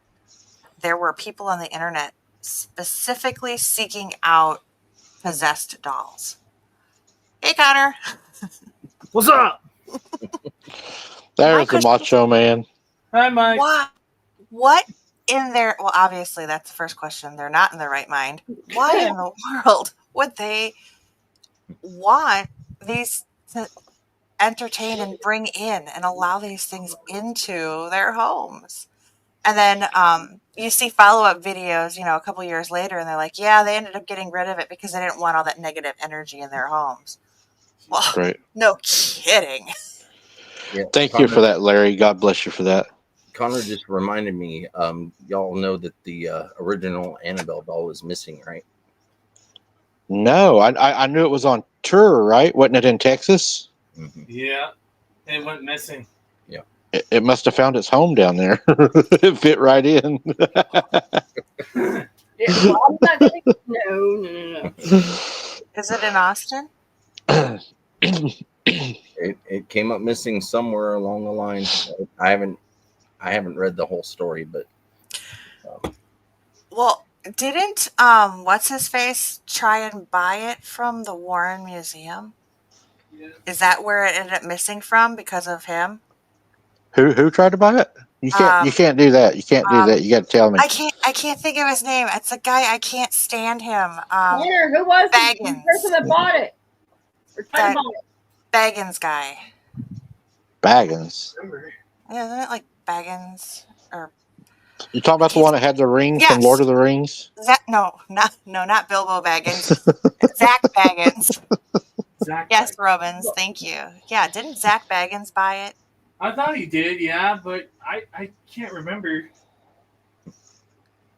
B: There were people on the internet specifically seeking out possessed dolls. Hey, Connor.
L: What's up?
A: There's the Macho Man.
L: Hi, Mike.
B: What in their... Well, obviously, that's the first question. They're not in their right mind. Why in the world would they want these to entertain and bring in and allow these things into their homes? And then you see follow-up videos, a couple years later, and they're like, yeah, they ended up getting rid of it because they didn't want all that negative energy in their homes. Well,
A: right.
B: No kidding.
C: Yeah,
A: Thank you for that, Larry. God bless you for that.
C: Connor just reminded me, y'all know that the original Annabelle doll is missing, right?
A: No, I knew it was on tour, right? Wasn't it in Texas?
C: Mm-hmm.
L: Yeah, it went missing.
C: Yeah.
A: It must have found its home down there. It fit right in.
D: Well, no.
B: Is it in Austin?
C: It came up missing somewhere along the line. I haven't read the whole story, but
B: well, didn't what's his face try and buy it from the Warren Museum? Yeah. Is that where it ended up missing from because of him?
A: Who tried to buy it? You can't do that. You can't do that. You got to tell me.
B: I can't think of his name. It's a guy, I can't stand him.
D: Who was
B: Baggins.
D: the person that bought it? Or tried to buy it?
B: Baggins guy.
A: Baggins.
B: Yeah, isn't it like Baggins? Or
A: You talking about the one that had the ring from
B: Yes.
A: Lord of the Rings?
B: No, not Bilbo Baggins. Zach Baggins.
L: Zach
B: Yes,
L: Baggins.
B: Robins. Thank you. Yeah, didn't Zach Baggins buy it?
L: I thought he did, yeah, but I can't remember.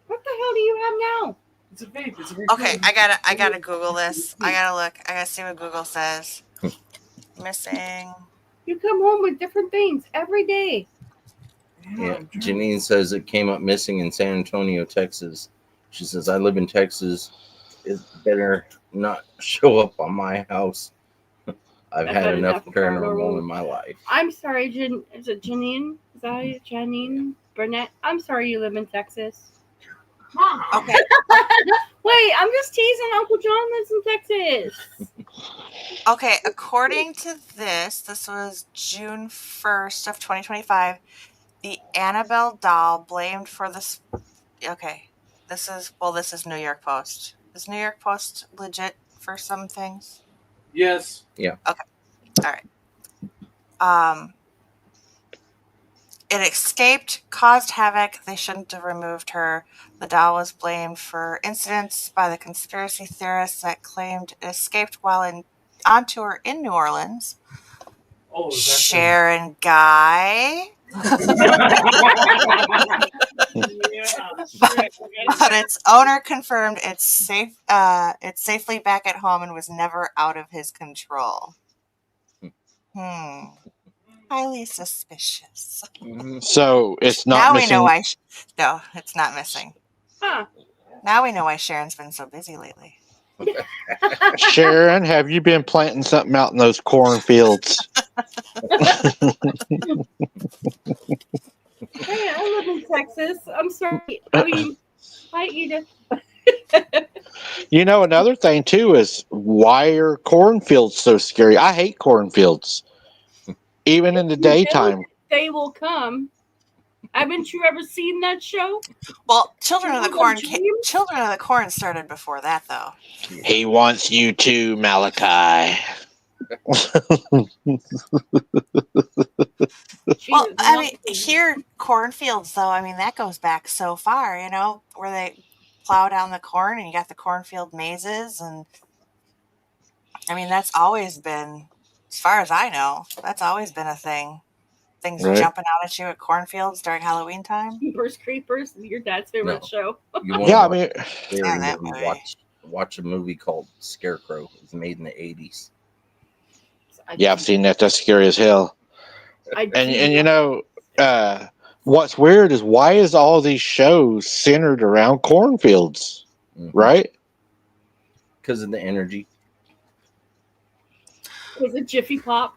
D: What the hell do you have now?
L: It's a vape. It's a
B: Okay, I gotta Google this. I gotta look. I gotta see what Google says. Missing.
D: You come home with different things every day.
C: Yeah, Janine says it came up missing in San Antonio, Texas. She says, I live in Texas. It better not show up on my house. I've had enough paranormal in my life.
D: I'm sorry, is it Janine? Is that you? Janine Burnett? I'm sorry you live in Texas.
B: Okay.
D: Wait, I'm just teasing. Uncle John lives in Texas.
B: Okay, according to this was June 1st of 2025. The Annabelle doll blamed for this. Okay, this is New York Post. Is New York Post legit for some things?
L: Yes.
C: Yeah.
B: Okay. All right. It escaped, caused havoc. They shouldn't have removed her. The doll was blamed for incidents by the conspiracy theorists that claimed it escaped while on tour in New Orleans.
L: Oh,
B: Sharon Guy. But its owner confirmed it's safe. It's safely back at home and was never out of his control. Highly suspicious.
A: So it's not
B: Now
A: missing.
B: we know why. No, it's not missing.
D: Huh.
B: Now we know why Sharon's been so busy lately.
A: Sharon, have you been planting something out in those cornfields?
D: Hey, I live in Texas. I'm sorry. I mean, hi, Edith.
A: You know, another thing too is why are cornfields so scary? I hate cornfields, even in the daytime.
D: They will come. Haven't you ever seen that show?
B: Well, Children of the Corn started before that, though.
A: He wants you too, Malachi.
B: Well, I mean, here, cornfields, though, I mean, that goes back so far, you know, where they plow down the corn and you got the cornfield mazes. And I mean, that's always been, as far as I know, that's always been a thing. Things
A: Right.
B: jumping out at you at cornfields during Halloween time.
D: Jeepers Creepers, your dad's favorite show.
A: Yeah, I mean,
B: that movie.
C: Watch a movie called Scarecrow. It was made in the 80s.
A: yeah, I've seen that. That's scary as hell.
D: And
A: you know, what's weird is why is all these shows centered around cornfields, right?
C: Because of the energy.
D: Was it Jiffy Pop?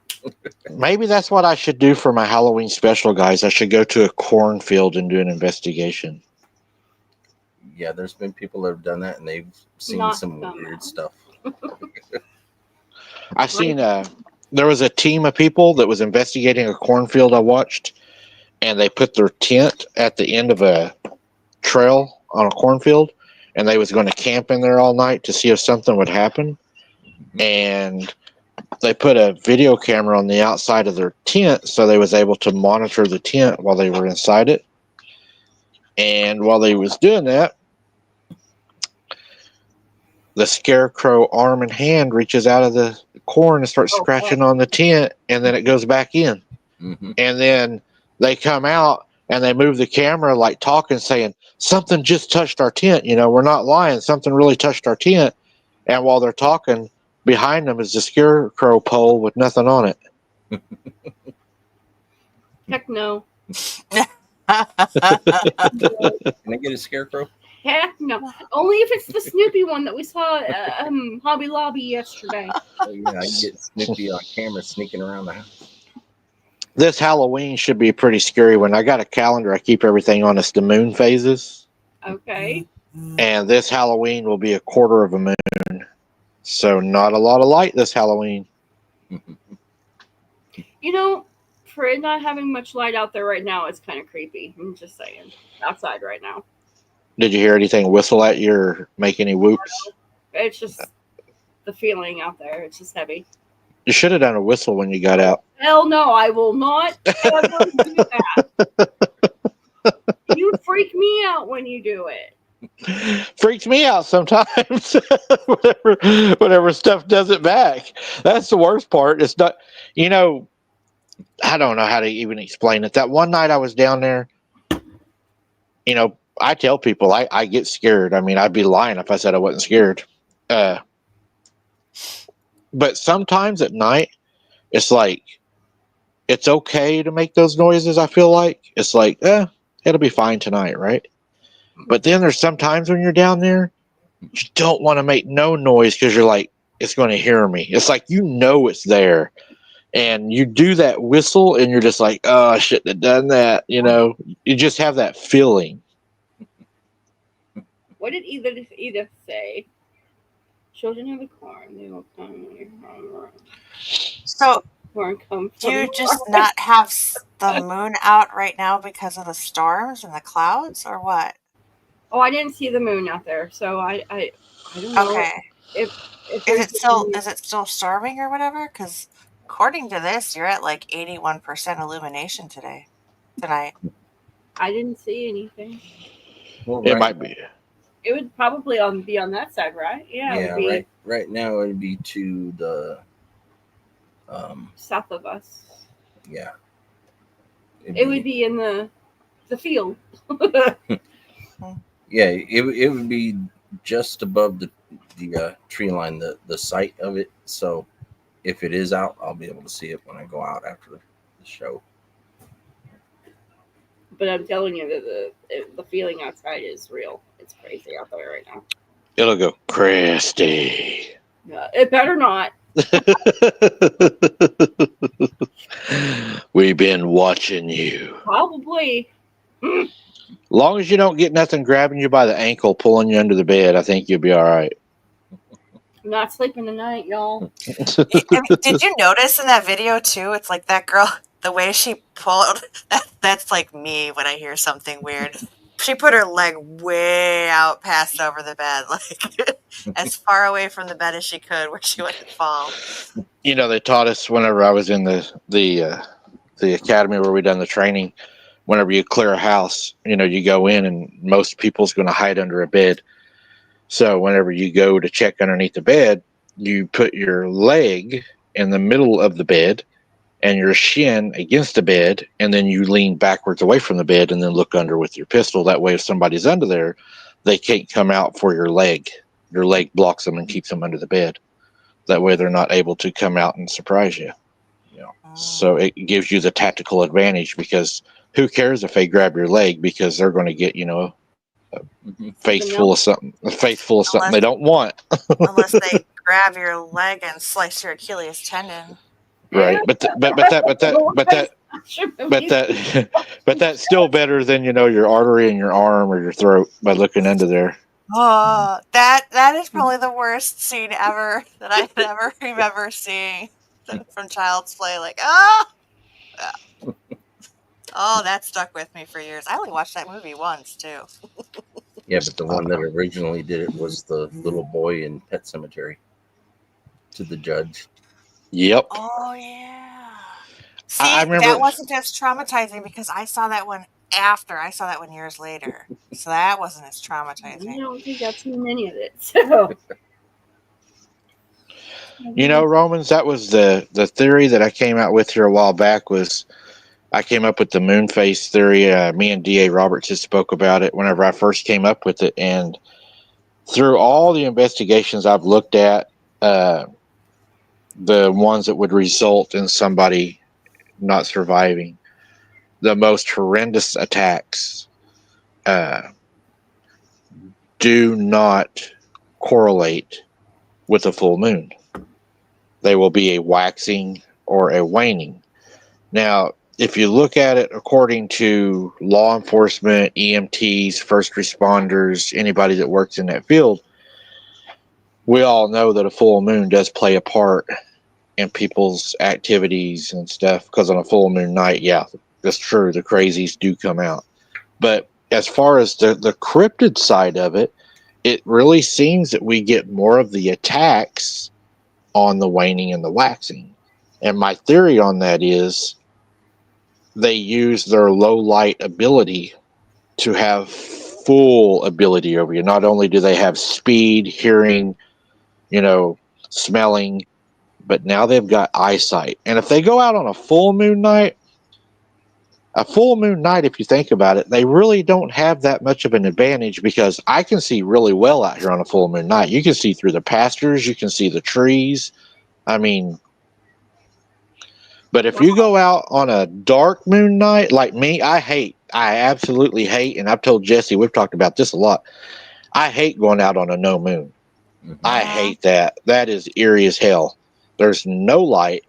A: Maybe that's what I should do for my Halloween special, guys. I should go to a cornfield and do an investigation.
C: Yeah, there's been people that have done that, and they've seen
D: Not
C: some
D: somehow.
C: weird stuff.
A: I seen there was a team of people that was investigating a cornfield I watched, and they put their tent at the end of a trail on a cornfield, and they was going to camp in there all night to see if something would happen. And they put a video camera on the outside of their tent, so they was able to monitor the tent while they were inside it. And while they was doing that, the scarecrow arm and hand reaches out of the corn and starts scratching on the tent, and then it goes back in. And then they come out and they move the camera, like talking, saying, something just touched our tent. You know, we're not lying. Something really touched our tent. And while they're talking, behind them is the scarecrow pole with nothing on it.
D: Heck no.
C: Can I get a scarecrow?
D: Heck no. Only if it's the Snoopy one that we saw at Hobby Lobby yesterday.
C: Oh, yeah, I can get Snoopy on camera sneaking around the house.
A: This Halloween should be pretty scary one. I got a calendar. I keep everything on. It's the moon phases.
D: Okay.
A: And this Halloween will be a quarter of a moon. So not a lot of light this Halloween.
D: You know, for it not having much light out there right now, it's kind of creepy. I'm just saying. Outside right now.
A: Did you hear anything whistle at you or make any whoops?
D: It's just the feeling out there. It's just heavy.
A: You should have done a whistle when you got out.
D: Hell no, I will not ever do that. You freak me out when you do it.
A: Freaks me out sometimes. whenever stuff does it back. That's the worst part. It's not, you know, I don't know how to even explain it. That one night I was down there, you know, I tell people I get scared. I mean, I'd be lying if I said I wasn't scared. But sometimes at night, it's like, it's okay to make those noises. I feel like it's like, it'll be fine tonight, right? But then there's some times when you're down there, you don't want to make no noise because you're like, it's going to hear me. It's like, you know, it's there. And you do that whistle and you're just like, oh, I shouldn't have done that. You know, you just have that feeling.
D: What did Edith say? Children have a car and they will come when you're
B: So,
D: come
B: do you
D: from
B: just not have the moon out right now because of the storms and the clouds, or what?
D: Oh, I didn't see the moon out there, so I don't know
B: Okay.
D: if
B: Is
D: there's
B: it still storming or whatever? Because according to this, you're at like 81% illumination tonight.
D: I didn't see anything.
C: Well,
A: It might be.
D: It would probably be on that side, right? Yeah, it would be
C: right now it'd be to the
D: south of us.
C: Yeah.
D: It would be in the field.
C: Yeah, it would be just above the tree line, the site of it. So if it is out, I'll be able to see it when I go out after the show.
D: But I'm telling you that the feeling outside is real. It's crazy out there right now.
A: It'll go Christy.
D: Yeah, it better not.
A: We've been watching you.
D: Probably.
A: Long as you don't get nothing grabbing you by the ankle, pulling you under the bed, I think you'll be all right.
D: I'm not sleeping tonight, y'all.
B: Did you notice in that video too? It's like that girl, the way she pulled. That's like me when I hear something weird. She put her leg way out past over the bed, like as far away from the bed as she could, where she wouldn't fall.
A: You know, they taught us whenever I was in the academy where we done the training. Whenever you clear a house, you know, you go in and most people's going to hide under a bed. So whenever you go to check underneath the bed, you put your leg in the middle of the bed and your shin against the bed, and then you lean backwards away from the bed and then look under with your pistol. That way, if somebody's under there, they can't come out for your leg. Your leg blocks them and keeps them under the bed. That way, they're not able to come out and surprise you. You know, so it gives you the tactical advantage, because who cares if they grab your leg, because they're going to get, you know, a face full of something they don't want.
B: Unless they grab your leg and slice your Achilles tendon.
A: Right, but that's still better than, you know, your artery in your arm or your throat by looking under there.
B: Oh, that is probably the worst scene ever that I could ever remember seeing from Child's Play. Like, oh, that stuck with me for years. I only watched that movie once too.
C: Yeah, but the one that originally did it was the little boy in Pet Sematary to the judge.
A: Yep.
B: Oh yeah. See,
A: I remember
B: that wasn't as traumatizing because I saw that one after. I saw that one years later, so that wasn't as traumatizing.
D: I don't think I've seen any of it. So,
A: you know, Romans, that was the theory that I came out with here a while back. Was I came up with the moon phase theory. Me and D.A. Roberts just spoke about it whenever I first came up with it, and through all the investigations I've looked at, the ones that would result in somebody not surviving, the most horrendous attacks do not correlate with a full moon. They will be a waxing or a waning. Now, if you look at it according to law enforcement, EMTs, first responders, anybody that works in that field, we all know that a full moon does play a part in people's activities and stuff, because on a full moon night, yeah, that's true, the crazies do come out. But as far as the cryptid side of it, it really seems that we get more of the attacks on the waning and the waxing. And my theory on that is they use their low light ability to have full ability over you. Not only do they have speed, hearing, smelling, but now they've got eyesight. And if they go out on a full moon night, if you think about it, they really don't have that much of an advantage, because I can see really well out here on a full moon night. You can see through the pastures, you can see the trees. I mean, but if you go out on a dark moon night, like me, I absolutely hate, and I've told Jesse, we've talked about this a lot, I hate going out on a no moon. I hate that. That is eerie as hell. There's no light.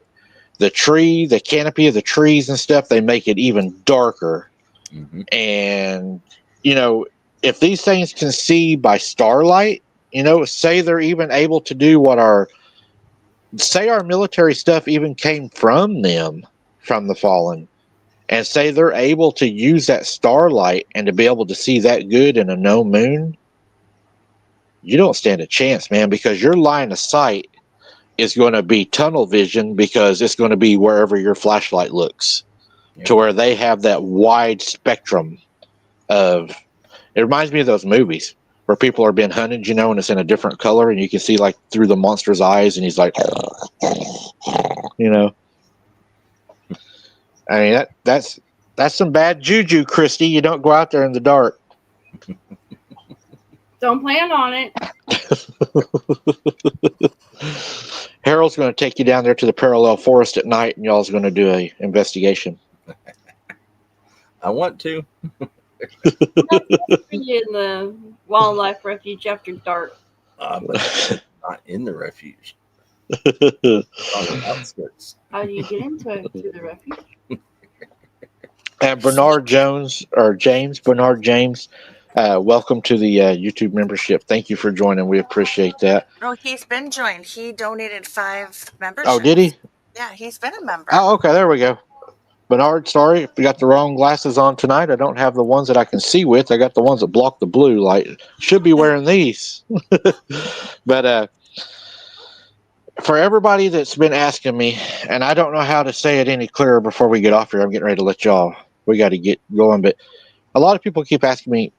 A: The canopy of the trees and stuff, they make it even darker. And, if these things can see by starlight, say they're even able to do what our military stuff even came from them, from the fallen, and say they're able to use that starlight and to be able to see that good in a no moon, you don't stand a chance, man, because your line of sight is going to be tunnel vision, because it's going to be wherever your flashlight looks, to where they have that wide spectrum of. It reminds me of those movies where people are being hunted, and it's in a different color, and you can see like through the monster's eyes, and he's like, I mean, that's some bad juju, Christy. You don't go out there in the dark.
D: Don't plan on it.
A: Harold's going to take you down there to the parallel forest at night, and y'all's going to do a investigation.
C: I want to.
D: In the wildlife refuge after dark.
C: But not in the refuge. On the outskirts.
D: How do you get into it through the refuge?
A: And Bernard James, welcome to the YouTube membership. Thank you for joining. We appreciate that.
B: Oh, he's been joined. He donated 5 memberships.
A: Oh, did he?
B: Yeah, he's been a member.
A: Oh, okay. There we go. Bernard, sorry if you got the wrong glasses on tonight. I don't have the ones that I can see with. I got the ones that block the blue light. Should be wearing these. But for everybody that's been asking me, and I don't know how to say it any clearer before we get off here. I'm getting ready to let y'all. We got to get going. But a lot of people keep asking me,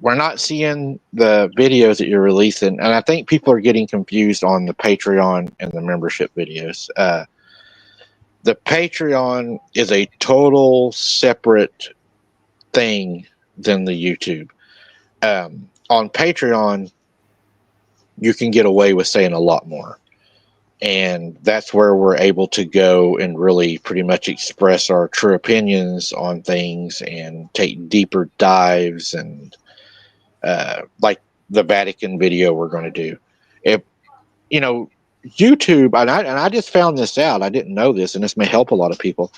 A: we're not seeing the videos that you're releasing. And I think people are getting confused on the Patreon and the membership videos. The Patreon is a total separate thing than the YouTube. On Patreon, you can get away with saying a lot more. And that's where we're able to go and really pretty much express our true opinions on things and take deeper dives, and like the Vatican video we're going to do. If YouTube, and I just found this out. I didn't know this, and this may help a lot of people.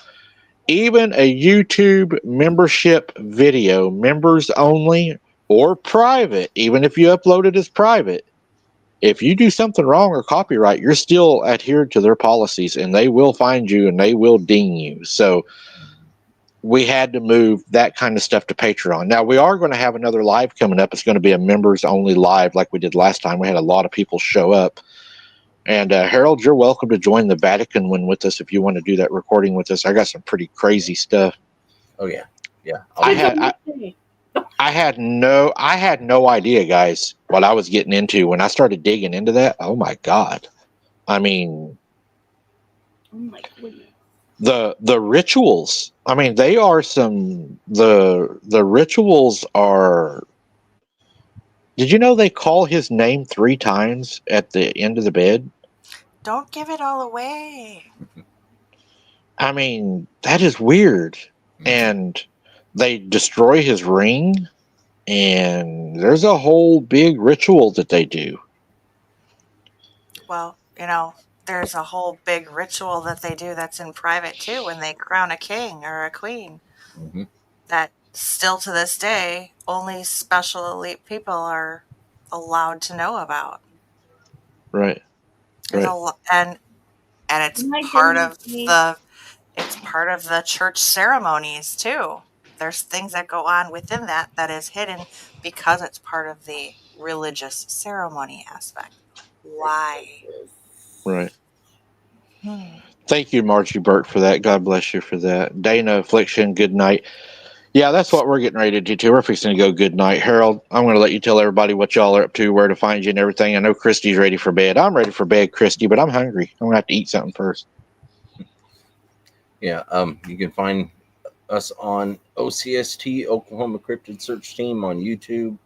A: Even a YouTube membership video, members only or private, even if you upload it as private, if you do something wrong or copyright, you're still adhered to their policies, and they will find you and they will ding you. So we had to move that kind of stuff to Patreon. Now, we are going to have another live coming up. It's going to be a members only live like we did last time. We had a lot of people show up. And Harold, you're welcome to join the Vatican one with us if you want to do that recording with us. I got some pretty crazy stuff.
C: Oh yeah, yeah.
A: I had no idea, guys, what I was getting into when I started digging into that. Oh my God! I mean,
D: oh my goodness.
A: The rituals. I mean, they are some. The rituals are. Did you know they call his name 3 times at the end of the bed?
B: Don't give it all away.
A: I mean, that is weird. And they destroy his ring, and there's a whole big ritual that they do.
B: Well, there's a whole big ritual that they do that's in private too when they crown a king or a queen.
C: Mm-hmm.
B: That still to this day, only special elite people are allowed to know about.
A: Right.
B: And it's part of the church ceremonies too. There's things that go on within that is hidden because it's part of the religious ceremony aspect. Why?
A: Right. Thank you, Margie Burt, for that. God bless you for that. Dana Affliction, good night. Yeah, that's what we're getting ready to do too. We're fixing to go good night. Harold, I'm going to let you tell everybody what y'all are up to, where to find you and everything. I know Christy's ready for bed. I'm ready for bed, Christy, but I'm hungry. I'm going to have to eat something first.
C: Yeah, you can find us on OCST, Oklahoma Cryptid Search Team, on YouTube,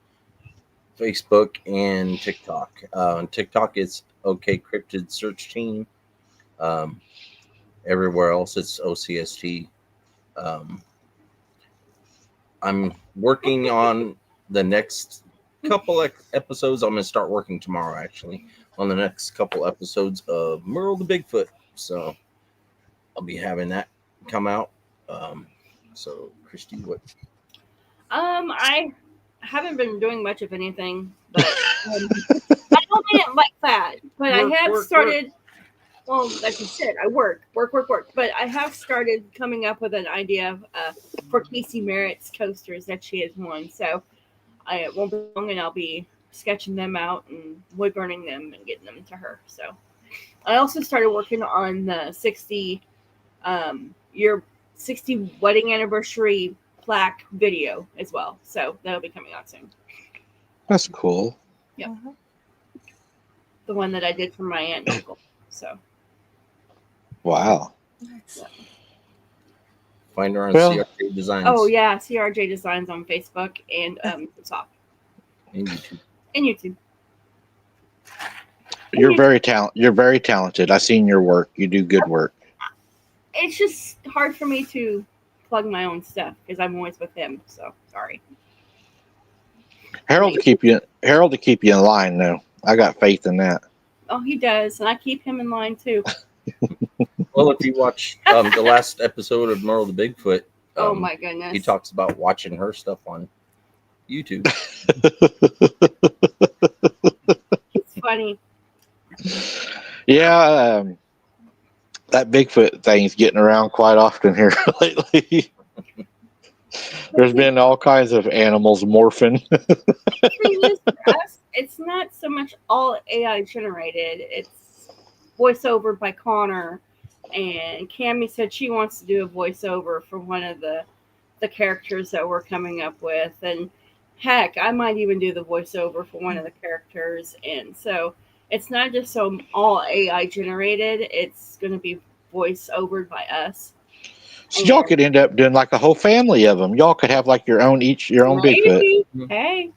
C: Facebook, and TikTok. On TikTok, it's OK Cryptid Search Team. Everywhere else, it's OCST. I'm working on the next couple episodes. I'm going to start working tomorrow, actually, on the next couple episodes of Merle the Bigfoot. So I'll be having that come out. So, Christy, what?
D: I haven't been doing much of anything, but I don't mean it like that. But I have started. Well, like you said, I work. But I have started coming up with an idea for Casey Merritt's coasters that she has won. So it won't be long, and I'll be sketching them out and wood burning them and getting them to her. So I also started working on the 60 wedding anniversary plaque video as well. So that'll be coming out soon.
A: That's cool.
D: Yep. The one that I did for my aunt and uncle. So.
A: Wow.
D: Nice.
C: Find her on CRJ Designs.
D: Oh yeah, CRJ Designs on Facebook and TikTok.
C: And YouTube.
D: And YouTube.
A: You're very talented. I've seen your work. You do good work.
D: It's just hard for me to plug my own stuff because I'm always with him. So sorry.
A: Harold to keep you in line though. I got faith in that.
D: Oh, he does, and I keep him in line too.
C: Well, if you watch the last episode of Merle the Bigfoot,
D: oh my goodness,
C: he talks about watching her stuff on YouTube.
D: It's funny.
A: Yeah, that Bigfoot thing's getting around quite often here lately. There's been all kinds of animals morphing.
D: The thing is, for us, it's not so much all AI generated. It's voiceover by Connor, and Cammie said she wants to do a voiceover for one of the characters that we're coming up with, and heck, I might even do the voiceover for one of the characters. And so it's not just so all AI generated, it's going to be voice-overed by us.
A: So y'all could end up doing like a whole family of them. Y'all could have like your own Bigfoot.
D: Hey,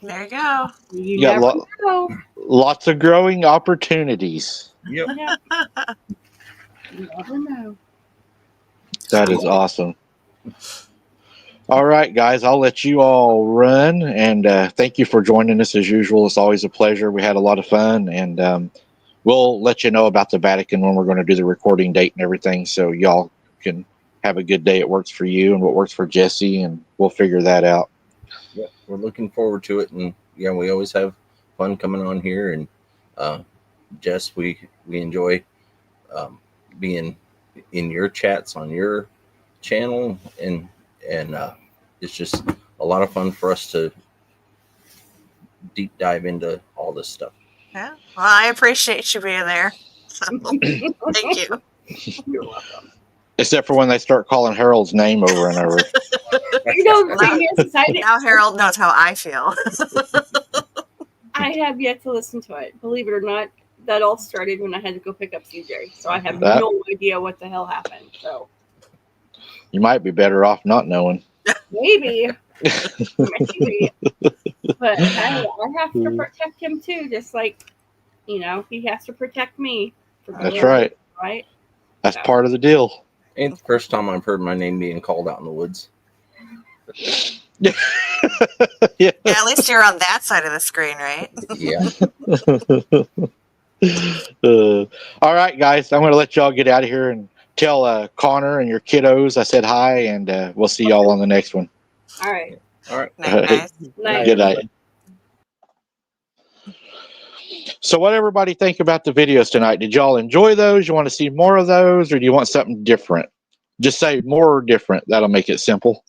B: there you go.
A: You got lots of growing opportunities.
C: Yep.
D: You never know.
A: That is awesome. All right, guys, I'll let you all run, and thank you for joining us as usual. It's always a pleasure. We had a lot of fun, and we'll let you know about the Vatican when we're going to do the recording date and everything, so y'all can have a good day. It works for you and what works for Jesse, and we'll figure that out.
C: Yeah, we're looking forward to it, and yeah, we always have fun coming on here. And Jess, we enjoy being in your chats on your channel, and it's just a lot of fun for us to deep dive into all this stuff.
B: Yeah, well, I appreciate you being there. So, thank you.
D: You're welcome.
A: Except for when they start calling Harold's name over and over.
D: You know, the thing is,
B: now Harold knows how I feel.
D: I have yet to listen to it. Believe it or not, that all started when I had to go pick up CJ. So I have no idea what the hell happened. So
A: you might be better off not knowing.
D: Maybe. Maybe. But hey, I have to protect him too, just like, he has to protect me.
A: That's right.
D: Right?
A: That's part of the deal.
C: Ain't the first time I've heard my name being called out in the woods.
A: Yeah.
B: At least you're on that side of the screen, right?
C: Yeah.
A: All right, guys, I'm going to let y'all get out of here and tell Connor and your kiddos I said hi, and we'll see y'all on the next one.
D: All right.
B: Night, guys.
D: Night.
A: Good night. So what everybody think about the videos tonight? Did y'all enjoy those? You want to see more of those, or do you want something different? Just say more or different. That'll make it simple.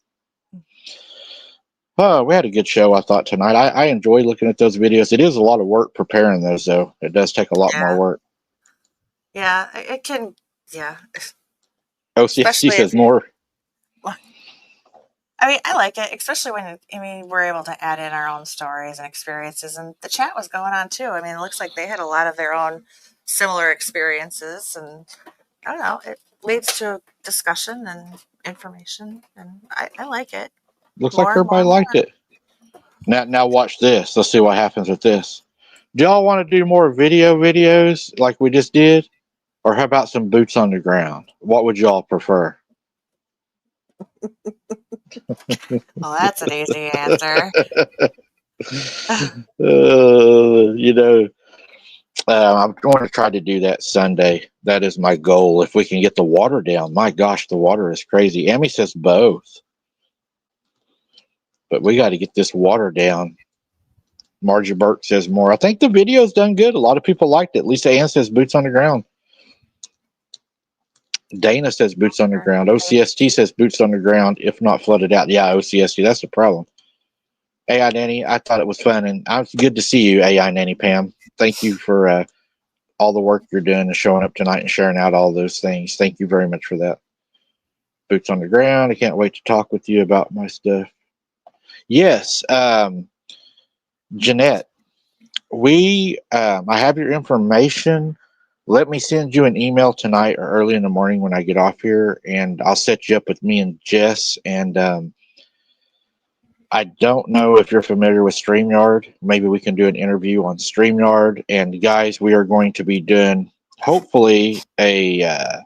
A: Oh, we had a good show, I thought, tonight. I enjoy looking at those videos. It is a lot of work preparing those, though. It does take a lot more work.
B: Yeah, it can. Yeah.
A: Oh, she says more.
B: I mean, I like it, especially when we're able to add in our own stories and experiences, and the chat was going on too. I mean, it looks like they had a lot of their own similar experiences, and I don't know, it leads to discussion and information, and I like it.
A: Looks
B: More
A: like
B: and more
A: everybody
B: and
A: liked
B: more.
A: it. Now watch this. Let's see what happens with this. Do y'all want to do more videos like we just did? Or how about some boots on the ground? What would y'all prefer?
B: Well, that's an easy answer.
A: You know, I'm going to try to do that Sunday. That is my goal. If we can get the water down. My gosh, the water is crazy. Emmy says both. But we got to get this water down. Margie Burke says more. I think the video's done good. A lot of people liked it. Lisa Ann says boots on the ground. Dana says boots on the ground. OCST says boots on the ground, if not flooded out. Yeah, OCST, that's the problem. AI Nanny, I thought it was fun, and it's good to see you, AI Nanny Pam. Thank you for all the work you're doing and showing up tonight and sharing out all those things. Thank you very much for that. Boots on the ground. I can't wait to talk with you about my stuff. Yes, Jeanette, I have your information. Let me send you an email tonight or early in the morning when I get off here, and I'll set you up with me and Jess. And I don't know if you're familiar with StreamYard. Maybe we can do an interview on StreamYard. And guys, we are going to be doing hopefully a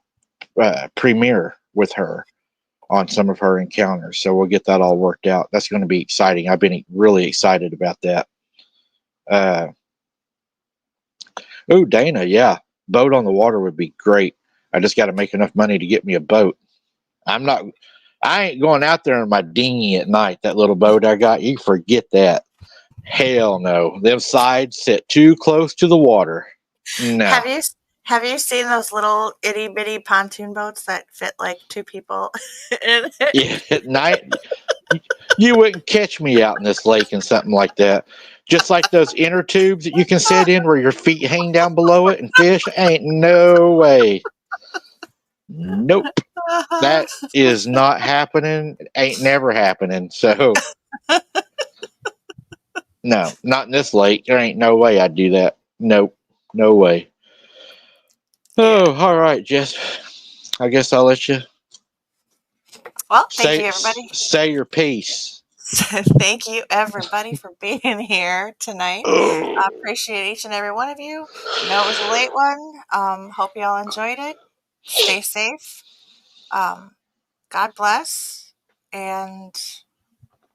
A: premiere with her on some of her encounters. So we'll get that all worked out. That's going to be exciting. I've been really excited about that. Oh, Dana, yeah. Boat on the water would be great. I just got to make enough money to get me a boat. I ain't going out there in my dinghy at night. That little boat I got, you forget that. Hell no. Them sides sit too close to the water. No.
B: Have you seen those little itty bitty pontoon boats that fit like two people in it?
A: Yeah, at night, you wouldn't catch me out in this lake in something like that. Just like those inner tubes that you can sit in where your feet hang down below it and fish. Ain't no way. Nope. That is not happening. Ain't never happening. So, no, not in this lake. There ain't no way I'd do that. Nope. No way. Oh, all right, Jess. I guess I'll let you.
B: Well, thank you, everybody.
A: Say your piece.
B: Thank you, everybody, for being here tonight. I appreciate each and every one of you. I know it was a late one. Hope you all enjoyed it. Stay safe. God bless. And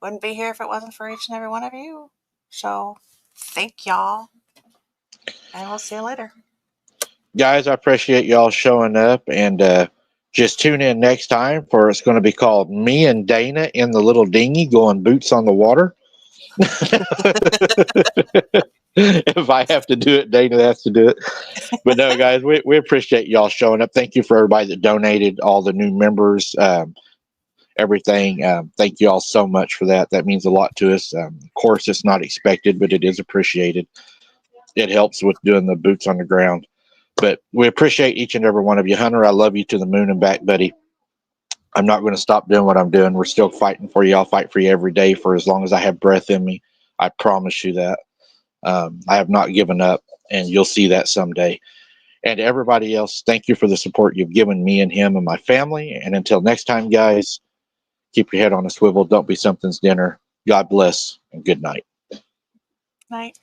B: wouldn't be here if it wasn't for each and every one of you. So thank y'all. And we'll see you later.
A: Guys, I appreciate y'all showing up, and just tune in next time for it's going to be called Me and Dana in the Little Dinghy Going Boots on the Water. If I have to do it, Dana has to do it. But no, guys, we appreciate y'all showing up. Thank you for everybody that donated, all the new members, everything. Thank you all so much for that. That means a lot to us. Of course, it's not expected, but it is appreciated. It helps with doing the boots on the ground. But we appreciate each and every one of you. Hunter, I love you to the moon and back, buddy. I'm not going to stop doing what I'm doing. We're still fighting for you. I'll fight for you every day for as long as I have breath in me. I promise you that. I have not given up, and you'll see that someday. And to everybody else, thank you for the support you've given me and him and my family. And until next time, guys, keep your head on a swivel. Don't be something's dinner. God bless, and good night.
B: Night.